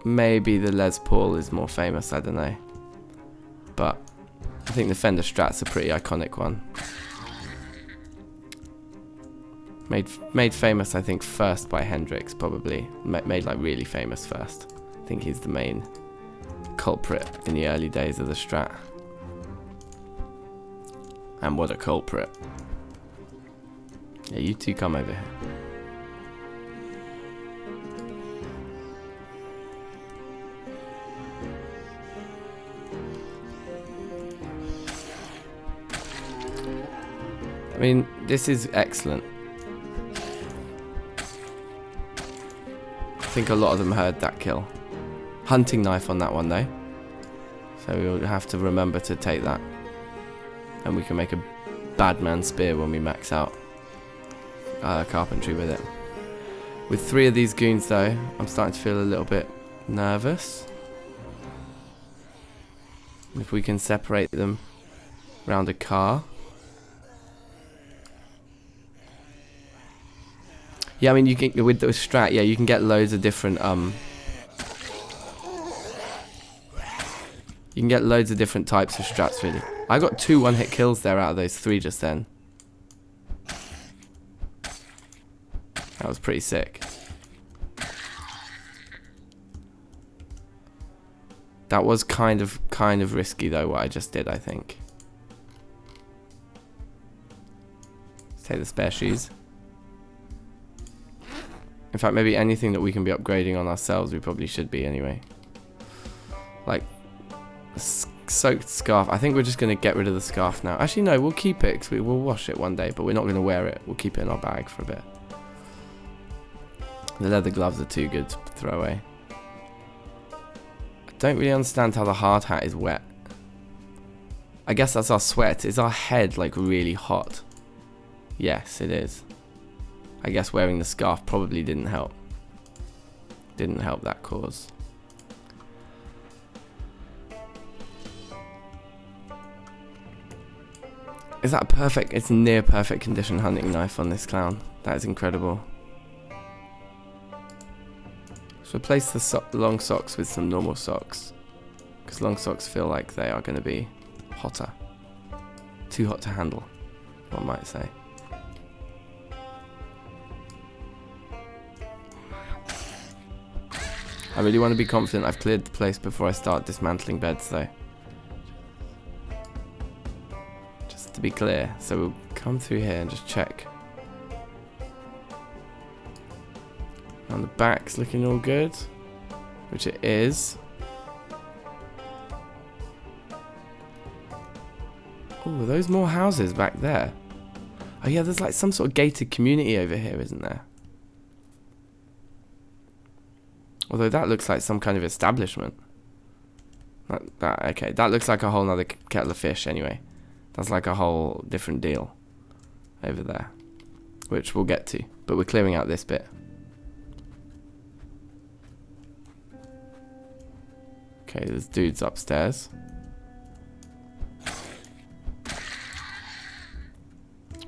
[SPEAKER 1] the Les Paul is more famous, I don't know. But I think the Fender Strat's a pretty iconic one. Made famous, I think, first by Hendrix, probably. Made like really famous first. I think he's the main culprit in the early days of the strat. And what a culprit. Yeah, you two come over here. I mean, this is excellent. I think a lot of them heard that kill. Hunting knife on that one though. So we'll have to remember to take that. And we can make a bad man spear when we max out carpentry with it. With 3 of these goons though, I'm starting to feel a little bit nervous. If we can separate them around a car. Yeah, I mean, you can, with the strat, yeah, you can get loads of different, you can get loads of different types of strats, really. I got 2 one-hit kills there out of those 3 just then. That was pretty sick. That was kind of risky, though, what I just did, I think. Let's take the spare shoes. In fact, maybe anything that we can be upgrading on ourselves, we probably should be anyway. Like, a soaked scarf. I think we're just going to get rid of the scarf now. Actually, no, we'll keep it, because we'll wash it one day, but we're not going to wear it. We'll keep it in our bag for a bit. The leather gloves are too good to throw away. I don't really understand how the hard hat is wet. I guess that's our sweat. Is our head, like, really hot? Yes, it is. I guess wearing the scarf probably didn't help. Didn't help that cause. Is that perfect? It's near perfect condition hunting knife on this clown. That is incredible. Let's replace the long socks with some normal socks. Because long socks feel like they are going to be hotter. Too hot to handle, one might say. I really want to be confident I've cleared the place before I start dismantling beds though. Just to be clear. So we'll come through here and just check. And the back's looking all good. Which it is. Oh, are those more houses back there? Oh yeah, there's like some sort of gated community over here, isn't there? Although that looks like some kind of establishment. Okay, that looks like a whole nother kettle of fish anyway. That's like a whole different deal over there. Which we'll get to. But we're clearing out this bit. Okay, there's dudes upstairs.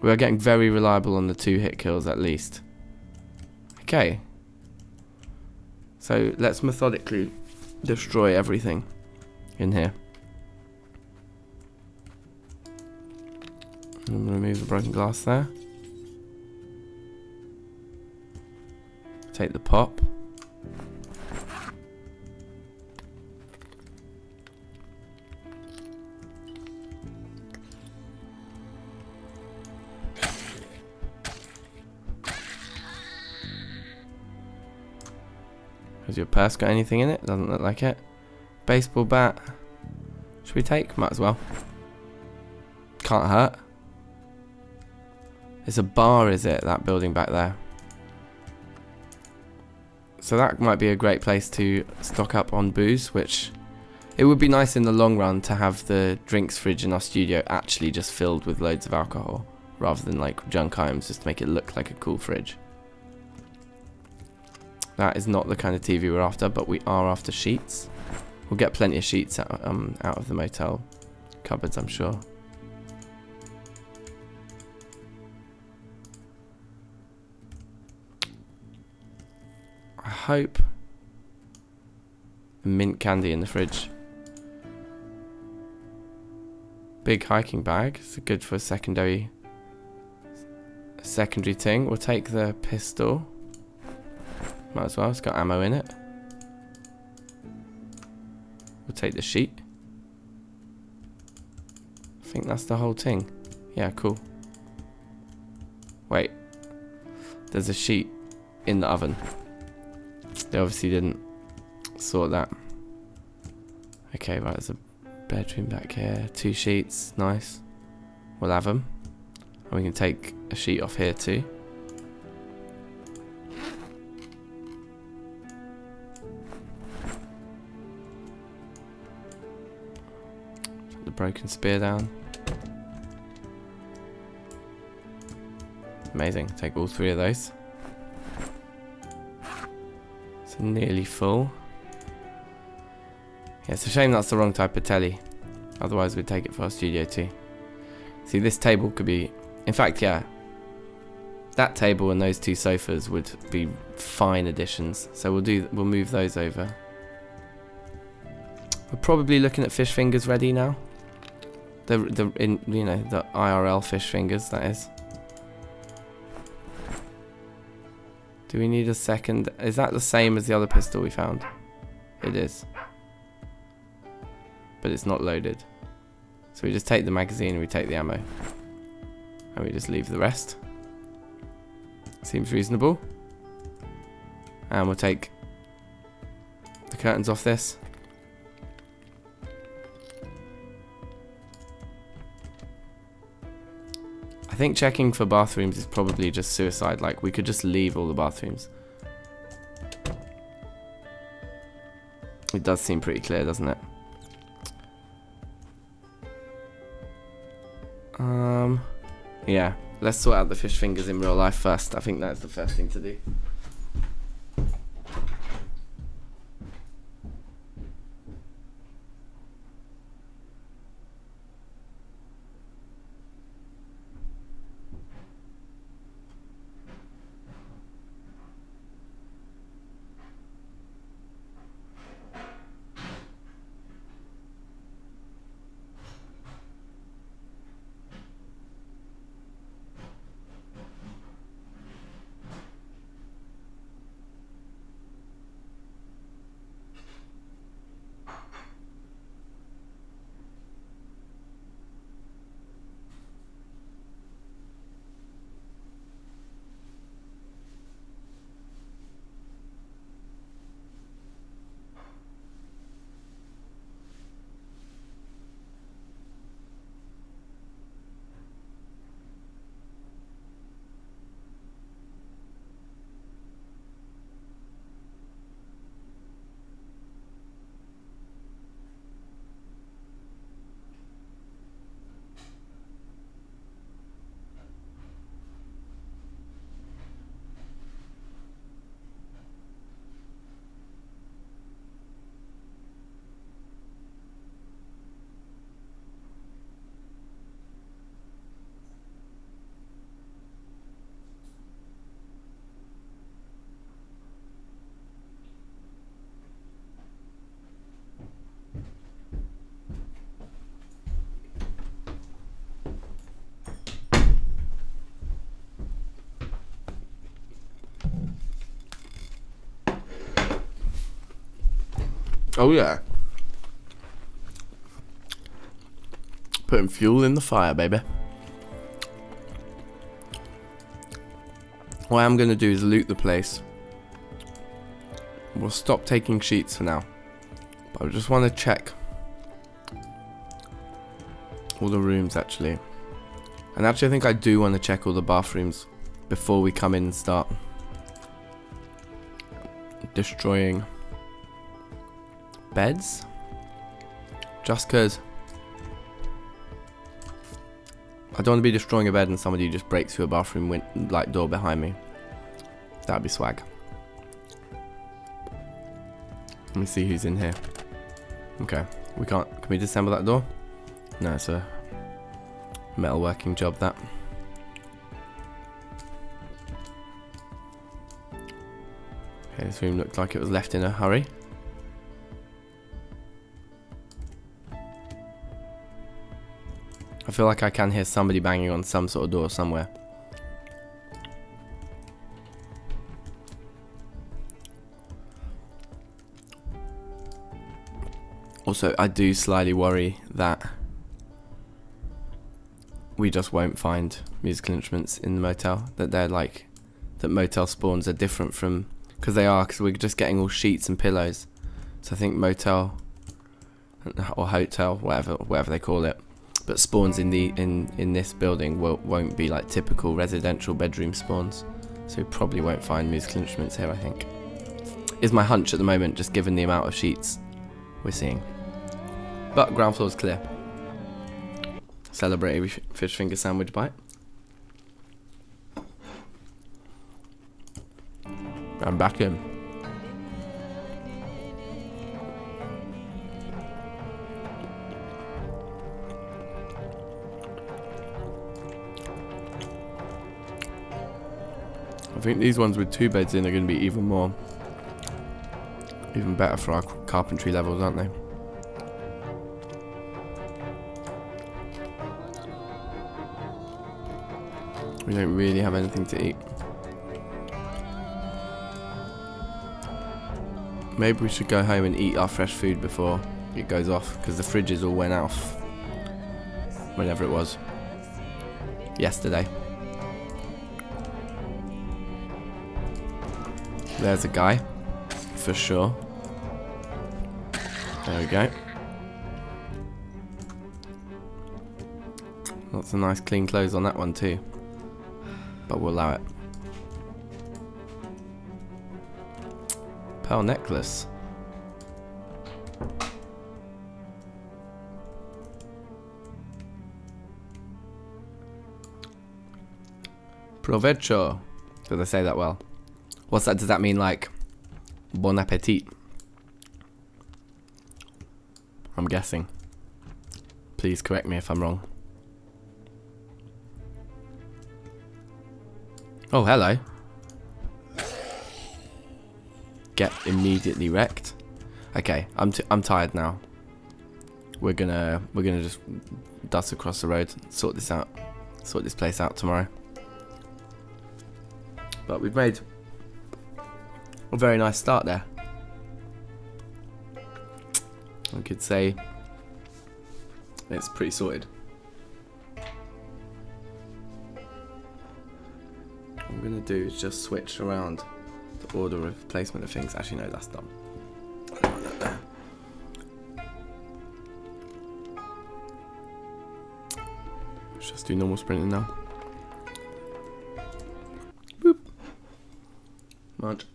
[SPEAKER 1] We are getting very reliable on the 2 hit kills at least. Okay. So let's methodically destroy everything in here. I'm going to remove the broken glass there. Take the pop. Has your purse got anything in it? Doesn't look like it. Baseball bat. Should we take? Might as well. Can't hurt. It's a bar, is it? That building back there. So that might be a great place to stock up on booze, which it would be nice in the long run to have the drinks fridge in our studio actually just filled with loads of alcohol, rather than like junk items, just to make it look like a cool fridge. That is not the kind of TV we're after, but we are after sheets. We'll get plenty of sheets out of the motel cupboards, I'm sure. I hope mint candy in the fridge. Big hiking bag. It's good for a secondary secondary thing. We'll take the pistol. Might as well, it's got ammo in it. We'll take the sheet. I think that's the whole thing. Yeah, cool. Wait. There's a sheet in the oven. They obviously didn't sort that. Okay, right, there's a bedroom back here. 2 sheets, nice. We'll have them. And we can take a sheet off here too. Put the broken spear down. Amazing, take all 3 of those. It's nearly full. Yeah, it's a shame that's the wrong type of telly. Otherwise we'd take it for our studio too. See, this table could be... In fact, yeah. That table and those 2 sofas would be fine additions. So we'll move those over. We're probably looking at fish fingers ready now. The IRL fish fingers, that is. Do we need a second? Is that the same as the other pistol we found? It is. But it's not loaded. So we just take the magazine and we take the ammo. And we just leave the rest. Seems reasonable. And we'll take the curtains off this. I think checking for bathrooms is probably just suicide. Like, we could just leave all the bathrooms. It does seem pretty clear, doesn't it? Yeah, let's sort out the fish fingers in real life first. I think that's the first thing to do. Oh yeah. Putting fuel in the fire, baby. What I'm going to do is loot the place. We'll stop taking sheets for now. But I just want to check all the rooms actually. And actually I think I do want to check all the bathrooms before we come in and start destroying beds. Just cause I don't want to be destroying a bed and somebody just breaks through a bathroom door behind me. That'd be swag. Let me see who's in here. Okay, we can't. Can we disassemble that door? No, it's a metalworking job, that. Okay, this room looked like it was left in a hurry. I feel like I can hear somebody banging on some sort of door somewhere. Also, I do slightly worry that we just won't find musical instruments in the motel. That they're like, that motel spawns are different from, because we're just getting all sheets and pillows. So I think motel or hotel, whatever they call it, but spawns in this building won't be like typical residential bedroom spawns. So we probably won't find musical instruments here, I think. Is my hunch at the moment, just given the amount of sheets we're seeing. But ground floor is clear. Celebrate every fish finger sandwich bite. I'm back in. I think these ones with 2 beds in are going to be even better for our carpentry levels, aren't they? We don't really have anything to eat. Maybe we should go home and eat our fresh food before it goes off, because the fridges all went off whenever it was. Yesterday. There's a guy, for sure. There we go. Lots of nice clean clothes on that one too. But we'll allow it. Pearl necklace. Provecho. Did I say that well? What's that? Does that mean like bon appetit? I'm guessing. Please correct me if I'm wrong. Oh, hello. Get immediately wrecked. Okay, I'm tired now. We're gonna just dust across the road, sort this place out tomorrow. But we've made a very nice start there. I could say it's pretty sorted. What I'm going to do is just switch around the order of placement of things. Actually, no, that's done. I don't want that there. Let's just do normal sprinting now. Boop. Munch.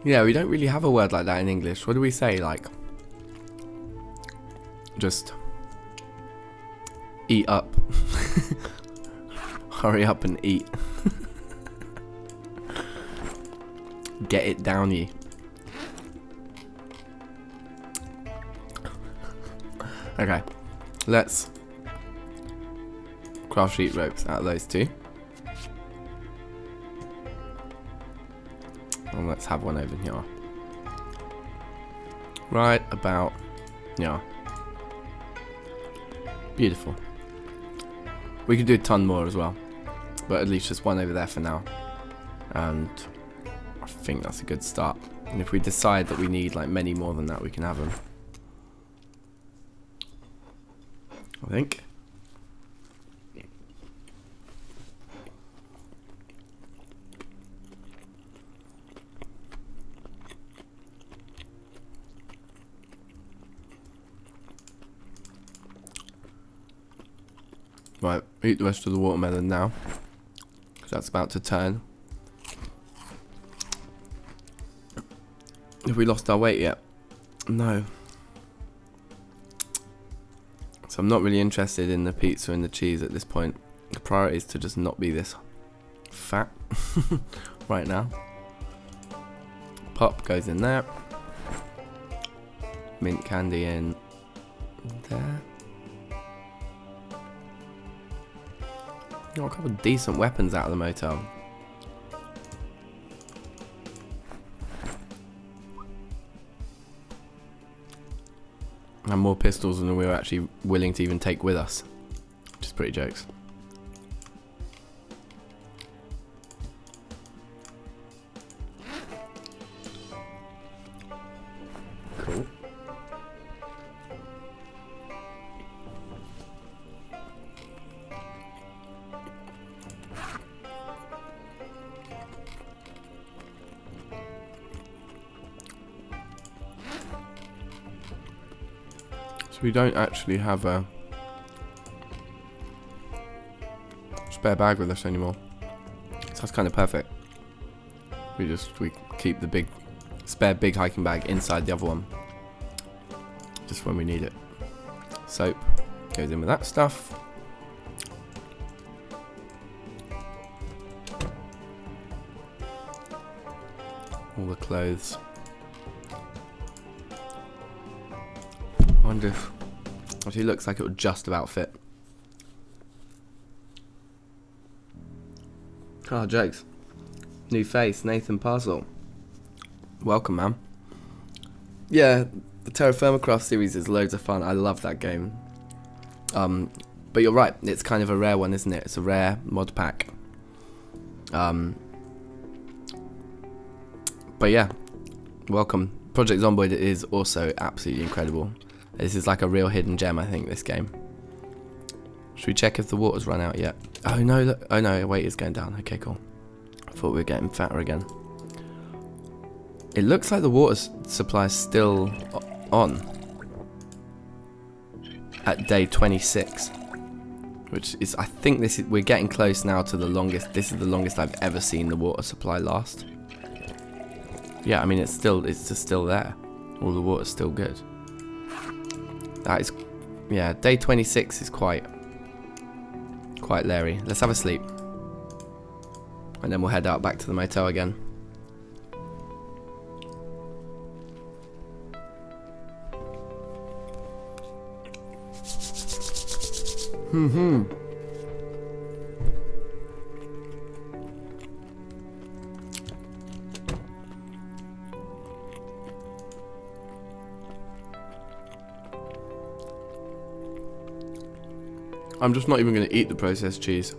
[SPEAKER 1] Yeah, we don't really have a word like that in English. What do we say? Like, just eat up. Hurry up and eat. Get it down, ye. Okay, let's craft sheet ropes out of those two. And let's have one over here. Right about here. Beautiful. We could do a ton more as well, but at least just one over there for now. And I think that's a good start. And if we decide that we need like many more than that, we can have them. I think. Right, eat the rest of the watermelon now, because that's about to turn. Have we lost our weight yet? No. So I'm not really interested in the pizza and the cheese at this point. The priority is to just not be this fat right now. Pop goes in there. mint candy in there. Got a couple of decent weapons out of the motel. And more pistols than we were actually willing to even take with us, which is pretty jokes. Cool. We don't actually have a spare bag with us anymore, so that's kind of perfect. We keep the spare big hiking bag inside the other one, just when we need it. Soap goes in with that stuff. All the clothes. I wonder if actually looks like it would just about fit. Oh, jokes. New face, Nathan Parcel. Welcome, man. Yeah, the Terra Firma Craft series is loads of fun. I love that game. But you're right, it's kind of a rare one, isn't it? It's a rare mod pack. But yeah, welcome. Project Zomboid is also absolutely incredible. This is like a real hidden gem, I think, this game. Should we check if the water's run out yet? Oh no, look. Oh no, wait, it's going down. Okay, cool. I thought we were getting fatter again. It looks like the water supply is still on at day 26, which is, I think we're getting close now to the longest. This is the longest I've ever seen the water supply last. Yeah, I mean it's just still there. All the water's still good. That is, yeah, day 26 is quite Larry. Let's have a sleep, and then we'll head out back to the motel again. I'm just not even going to eat the processed cheese.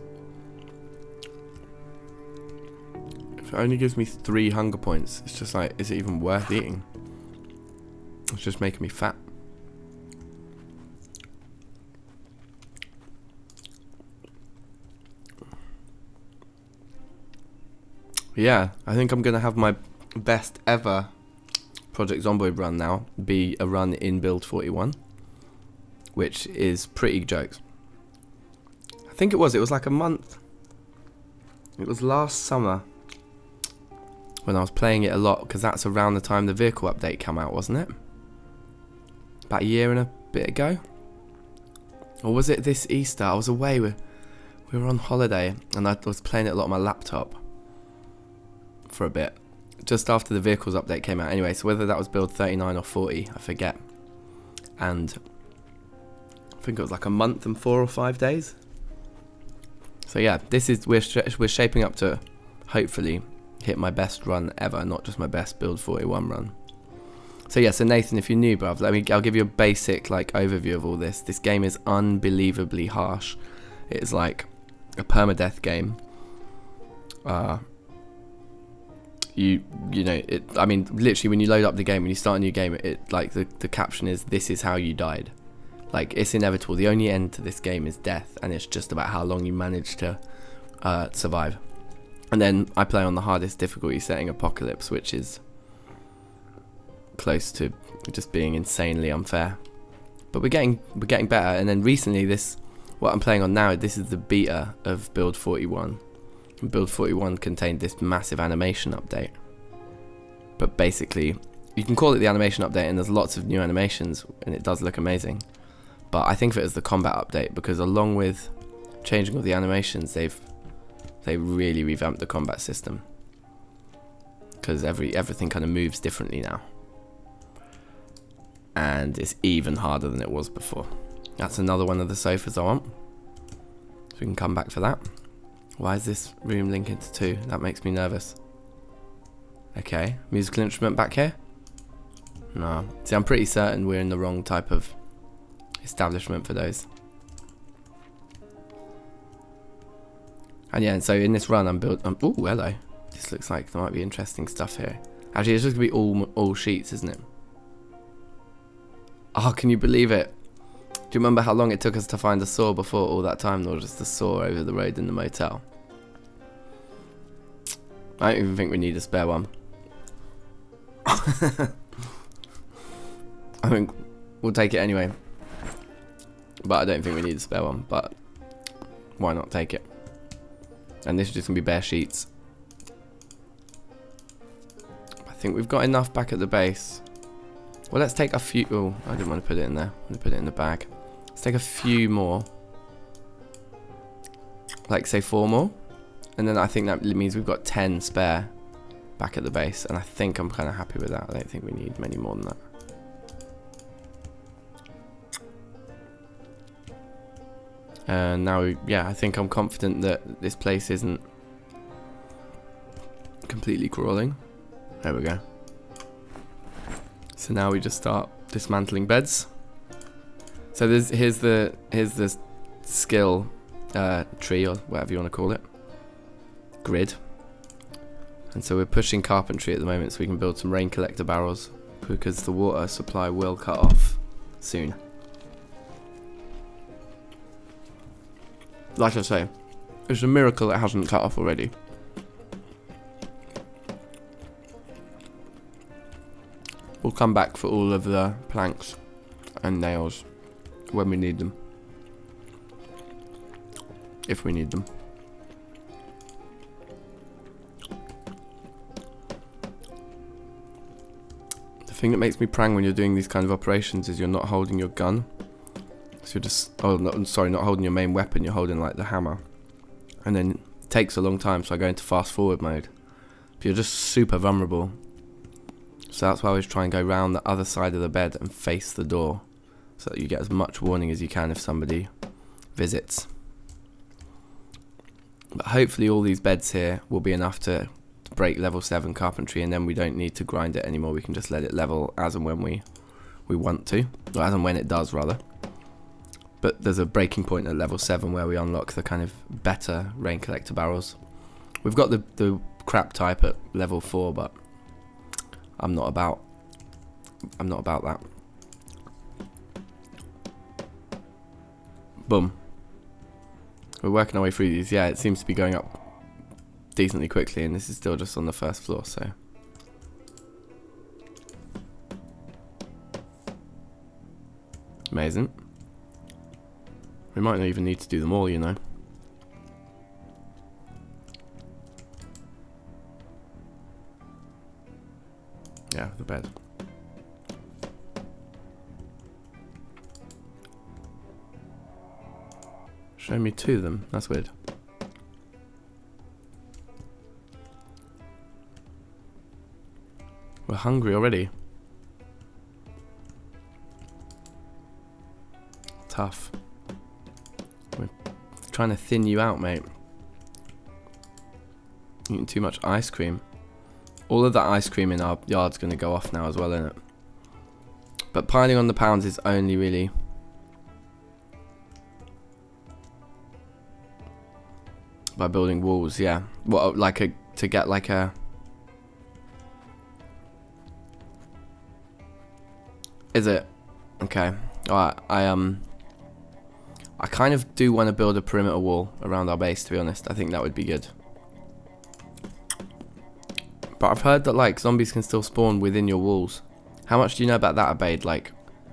[SPEAKER 1] If it only gives me 3 hunger points, it's just like, is it even worth eating? It's just making me fat. Yeah, I think I'm going to have my best ever Project Zomboid run now be a run in Build 41, which is pretty jokes. I think it was like a month. It was last summer when I was playing it a lot, because that's around the time the vehicle update came out, wasn't it? About a year and a bit ago? Or was it this Easter? I was away, we were on holiday, and I was playing it a lot on my laptop for a bit, just after the vehicles update came out anyway, so whether that was build 39 or 40, I forget. And I think it was like a month and 4 or 5 days. So yeah, this is we're shaping up to hopefully hit my best run ever, not just my best build 41 run. So yeah, so Nathan, if you're new, bruv, I'll give you a basic like overview of all this. This game is unbelievably harsh. It is like a permadeath game. You know it. I mean, literally, when you load up the game, when you start a new game, it like the caption is, "This is how you died." Like, it's inevitable. The only end to this game is death, and it's just about how long you manage to survive. And then I play on the hardest difficulty setting, Apocalypse, which is close to just being insanely unfair. But we're getting better. And then recently, what I'm playing on now, this is the beta of Build 41. And Build 41 contained this massive animation update. But basically, you can call it the animation update, and there's lots of new animations, and it does look amazing. But I think of it as the combat update, because along with changing all the animations, they really revamped the combat system, because everything kind of moves differently now. And it's even harder than it was before. That's another one of the sofas I want. So we can come back for that. Why is this room linking to 2? That makes me nervous. Okay, musical instrument back here? No. See, I'm pretty certain we're in the wrong type of establishment for those. And yeah, and so in this run I'm building... oh, hello. This looks like there might be interesting stuff here. Actually, it's just going to be all sheets, isn't it? Oh, can you believe it? Do you remember how long it took us to find a saw before all that time? Or just a saw over the road in the motel? I don't even think we need a spare one. I think we'll take it anyway. But I don't think we need a spare one. But why not take it? And this is just going to be bare sheets. I think we've got enough back at the base. Well, let's take a few... oh, I didn't want to put it in there. I'm going to put it in the bag. Let's take a few more. Like, say 4 more. And then I think that means we've got 10 spare back at the base. And I think I'm kind of happy with that. I don't think we need many more than that. And now, yeah, I think I'm confident that this place isn't completely crawling. There we go. So now we just start dismantling beds. So here's the skill tree, or whatever you want to call it, grid. And so we're pushing carpentry at the moment so we can build some rain collector barrels, because the water supply will cut off soon. Like I say, it's a miracle it hasn't cut off already. We'll come back for all of the planks and nails when we need them. If we need them. The thing that makes me prang when you're doing these kind of operations is you're not holding your gun. So you're just, oh, no, sorry, not holding your main weapon, you're holding like the hammer. And then it takes a long time, so I go into fast forward mode. But you're just super vulnerable. So that's why I always try and go round the other side of the bed and face the door, so that you get as much warning as you can if somebody visits. But hopefully all these beds here will be enough to break level 7 carpentry, and then we don't need to grind it anymore. We can just let it level as and when we want to, or as and when it does rather. But there's a breaking point at level 7 where we unlock the kind of better rain collector barrels. We've got the crap type at level 4, but I'm not about that. Boom. We're working our way through these. Yeah, it seems to be going up decently quickly, and this is still just on the first floor, so. Amazing. We might not even need to do them all, you know. Yeah, the bed. Show me 2 of them. That's weird. We're hungry already. Tough. We're trying to thin you out, mate. Eating too much ice cream. All of that ice cream in our yard's going to go off now as well, isn't it? But piling on the pounds is only really... by building walls, yeah. Well, like to get like a... Is it? Okay. Alright, I kind of do want to build a perimeter wall around our base, to be honest. I think that would be good. But I've heard that like zombies can still spawn within your walls. How much do you know about that, Abaid? Like,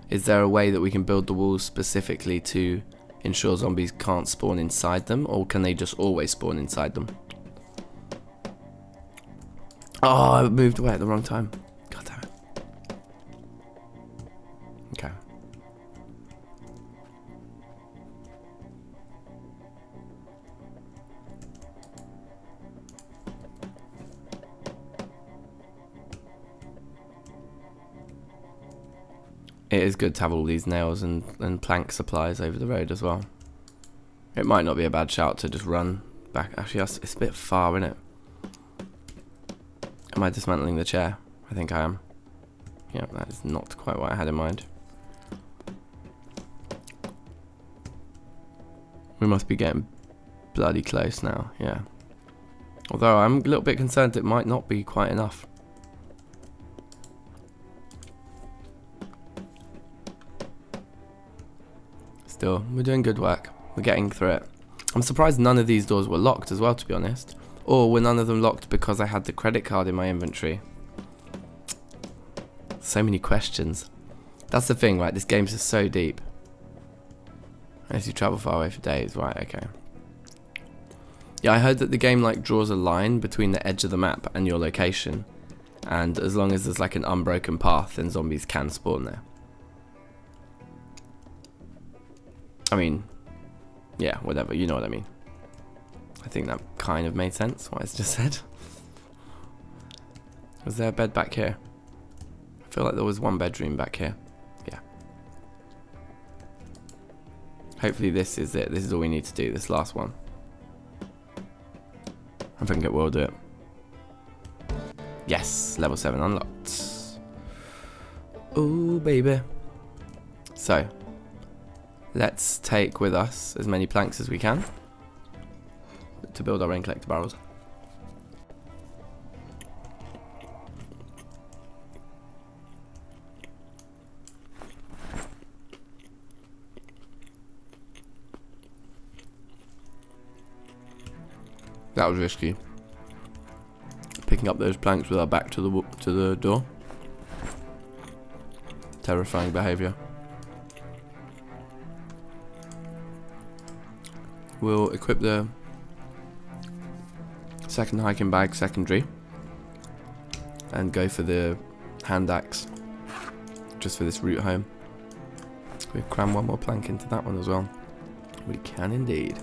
[SPEAKER 1] is there a way that we can build the walls specifically to ensure zombies can't spawn inside them, or can they just always spawn inside them? Oh, I moved away at the wrong time. God damn it. Okay. it is good to have all these nails and plank supplies over the road as well. It might not be a bad shout to just run back. Actually, it's a bit far, isn't it? Am I dismantling the chair? I think I am. Yeah, that is not quite what I had in mind. We must be getting bloody close now, yeah. Although I'm a little bit concerned it might not be quite enough. Still, we're doing good work. We're getting through it. I'm surprised none of these doors were locked as well, to be honest. Or were none of them locked because I had the credit card in my inventory? So many questions. That's the thing, right? This game's just so deep. Unless you travel far away for days, right? Okay. Yeah, I heard that the game like draws a line between the edge of the map and your location, and as long as there's like an unbroken path, then zombies can spawn there. I mean, yeah, whatever. You know what I mean. I think that kind of made sense. What I just said. Was there a bed back here? I feel like there was one bedroom back here. Yeah. Hopefully this is it. This is all we need to do, this last one. I think it will do it. Yes, level 7 unlocked. Oh, baby. So, let's take with us as many planks as we can to build our own collector barrels. That was risky. Picking up those planks with our back to the door. Terrifying behaviour. We'll equip the second hiking bag secondary and go for the hand axe just for this route home. We'll cram one more plank into that one as well. We can indeed.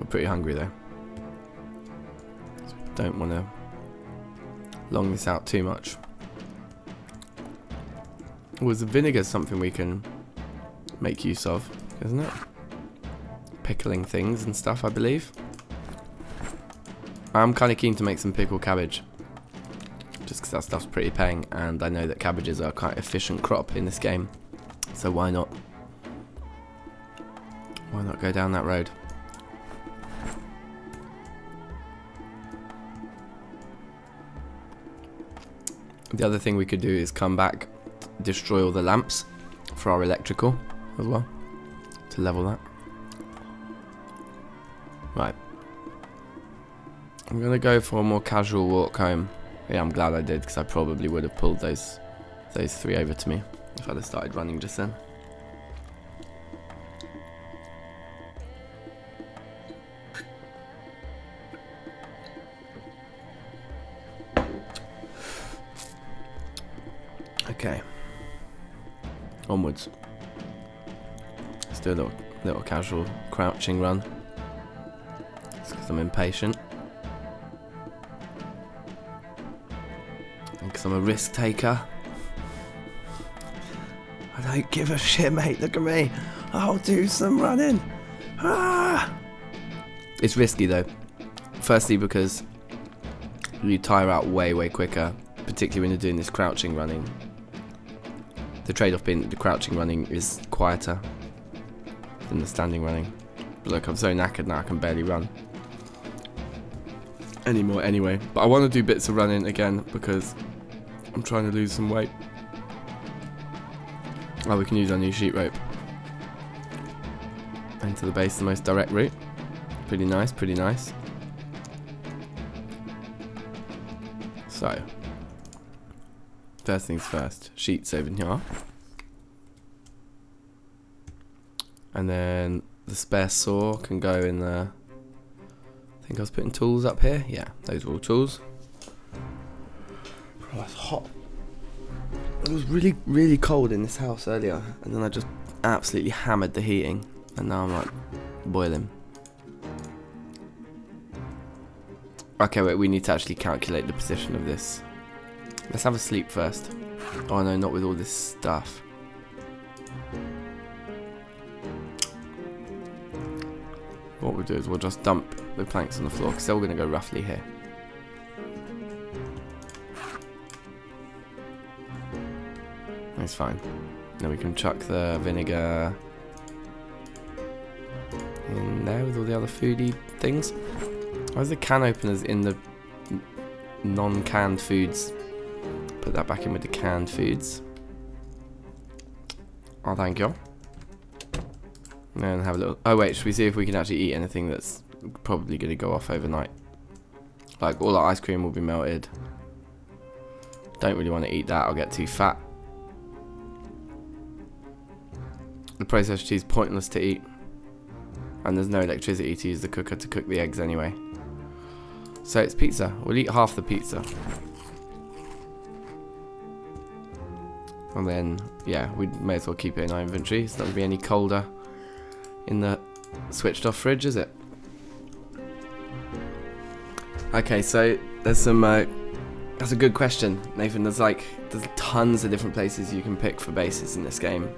[SPEAKER 1] We're pretty hungry though, so we don't want to long this out too much. Was the vinegar something we can make use of, isn't it? Pickling things and stuff, I believe. I'm kind of keen to make some pickled cabbage, just because that stuff's pretty paying, and I know that cabbages are quite efficient crop in this game, so why not? Why not go down that road? The other thing we could do is come back, destroy all the lamps for our electrical as well, to level that. Right. I'm going to go for a more casual walk home. Yeah, I'm glad I did, because I probably would have pulled those three over to me if I'd have started running just then. Okay, onwards. Let's do a little casual crouching run. It's because I'm impatient. And because I'm a risk taker. I don't give a shit, mate. Look at me. I'll do some running. Ah! It's risky though. Firstly because you tire out way quicker, particularly when you're doing this crouching running. The trade-off being that the crouching running is quieter than the standing running. But look, I'm so knackered now I can barely run anymore anyway. But I want to do bits of running again because I'm trying to lose some weight. Oh, we can use our new sheet rope. Into the base, the most direct route. Pretty nice, pretty nice. So, first things first, sheets over here. And then the spare saw can go in the... I think I was putting tools up here. Yeah, those are all tools. Oh, that's hot. It was really cold in this house earlier, and then I just absolutely hammered the heating, and now I'm like boiling. Okay, wait, we need to actually calculate the position of this. Let's have a sleep first. Oh no, not with all this stuff. What we'll do is we'll just dump the planks on the floor, because they're all going to go roughly here. That's fine. Then we can chuck the vinegar in there with all the other foodie things. Why is the can openers in the non-canned foods? Put that back in with the canned foods. Oh, thank you. And have a little... Oh wait, should we see if we can actually eat anything that's probably going to go off overnight? Like, all our ice cream will be melted. Don't really want to eat that, I'll get too fat. The processed cheese, pointless to eat. And there's no electricity to use the cooker to cook the eggs anyway. So it's pizza. We'll eat half the pizza. And then, yeah, we may as well keep it in our inventory. It's not going to be any colder in the switched off fridge, is it? Okay, so there's some... that's a good question, Nathan. There's tons of different places you can pick for bases in this game.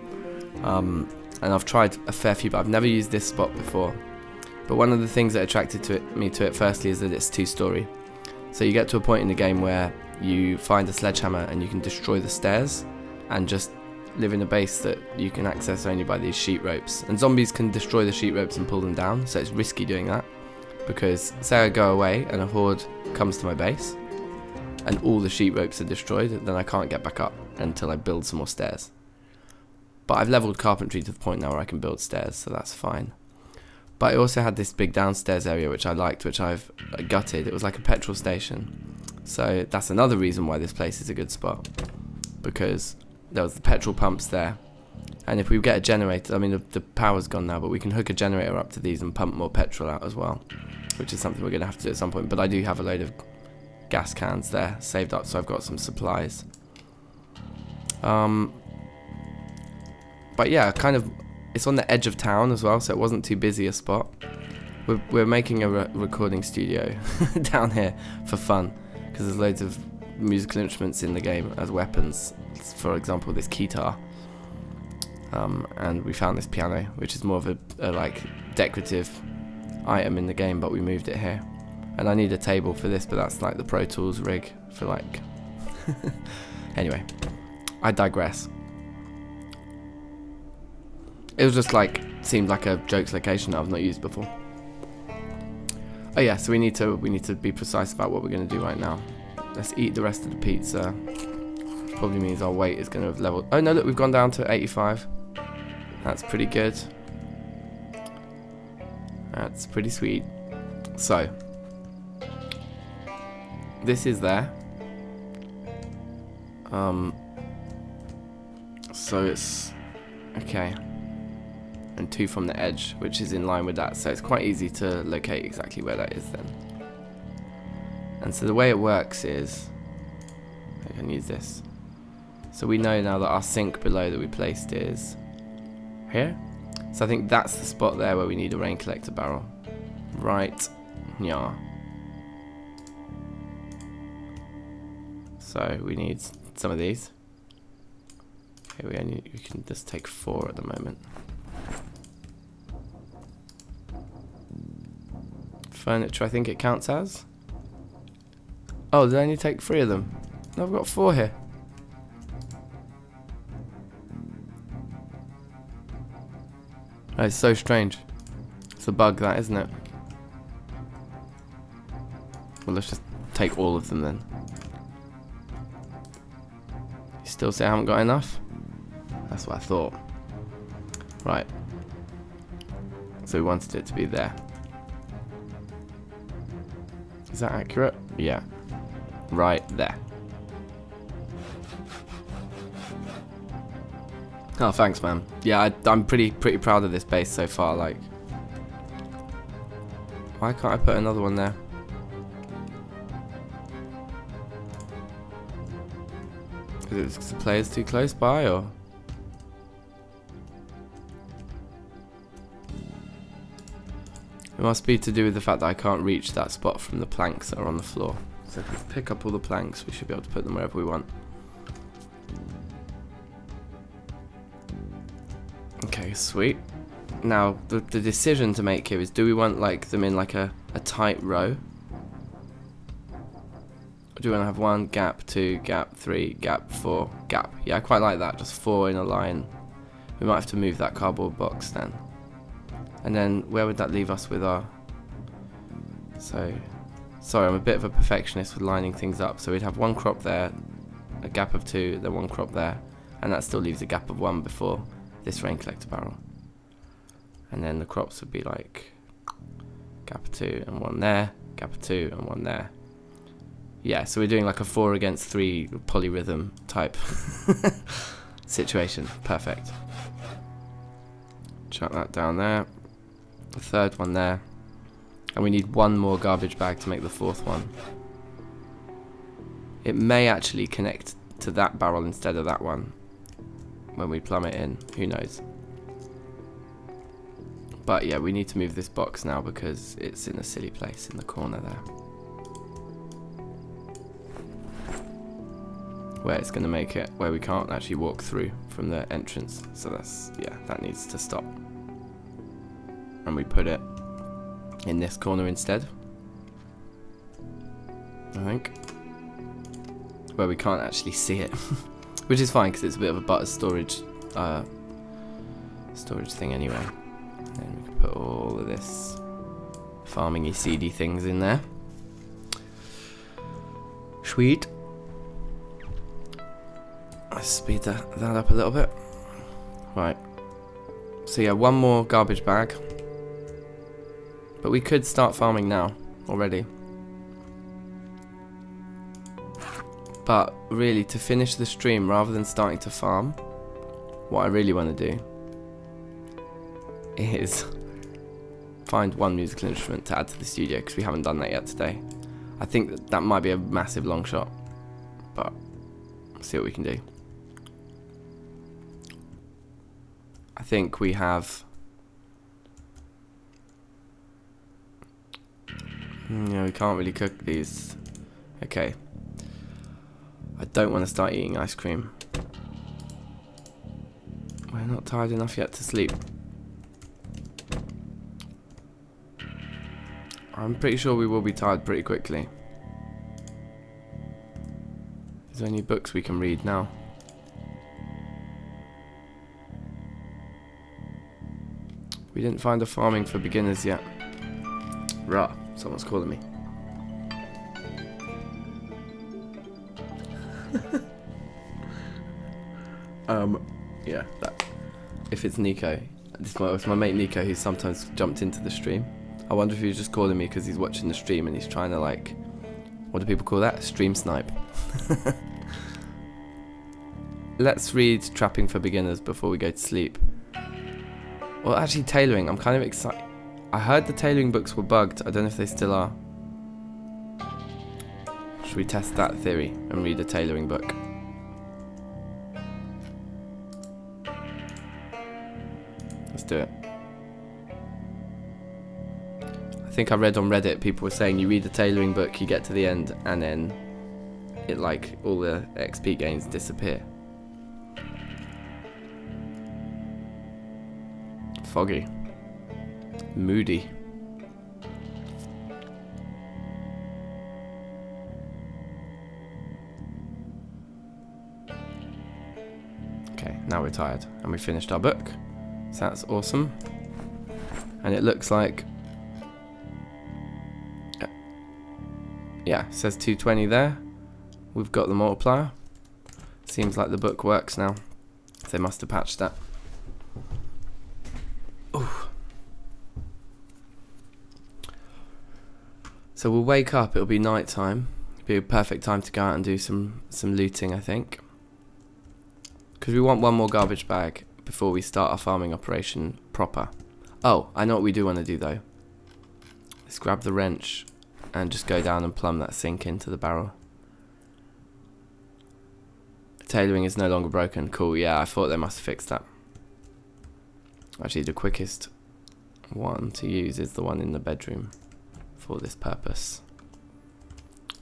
[SPEAKER 1] And I've tried a fair few, but I've never used this spot before. But one of the things that attracted me to it firstly is that it's two-story. So you get to a point in the game where you find a sledgehammer and you can destroy the stairs and just live in a base that you can access only by these sheet ropes. And zombies can destroy the sheet ropes and pull them down, so it's risky doing that. Because say I go away and a horde comes to my base and all the sheet ropes are destroyed, then I can't get back up until I build some more stairs. But I've leveled carpentry to the point now where I can build stairs, so that's fine. But I also had this big downstairs area which I liked, which I've gutted. It was like a petrol station. So that's another reason why this place is a good spot. Because there was the petrol pumps there. And if we get a generator, I mean the power's gone now, but we can hook a generator up to these and pump more petrol out as well. Which is something we're going to have to do at some point. But I do have a load of gas cans there saved up, so I've got some supplies. But yeah, kind of, it's on the edge of town as well, so it wasn't too busy a spot. We're making a recording studio down here for fun, because there's loads of musical instruments in the game as weapons. For example, this guitar. And we found this piano, which is more of a like decorative item in the game, but we moved it here. And I need a table for this, but that's like the Pro Tools rig for like... Anyway, I digress. It was just like, seemed like a jokes location that I've not used before. Oh yeah, so we need to be precise about what we're going to do right now. Let's eat the rest of the pizza. Which probably means our weight is going to have leveled. Oh no, look, we've gone down to 85. That's pretty good. That's pretty sweet. So, this is there. So it's okay. And 2 from the edge, which is in line with that, so it's quite easy to locate exactly where that is then. And so the way it works is, I can use this. So we know now that our sink below that we placed is here. So I think that's the spot there where we need a rain collector barrel. Right, yeah. So we need some of these. Okay, we can just take 4 at the moment. Furniture, I think it counts as. Oh, did I only take 3 of them? No, I've got 4 here. Oh, it's so strange. It's a bug, that, isn't it? Well, let's just take all of them then. You still say I haven't got enough? That's what I thought. Right. So we wanted it to be there. Is that accurate? Yeah. Right there. Oh, thanks, man. Yeah, I'm pretty proud of this base so far. Like, why can't I put another one there? Is it the player's too close by, or? It must be to do with the fact that I can't reach that spot from the planks that are on the floor. So if we pick up all the planks, we should be able to put them wherever we want. Okay, sweet. Now, the decision to make here is, do we want like them in like a tight row? Or do we want to have 1, gap, 2, gap, 3, gap, 4, gap? Yeah, I quite like that, just 4 in a line. We might have to move that cardboard box then. And then where would that leave us with our... So, sorry, I'm a bit of a perfectionist with lining things up. So we'd have 1 crop there, a gap of 2, then 1 crop there, and that still leaves a gap of 1 before this rain collector barrel. And then the crops would be like gap of 2 and 1 there, gap of 2 and 1 there. Yeah, so we're doing like a 4 against 3 polyrhythm type situation. Perfect. Chuck that down there. The 3rd one there. And we need 1 more garbage bag to make the 4th one. It may actually connect to that barrel instead of that one when we plumb it in. Who knows? But yeah, we need to move this box now because it's in a silly place in the corner there, where it's going to make it where we can't actually walk through from the entrance. So that's, yeah, that needs to stop. And we put it in this corner instead, I think, where we can't actually see it. Which is fine because it's a bit of a butter storage thing anyway. And then we can put all of this farming-y seedy things in there. Sweet. Let's speed that up a little bit. Right. So yeah, 1 more garbage bag. But we could start farming now already. But really, to finish the stream rather than starting to farm, what I really want to do is find 1 musical instrument to add to the studio, because we haven't done that yet today. I think that might be a massive long shot, but we'll see what we can do. I think we have... Yeah, we can't really cook these. Okay. I don't want to start eating ice cream. We're not tired enough yet to sleep. I'm pretty sure we will be tired pretty quickly. Is there any books we can read now? We didn't find a farming for beginners yet. Rah, someone's calling me. Yeah, that. If it's Nico, it's my mate Nico who's sometimes jumped into the stream. I wonder if he's just calling me because he's watching the stream and he's trying to, like, what do people call that? Stream snipe. Let's read Trapping for Beginners before we go to sleep. Well, actually, tailoring. I'm kind of excited. I heard the tailoring books were bugged. I don't know if they still are. Should we test that theory and read a tailoring book? Let's do it. I think I read on Reddit people were saying you read the tailoring book, you get to the end, and then it, like, all the XP gains disappear. Foggy. Moody. Okay, now we're tired and we finished our book, so that's awesome. And it looks like, yeah, it says 220 there. We've got the multiplier. Seems like the book works now. They must have patched that. Ooh. So we'll wake up, it'll be night time. It'll be a perfect time to go out and do some looting, I think. Because we want 1 more garbage bag before we start our farming operation proper. Oh, I know what we do want to do though. Let's grab the wrench and just go down and plumb that sink into the barrel. Tailoring is no longer broken. Cool, yeah, I thought they must have fixed that. Actually, the quickest one to use is the one in the bedroom for this purpose.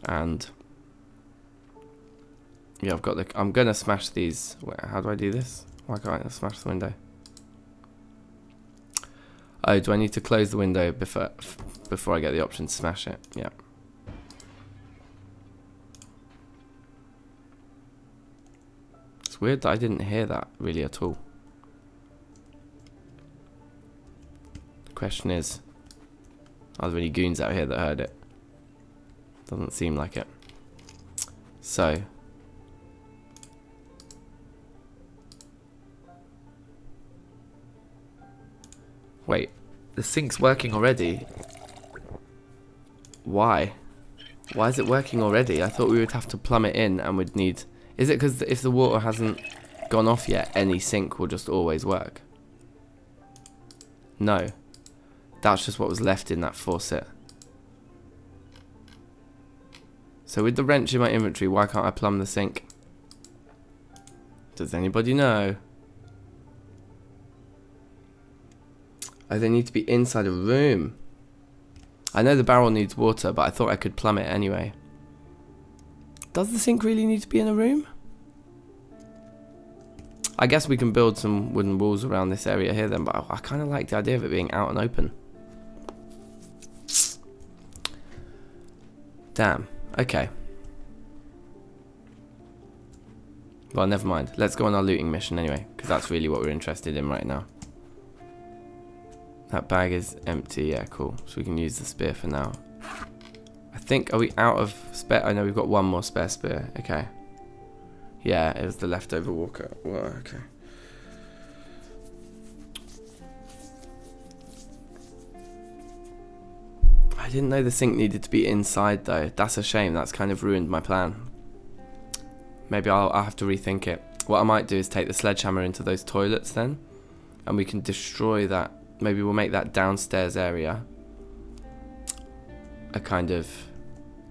[SPEAKER 1] And yeah, I've got the. I'm gonna smash these. Wait, how do I do this? Why can't I smash the window? Oh, do I need to close the window before I get the option to smash it? Yeah. It's weird that I didn't hear that really at all. The question is, are there any goons out here that heard it? Doesn't seem like it. So. Wait, the sink's working already? Why? Why is it working already? I thought we would have to plumb it in and would need... Is it because if the water hasn't gone off yet, any sink will just always work? No. That's just what was left in that faucet. So with the wrench in my inventory, why can't I plumb the sink? Does anybody know? Oh, they need to be inside a room. I know the barrel needs water, but I thought I could plumb it anyway. Does the sink really need to be in a room? I guess we can build some wooden walls around this area here then, but I kind of like the idea of it being out and open. Damn. Okay. Well, never mind. Let's go on our looting mission anyway, because that's really what we're interested in right now. That bag is empty. Yeah, cool. So we can use the spear for now. I think, are we out of spare? I know we've got one more spare spear. Okay. Yeah, it was the leftover walker. Well, okay. I didn't know the sink needed to be inside though. That's a shame. That's kind of ruined my plan. Maybe I'll have to rethink it. What I might do is take the sledgehammer into those toilets then, and we can destroy that. Maybe we'll make that downstairs area a kind of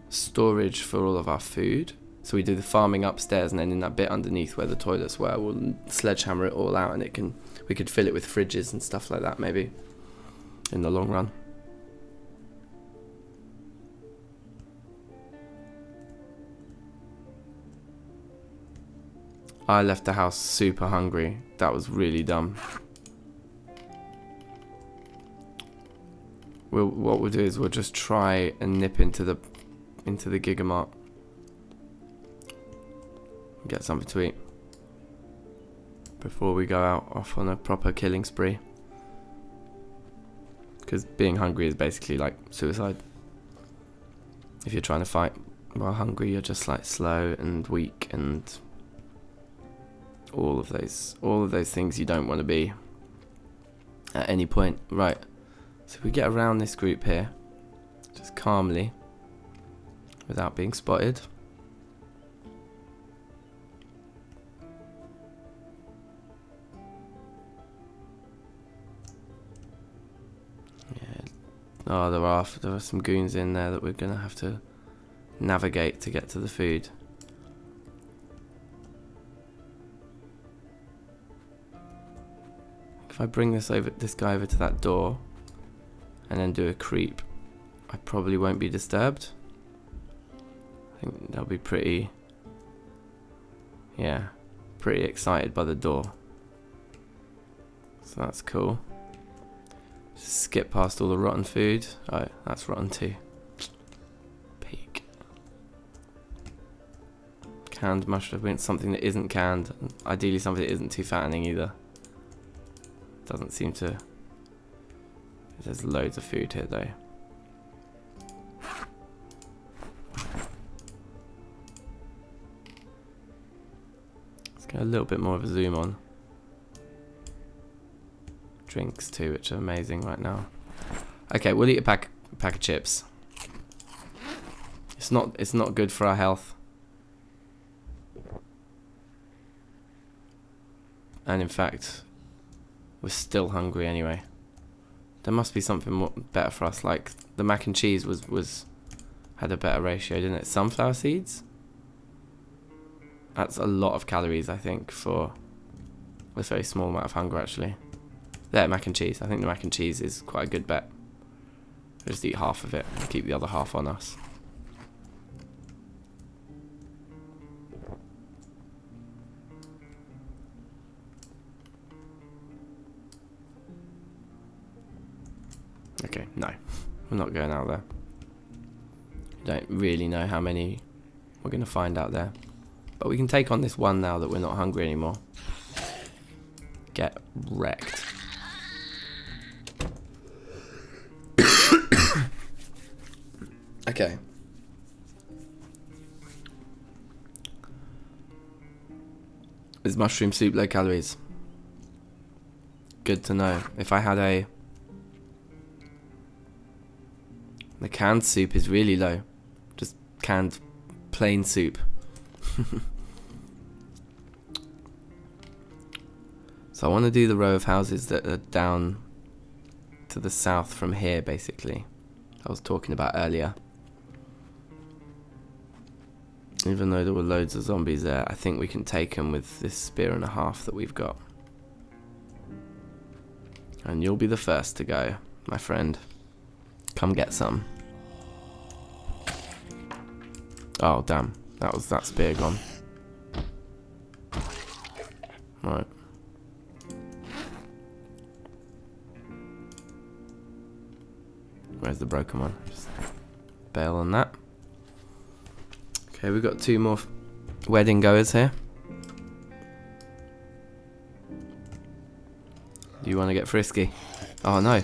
[SPEAKER 1] storage for all of our food. So we do the farming upstairs, and then in that bit underneath where the toilets were, we'll sledgehammer it all out, and we could fill it with fridges and stuff like that maybe in the long run. I left the house super hungry. That was really dumb. What we'll do is we'll just try and nip into the Gigamart. Get something to eat before we go out off on a proper killing spree. Because being hungry is basically like suicide. If you're trying to fight while hungry, you're just like slow and weak and all of those things you don't want to be at any point. Right. So if we get around this group here, just calmly, without being spotted. Yeah. Oh, there are some goons in there that we're gonna have to navigate to get to the food. If I bring this guy over to that door and then do a creep, I probably won't be disturbed. I think they'll be pretty excited by the door. So that's cool. Just skip past all the rotten food. Oh, that's rotten too. Peak. Canned mushroom, something that isn't canned. Ideally something that isn't too fattening either. Doesn't seem to. There's loads of food here though. Let's get a little bit more of a zoom on. Drinks too, which are amazing right now. Okay, we'll eat a pack of chips. It's not good for our health. And in fact, we're still hungry anyway. There must be something more better for us. Like the mac and cheese had a better ratio, didn't it? Sunflower seeds. That's a lot of calories, I think, for a very small amount of hunger. Actually, There, mac and cheese. I think the mac and cheese is quite a good bet. We'll just eat half of it and keep the other half on us. Okay, no. We're not going out there. Don't really know how many we're going to find out there. But we can take on this one now that we're not hungry anymore. Get wrecked. Okay. Is mushroom soup low calories? Good to know. If I had the canned soup is really low. Just canned plain soup. So I want to do the row of houses that are down to the south from here, basically. I was talking about earlier. Even though there were loads of zombies there, I think we can take them with this spear and a half that we've got. And you'll be the first to go, my friend. Come get some. Oh, damn. That was that spear gone. Right. Where's the broken one? Just bail on that. Okay, we've got 2 more wedding goers here. Do you want to get frisky? Oh no.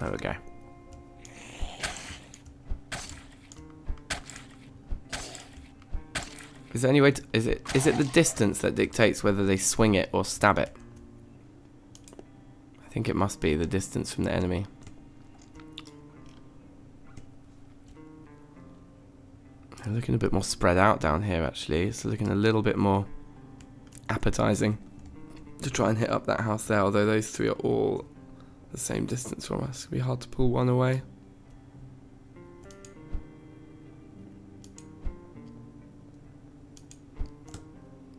[SPEAKER 1] There we go. Is there any way to, is it the distance that dictates whether they swing it or stab it? I think it must be the distance from the enemy. They're looking a bit more spread out down here actually. It's looking a little bit more appetizing to try and hit up that house there, although those 3 are all the same distance from us. It'll be hard to pull one away.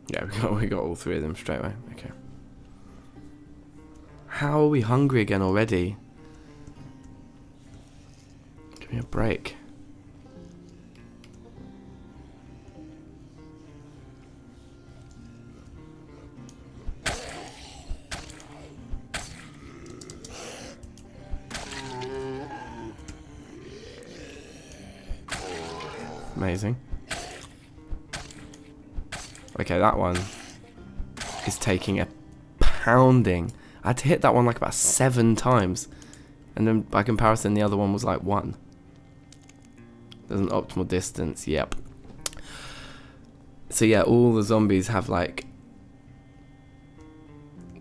[SPEAKER 1] Yeah, we got all 3 of them straight away. Okay. How are we hungry again already? Give me a break. Amazing. Okay, that one is taking a pounding. I had to hit that one like about 7 times. And then by comparison, the other one was like 1. There's an optimal distance, yep. So yeah, all the zombies have like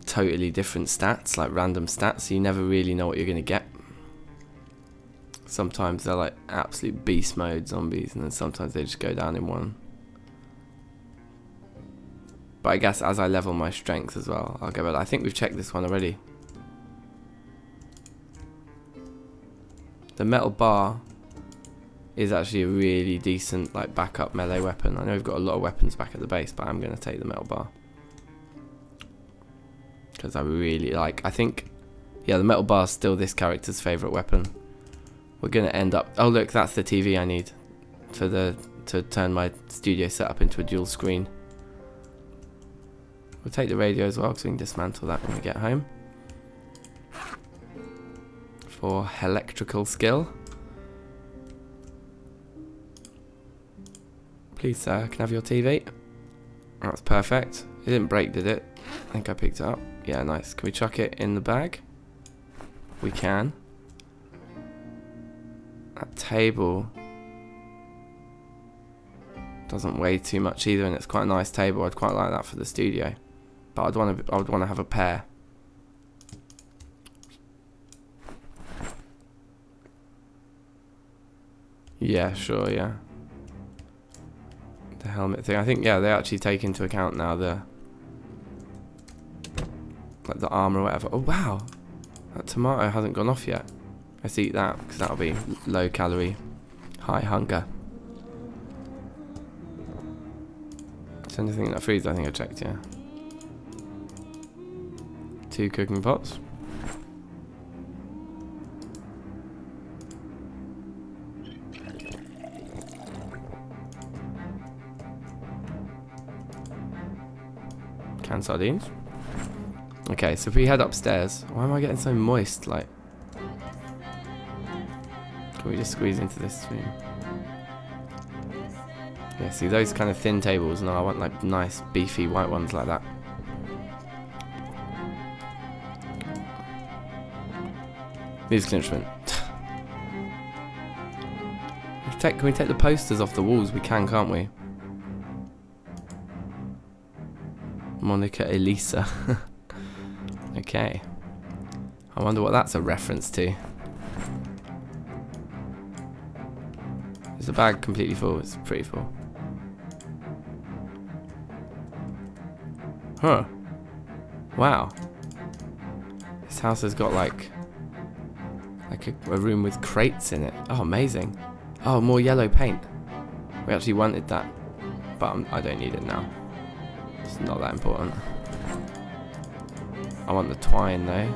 [SPEAKER 1] totally different stats, like random stats, so you never really know what you're going to get. Sometimes they're like absolute beast mode zombies, and then sometimes they just go down in 1. But I guess as I level my strength as well, I'll get better. I think we've checked this one already. The metal bar is actually a really decent like backup melee weapon. I know we've got a lot of weapons back at the base, but I'm going to take the metal bar. Because I really like, I think, yeah, the metal bar is still this character's favourite weapon. We're going to end up, oh look, that's the TV I need to turn my studio setup into a dual screen. We'll take the radio as well, because we can dismantle that when we get home. For electrical skill. Please sir, can I have your TV? That's perfect. It didn't break, did it? I think I picked it up. Yeah, nice. Can we chuck it in the bag? We can. That table doesn't weigh too much either, and it's quite a nice table. I'd quite like that for the studio. But I would want to have a pair. Yeah, sure, yeah. The helmet thing. I think, yeah, they actually take into account now the like the armor or whatever. Oh wow, that tomato hasn't gone off yet. Let's eat that because that'll be low calorie, high hunger. Is there anything in that freezer? I think I checked, yeah. 2 cooking pots. Canned sardines. Okay, so if we head upstairs, why am I getting so moist? Like, can we just squeeze into this room? Yeah, see those kind of thin tables. No, I want like nice beefy white ones like that. Musical instrument. Can we take the posters off the walls? We can, can't we? Monica Elisa. Okay. I wonder what that's a reference to. Is the bag completely full? It's pretty full. Huh. Wow. This house has got like a room with crates in it. Oh, amazing. Oh, more yellow paint. We actually wanted that, but I don't need it now. It's not that important. I want the twine though.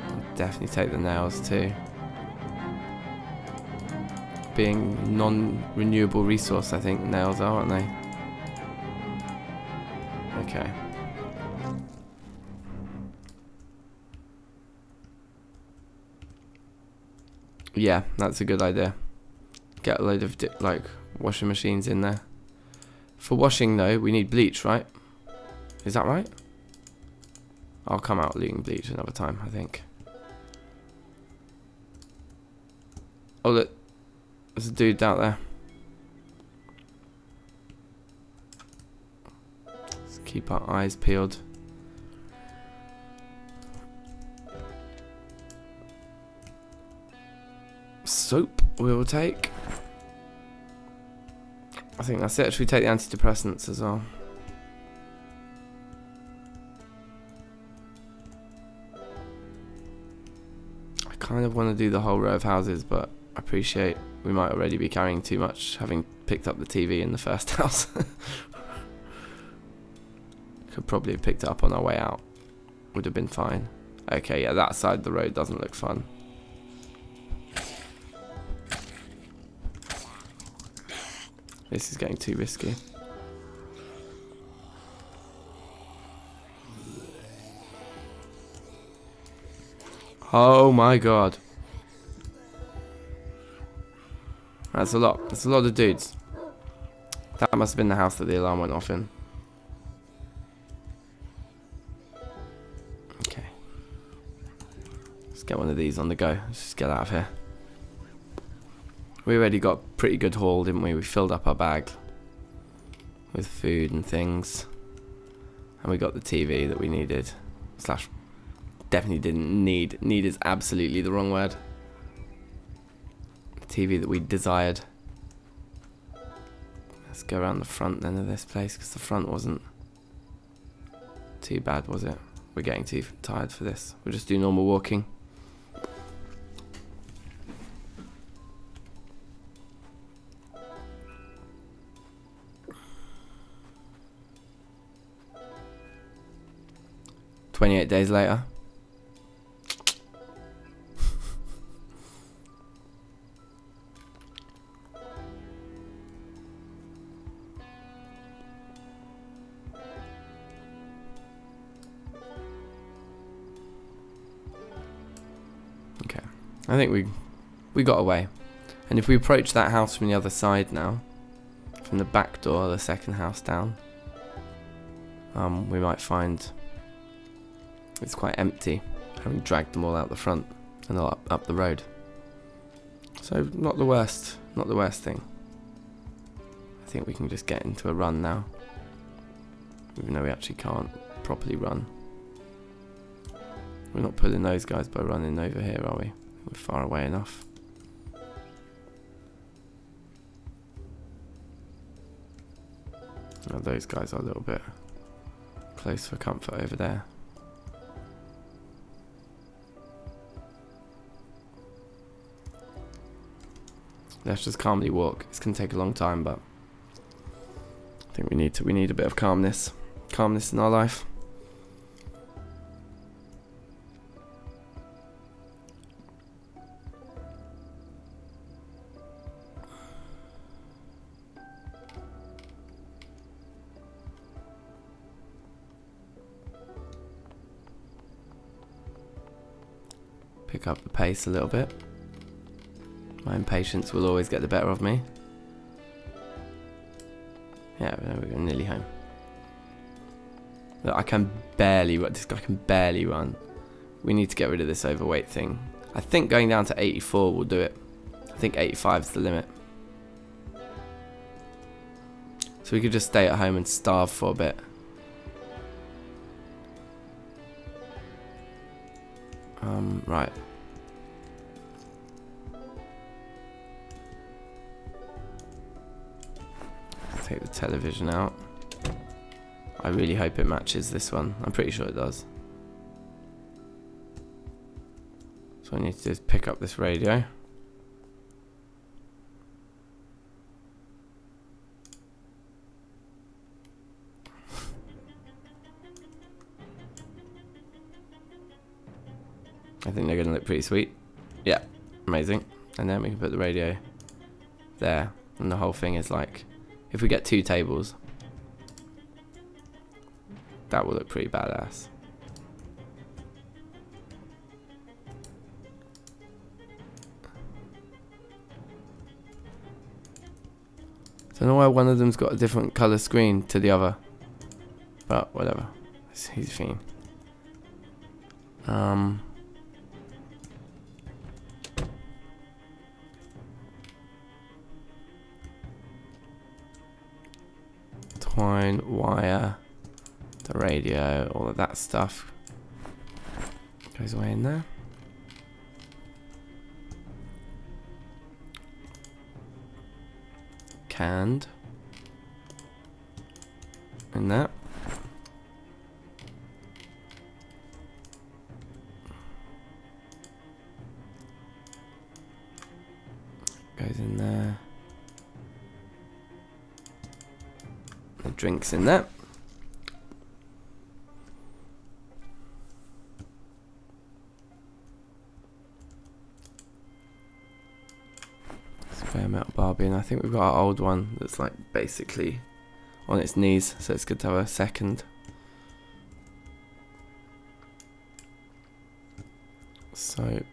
[SPEAKER 1] I'll definitely take the nails too. Being non-renewable resource, I think nails are, aren't they? Okay. Yeah, that's a good idea. Get a load of like washing machines in there. For washing though, we need bleach, right? Is that right? I'll come out looting bleach another time, I think. Oh look, there's a dude out there. Let's keep our eyes peeled. Soap we'll take. I think that's it. Should we take the antidepressants as well? I kind of want to do the whole row of houses, but I appreciate we might already be carrying too much, having picked up the TV in the first house. Could probably have picked it up on our way out. Would have been fine. Okay, yeah, that side of the road doesn't look fun. This is getting too risky. Oh my god. That's a lot. That's a lot of dudes. That must have been the house that the alarm went off in. Okay. Let's get one of these on the go. Let's just get out of here. We already got a pretty good haul, didn't we? We filled up our bag with food and things. And we got the TV that we needed. Slash, definitely didn't need. Need is absolutely the wrong word. The TV that we desired. Let's go around the front then of this place, because the front wasn't too bad, was it? We're getting too tired for this. We'll just do normal walking. "28 days later." Okay, I think we got away. And if we approach that house from the other side now, from the back door, the second house down, we might find it's quite empty, having dragged them all out the front and all up the road. So not the worst thing. I think we can just get into a run now, even though we actually can't properly run. We're not pulling those guys by running over here, are we? We're far away enough. Oh, those guys are a little bit close for comfort over there. Let's just calmly walk. It's gonna take a long time, but I think we need a bit of calmness in our life. pick up the pace a little bit. My impatience will always get the better of me. Yeah, there we go, nearly home. Look, I can barely run. This guy can barely run. We need to get rid of this overweight thing. I think going down to 84 will do it. I think 85 is the limit. So we could just stay at home and starve for a bit. Right. Take the television out. I really hope it matches this one. I'm pretty sure it does. So I need to do is pick up this radio. I think they're going to look pretty sweet. Yeah, amazing. And then we can put the radio there. And the whole thing is like, if we get 2 tables, that will look pretty badass. Don't know why one of them's got a different colour screen to the other. But whatever. It's his theme. Twine, wire, the radio, all of that stuff goes away in there. Canned in that. Goes in there. The drinks in there. Spare metal Barbie, and I think we've got our old one that's like basically on its knees, so it's good to have a second. Soap,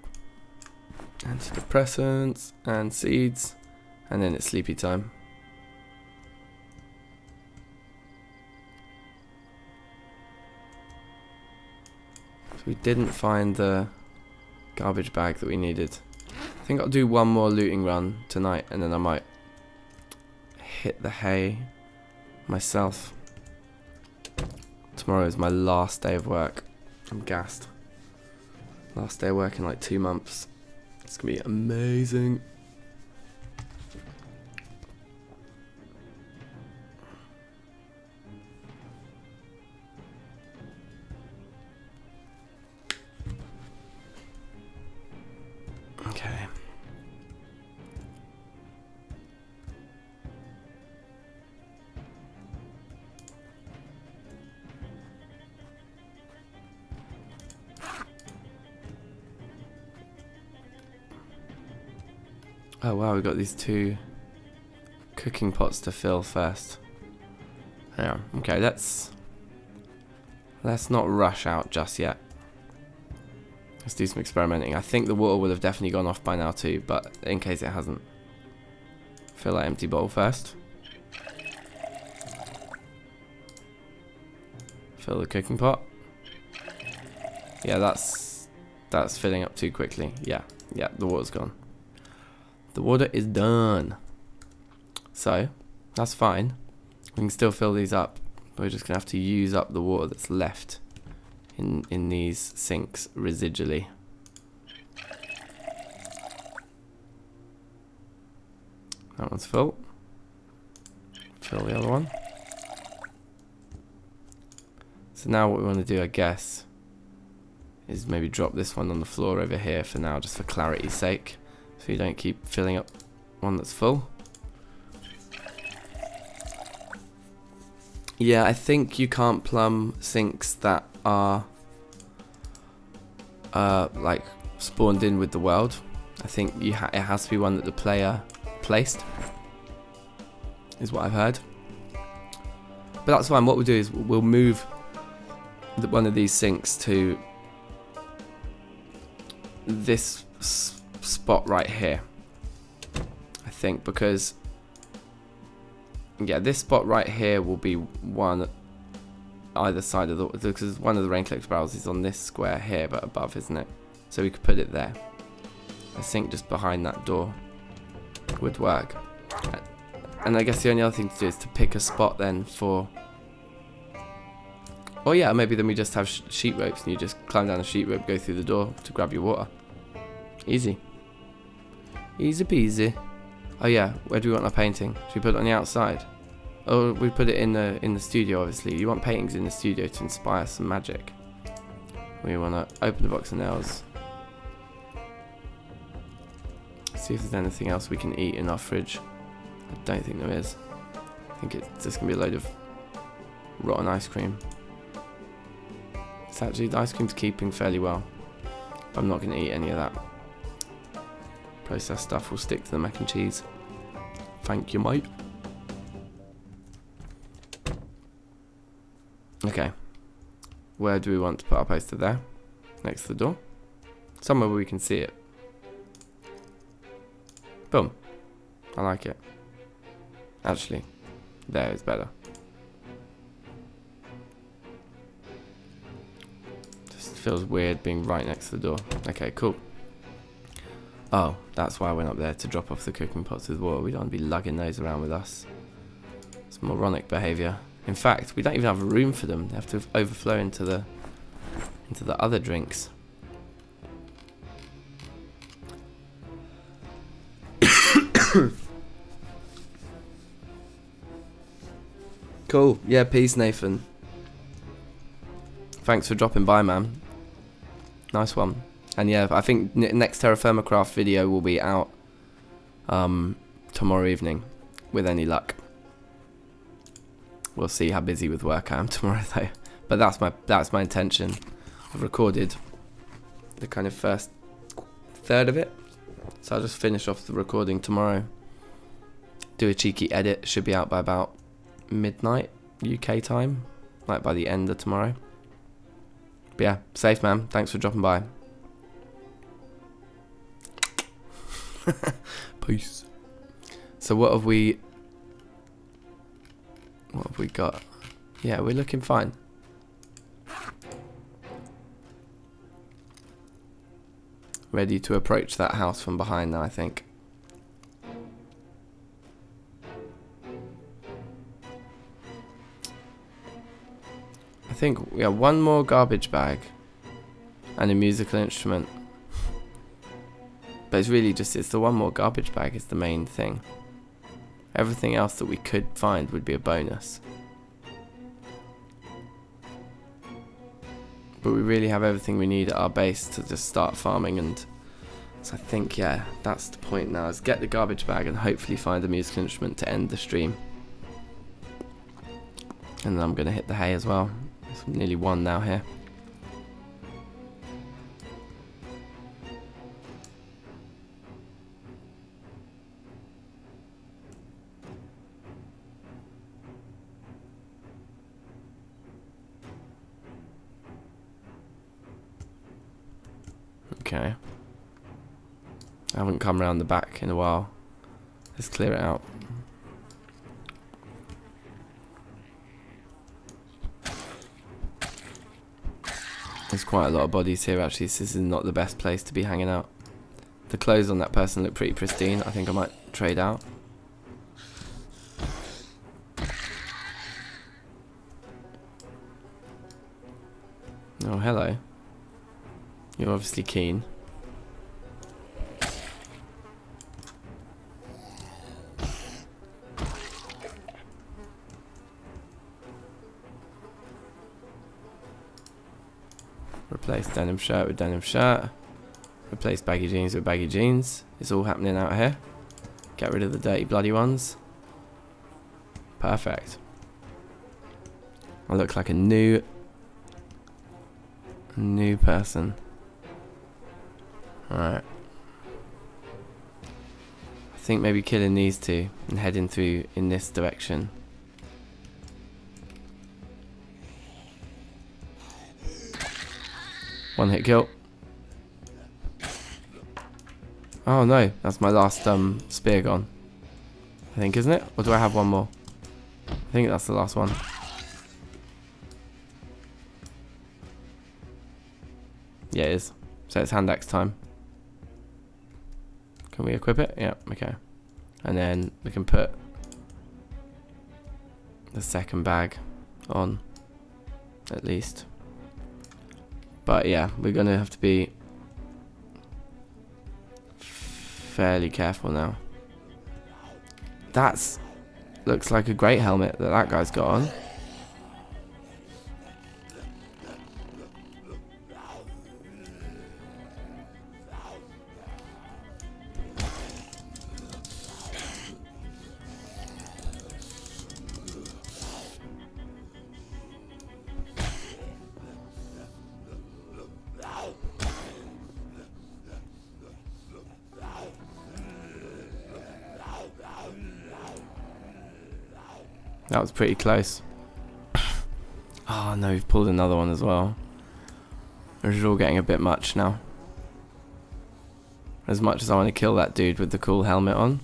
[SPEAKER 1] antidepressants, and seeds, and then it's sleepy time. So we didn't find the garbage bag that we needed. I think I'll do one more looting run tonight, and then I might hit the hay myself. Tomorrow is my last day of work. I'm gassed. Last day of work in like 2 months. It's gonna be amazing. Okay. Oh wow, we've got these 2 cooking pots to fill first. Yeah, okay, let's not rush out just yet. Let's do some experimenting. I think the water would have definitely gone off by now too, but in case it hasn't, fill that empty bowl first. Fill the cooking pot. Yeah, that's filling up too quickly. Yeah, the water's gone. The water is done. So, that's fine. We can still fill these up. But we're just going to have to use up the water that's left in these sinks residually. That one's full. Fill the other one. So now what we want to do, I guess, is maybe drop this one on the floor over here for now, just for clarity's sake. So you don't keep filling up one that's full. Yeah, I think you can't plumb sinks that are like spawned in with the world. I think it has to be one that the player placed, is what I've heard. But that's fine. What we'll do is we'll move one of these sinks to this spot right here. I think because, yeah, this spot right here will be one either side of the, because one of the rain collector barrels is on this square here, but above, isn't it? So we could put it there. I think just behind that door would work. And I guess the only other thing to do is to pick a spot then for... Oh yeah, maybe then we just have sheet ropes and you just climb down a sheet rope, go through the door to grab your water. Easy. Easy peasy. Oh yeah, where do we want our painting? Should we put it on the outside? Oh, we put it in the studio, obviously. You want paintings in the studio to inspire some magic. We want to open the box of nails. See if there's anything else we can eat in our fridge. I don't think there is. I think it's just going to be a load of rotten ice cream. It's actually, the ice cream's keeping fairly well. But I'm not going to eat any of that. Processed stuff will stick to the mac and cheese. Thank you, mate. Okay. Where do we want to put our poster? There? Next to the door? Somewhere where we can see it. Boom. I like it. Actually, there is better. Just feels weird being right next to the door. Okay, cool. Oh, that's why I went up there, to drop off the cooking pots with water. We don't want to be lugging those around with us. It's moronic behaviour. In fact, we don't even have room for them. They have to overflow into the other drinks. Cool. Yeah, peace, Nathan. Thanks for dropping by, man. Nice one. And yeah, I think next Terra Firma Craft video will be out tomorrow evening, with any luck. We'll see how busy with work I am tomorrow though. But that's my intention. I've recorded the kind of first third of it, so I'll just finish off the recording tomorrow. Do a cheeky edit. Should be out by about midnight UK time, like by the end of tomorrow. But yeah, safe man. Thanks for dropping by. Peace. So what have we got? Yeah, we're looking fine. Ready to approach that house from behind now, I think. I think we have one more garbage bag and a musical instrument. But it's really just, it's the one more garbage bag is the main thing. Everything else that we could find would be a bonus. But we really have everything we need at our base to just start farming, and so I think, yeah, that's the point now, is get the garbage bag and hopefully find a musical instrument to end the stream. And then I'm going to hit the hay as well. It's nearly 1 now here. Okay. I haven't come around the back in a while. Let's clear it out. There's quite a lot of bodies here actually, so this is not the best place to be hanging out. The clothes on that person look pretty pristine. I think I might trade out. Oh, hello. You're obviously keen. Replace denim shirt with denim shirt. Replace baggy jeans with baggy jeans. It's all happening out here. Get rid of the dirty bloody ones. Perfect. I look like a new person. Alright. I think maybe killing these two and heading through in this direction. One hit kill. Oh no, that's my last spear gone. I think, isn't it? Or do I have one more? I think that's the last one. Yeah, it is. So it's hand axe time. Can we equip it? Yeah, okay. And then we can put the second bag on, at least. But yeah, we're going to have to be fairly careful now. That's looks like a great helmet that guy's got on. That was pretty close. Oh no, we've pulled another one as well. This is all getting a bit much now. As much as I want to kill that dude with the cool helmet on.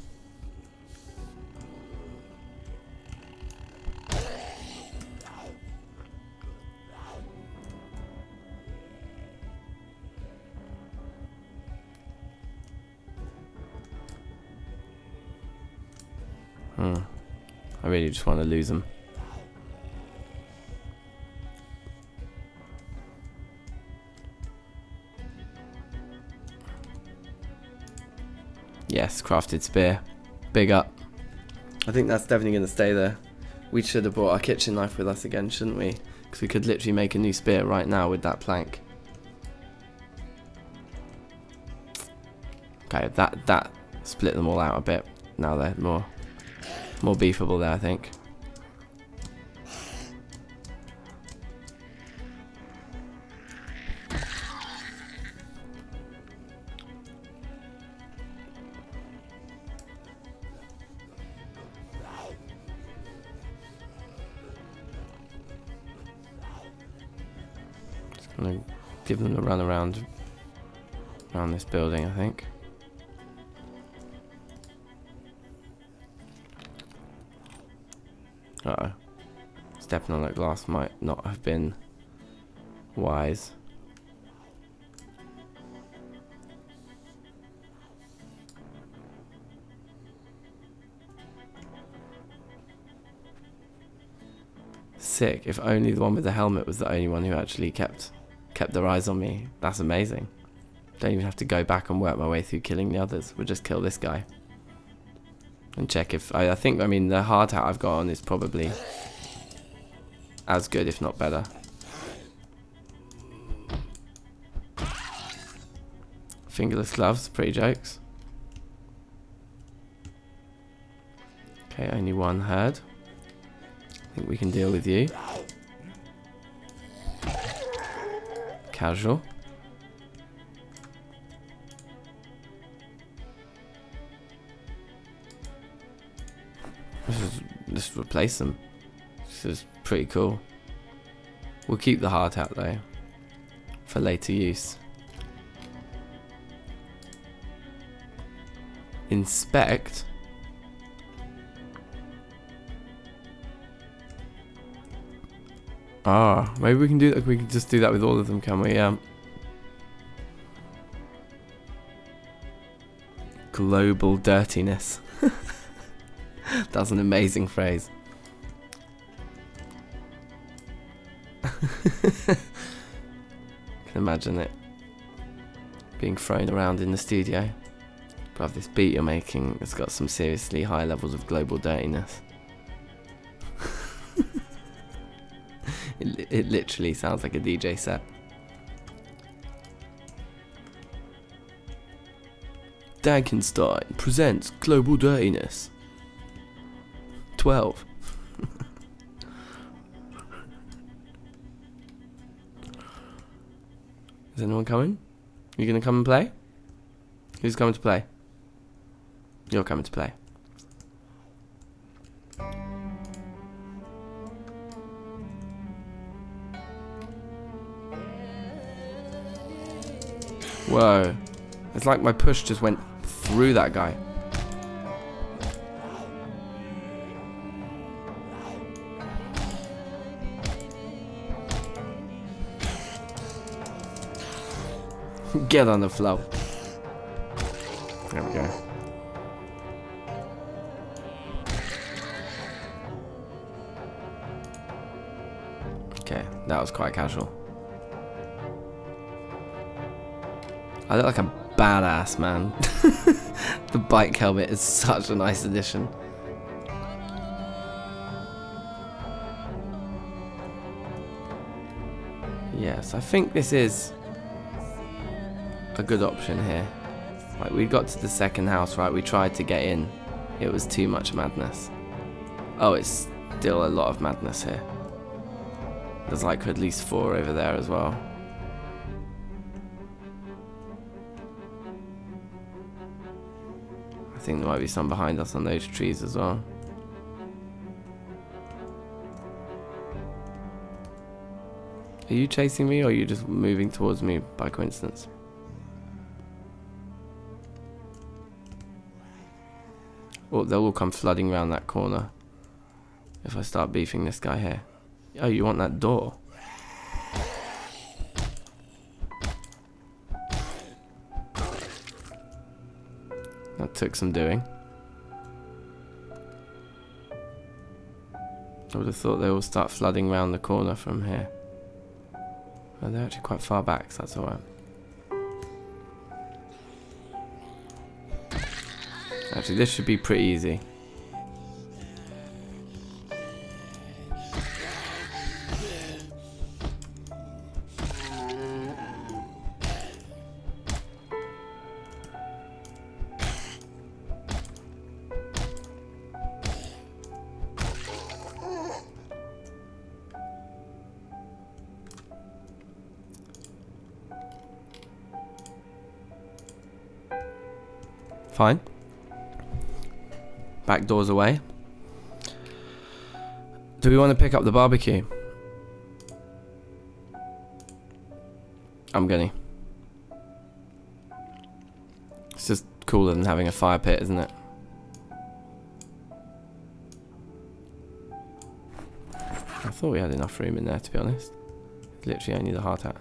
[SPEAKER 1] I really just want to lose him. Yes, crafted spear. Big up. I think that's definitely going to stay there. We should have brought our kitchen knife with us again, shouldn't we? Because we could literally make a new spear right now with that plank. Okay, that split them all out a bit. Now they're more beefable there, I think. Just gonna give them a run around this building, I think. Uh-oh. Stepping on that glass might not have been wise. Sick. If only the one with the helmet was the only one who actually kept their eyes on me. That's amazing. Don't even have to go back and work my way through killing the others. We'll just kill this guy. And check if... I mean, the hard hat I've got on is probably as good, if not better. Fingerless gloves, pretty jokes. Okay, only one herd. I think we can deal with you. Casual. Just replace them. This is pretty cool. We'll keep the hard hat though for later use. Inspect. Ah, maybe we can do that. We can just do that with all of them, can we? Global dirtiness. That's an amazing phrase. Can imagine it being thrown around in the studio. But this beat you're making has got some seriously high levels of global dirtiness. It literally sounds like a DJ set. DankNStein presents Global Dirtiness 12. Is anyone coming? You gonna come and play? Who's coming to play? You're coming to play. Whoa. It's like my push just went through that guy. Get on the flow. There we go. Okay, that was quite casual. I look like a badass, man. The bike helmet is such a nice addition. Yes, I think this is a good option here. Like, we got to the second house, right? We tried to get in. It was too much madness. Oh, it's still a lot of madness here. There's like at least 4 over there as well. I think there might be some behind us on those trees as well. Are you chasing me, or are you just moving towards me by coincidence? Oh, they'll all come flooding around that corner if I start beefing this guy here. Oh, you want that door? That took some doing. I would have thought they all start flooding around the corner from here. Oh, they're actually quite far back, so that's alright. Actually, this should be pretty easy. Fine. Back doors away. Do we want to pick up the barbecue? I'm gonna. It's just cooler than having a fire pit, isn't it? I thought we had enough room in there, to be honest. Literally only the hard hat.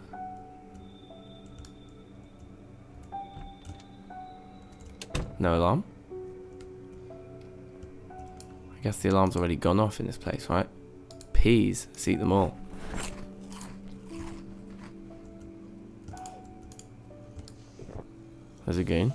[SPEAKER 1] No alarm? I guess the alarm's already gone off in this place, right? Peas, let's eat them all. There's a goon.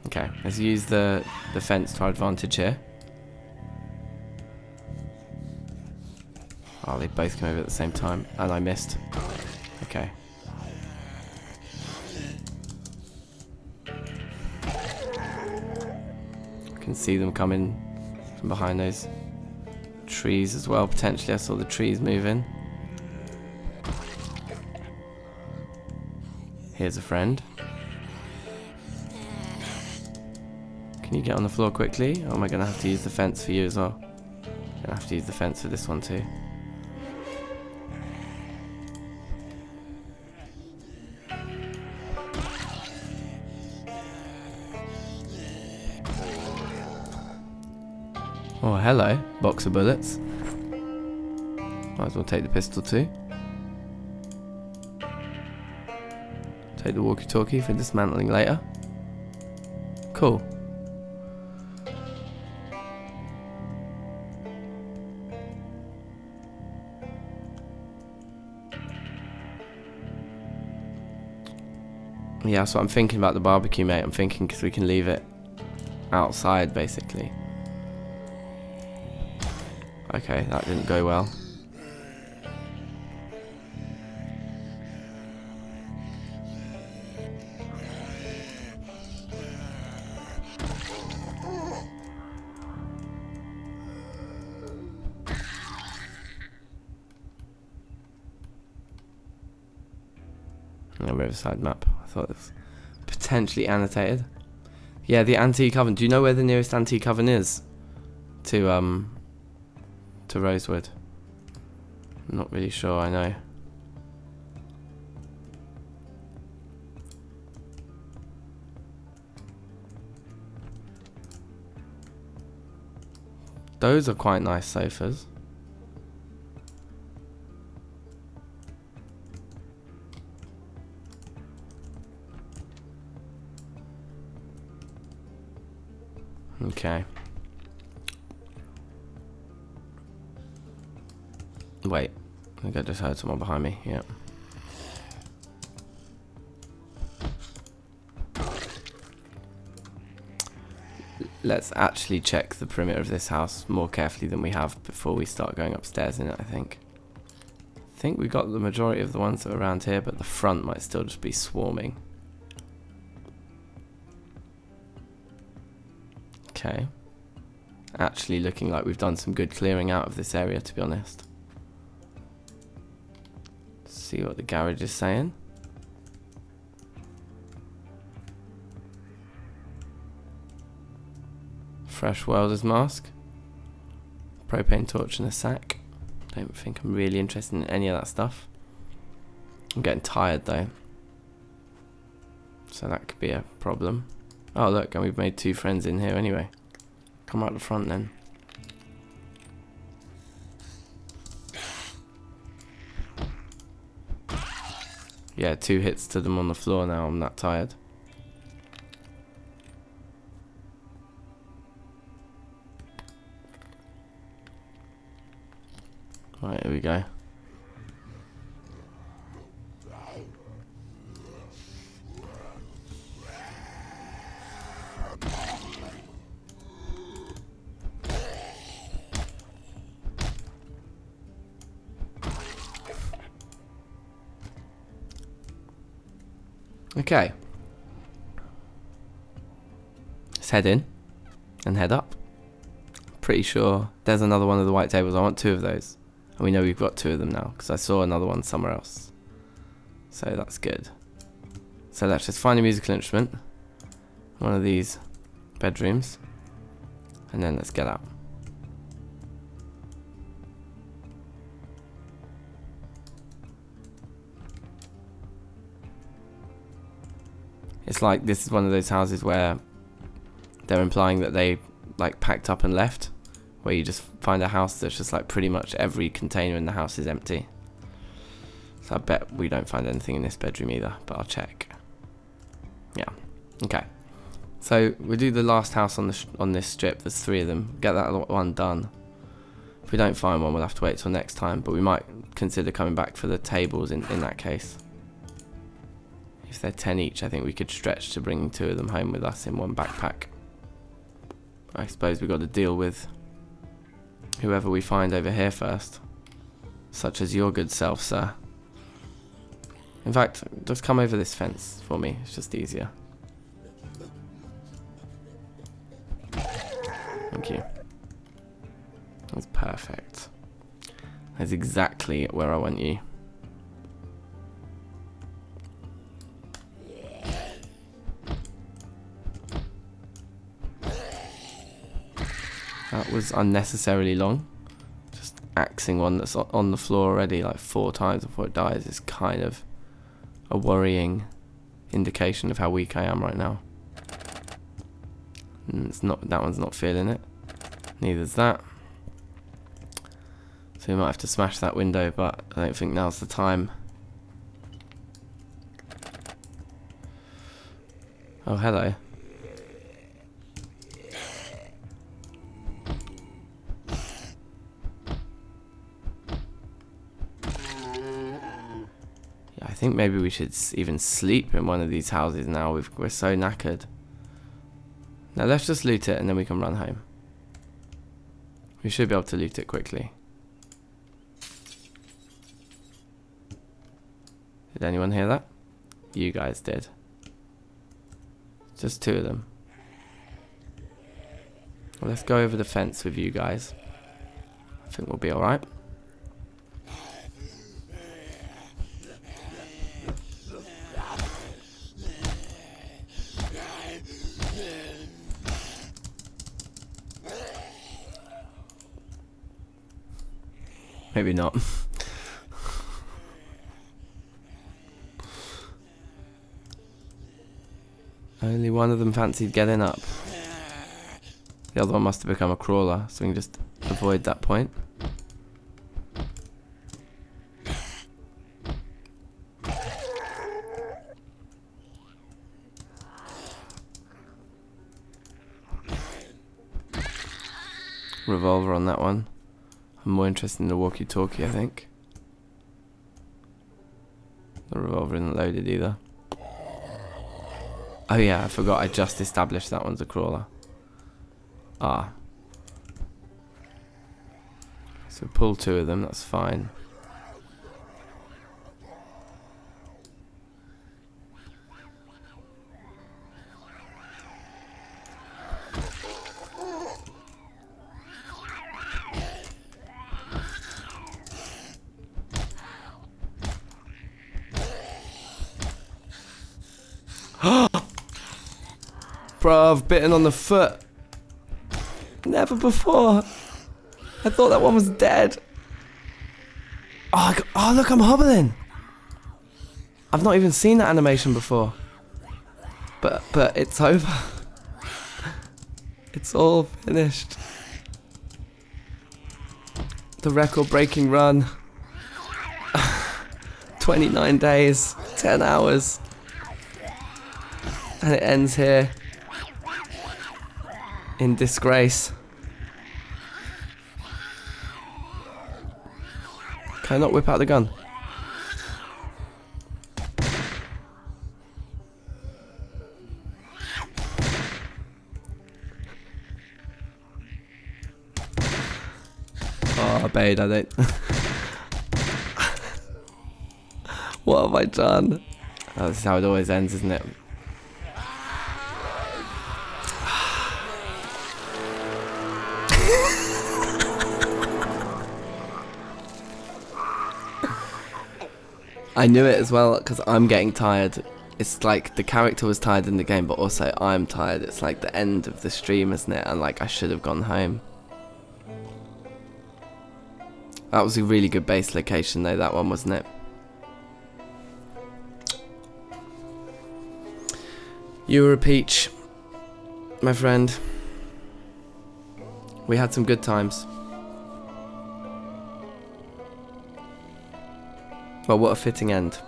[SPEAKER 1] Okay, let's use the fence to our advantage here. Oh, they both came over at the same time, and I missed. Okay. I can see them coming from behind those trees as well. Potentially, I saw the trees moving. Here's a friend. Can you get on the floor quickly? Or am I going to have to use the fence for you as well? I'm going to have to use the fence for this one too. Oh, hello. Box of bullets. Might as well take the pistol too. Take the walkie-talkie for dismantling later. Cool. Yeah, that's what I'm thinking about the barbecue, mate. I'm thinking because we can leave it outside, basically. Okay, that didn't go well. A Riverside map. I thought it was potentially annotated. Yeah, the antique oven. Do you know where the nearest antique oven is? To Rosewood. I'm not really sure, I know. Those are quite nice sofas. Okay. Wait, I think I just heard someone behind me. Yeah. Let's actually check the perimeter of this house more carefully than we have before we start going upstairs in it, I think. I think we got the majority of the ones that are around here, but the front might still just be swarming. Okay. Actually looking like we've done some good clearing out of this area, to be honest. Let's see what the garage is saying. Fresh welder's mask. Propane torch and a sack. Don't think I'm really interested in any of that stuff. I'm getting tired though, so that could be a problem. Oh look, and we've made 2 friends in here anyway. Come out the front then. Yeah, 2 hits to them on the floor now. I'm that tired. Right, here we go. Okay. Let's head in and head up. Pretty sure there's another one of the white tables. I want 2 of those. And we know we've got 2 of them now, because I saw another one somewhere else. So that's good. So let's just find a musical instrument. One of these bedrooms. And then let's get out. It's like this is one of those houses where they're implying that they like packed up and left. Where you just find a house that's just like pretty much every container in the house is empty. So I bet we don't find anything in this bedroom either, but I'll check. Yeah, okay. So we'll do the last house on this strip. There's 3 of them. Get that one done. If we don't find one, we'll have to wait till next time. But we might consider coming back for the tables in that case. If they're 10 each, I think we could stretch to bringing 2 of them home with us in one backpack. I suppose we've got to deal with whoever we find over here first, such as your good self, sir. In fact, just come over this fence for me, it's just easier. Thank you. That's perfect. That's exactly where I want you. That was unnecessarily long. Just axing one that's on the floor already like 4 times before it dies is kind of a worrying indication of how weak I am right now. And it's not, that one's not feeling it. Neither's that. So we might have to smash that window, but I don't think now's the time. Oh, hello. I think maybe we should even sleep in one of these houses now. We're so knackered. Now let's just loot it and then we can run home. We should be able to loot it quickly. Did anyone hear that? You guys did. Just 2 of them. Well, let's go over the fence with you guys. I think we'll be alright. Maybe not. Only one of them fancied getting up. The other one must have become a crawler, so we can just avoid that point. Revolver on that one. I'm more interested in the walkie-talkie, I think. The revolver isn't loaded either. Oh yeah, I forgot I just established that one's a crawler. Ah. So pull 2 of them, that's fine. Bro, I've bitten on the foot. Never before. I thought that one was dead. Oh, look, I'm hobbling. I've not even seen that animation before. But it's over. It's all finished. The record-breaking run. 29 days, 10 hours. And it ends here. In disgrace. Can I not whip out the gun? Oh, I bade, I don't. What have I done? Oh, this is how it always ends, isn't it? I knew it as well because I'm getting tired. It's like the character was tired in the game, but also I'm tired. It's like the end of the stream, isn't it? And like I should have gone home. That was a really good base location though, that one, wasn't it? You were a peach, my friend. We had some good times. Well, what a fitting end.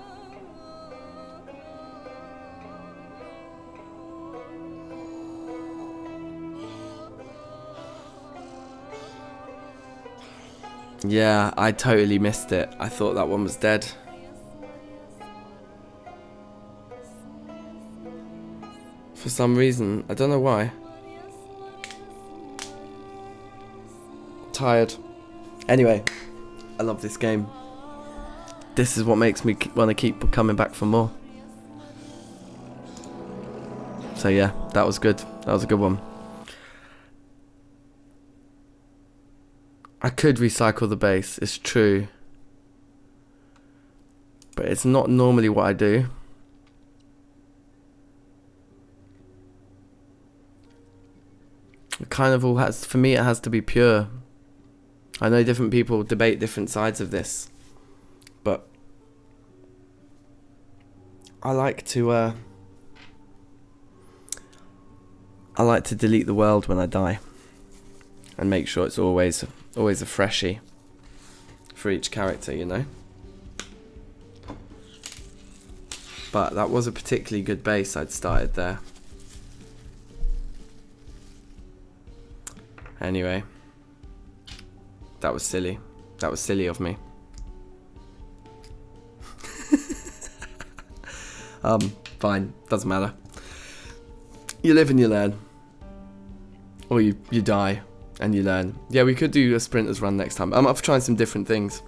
[SPEAKER 1] Yeah, I totally missed it. I thought that one was dead. For some reason, I don't know why. Tired. Anyway, I love this game. This is what makes me want to keep coming back for more. So yeah, that was good. That was a good one. I could recycle the base, it's true. But it's not normally what I do. It kind of all has, for me it has to be pure. I know different people debate different sides of this. But I like to delete the world when I die and make sure it's always a freshie for each character, you know. But that was a particularly good base I'd started there. Anyway, that was silly. That was silly of me. Fine, doesn't matter. You live and you learn. Or you die and you learn. Yeah, we could do a sprinters run next time. I'm up for trying some different things.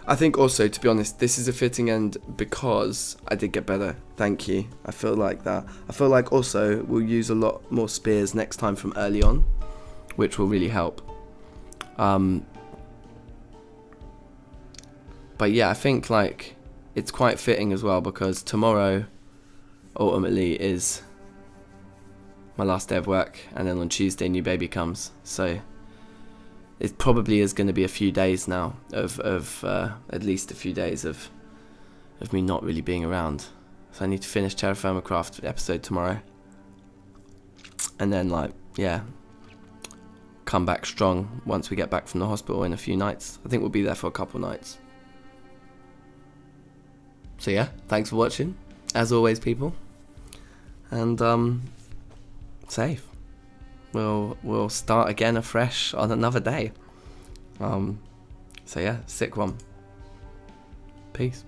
[SPEAKER 1] I think also, to be honest, this is a fitting end because I did get better. Thank you. I feel like that. I feel like also we'll use a lot more spears next time from early on, which will really help. But yeah, I think like it's quite fitting as well because tomorrow ultimately is my last day of work, and then on Tuesday new baby comes. So it probably is going to be a few days now of at least a few days of me not really being around. So I need to finish Terra Firma Craft episode tomorrow, and then like come back strong once we get back from the hospital in a few nights. I think we'll be there for a couple nights. So yeah, thanks for watching as always, people, and safe. We'll start again afresh on another day. So yeah, sick one. Peace.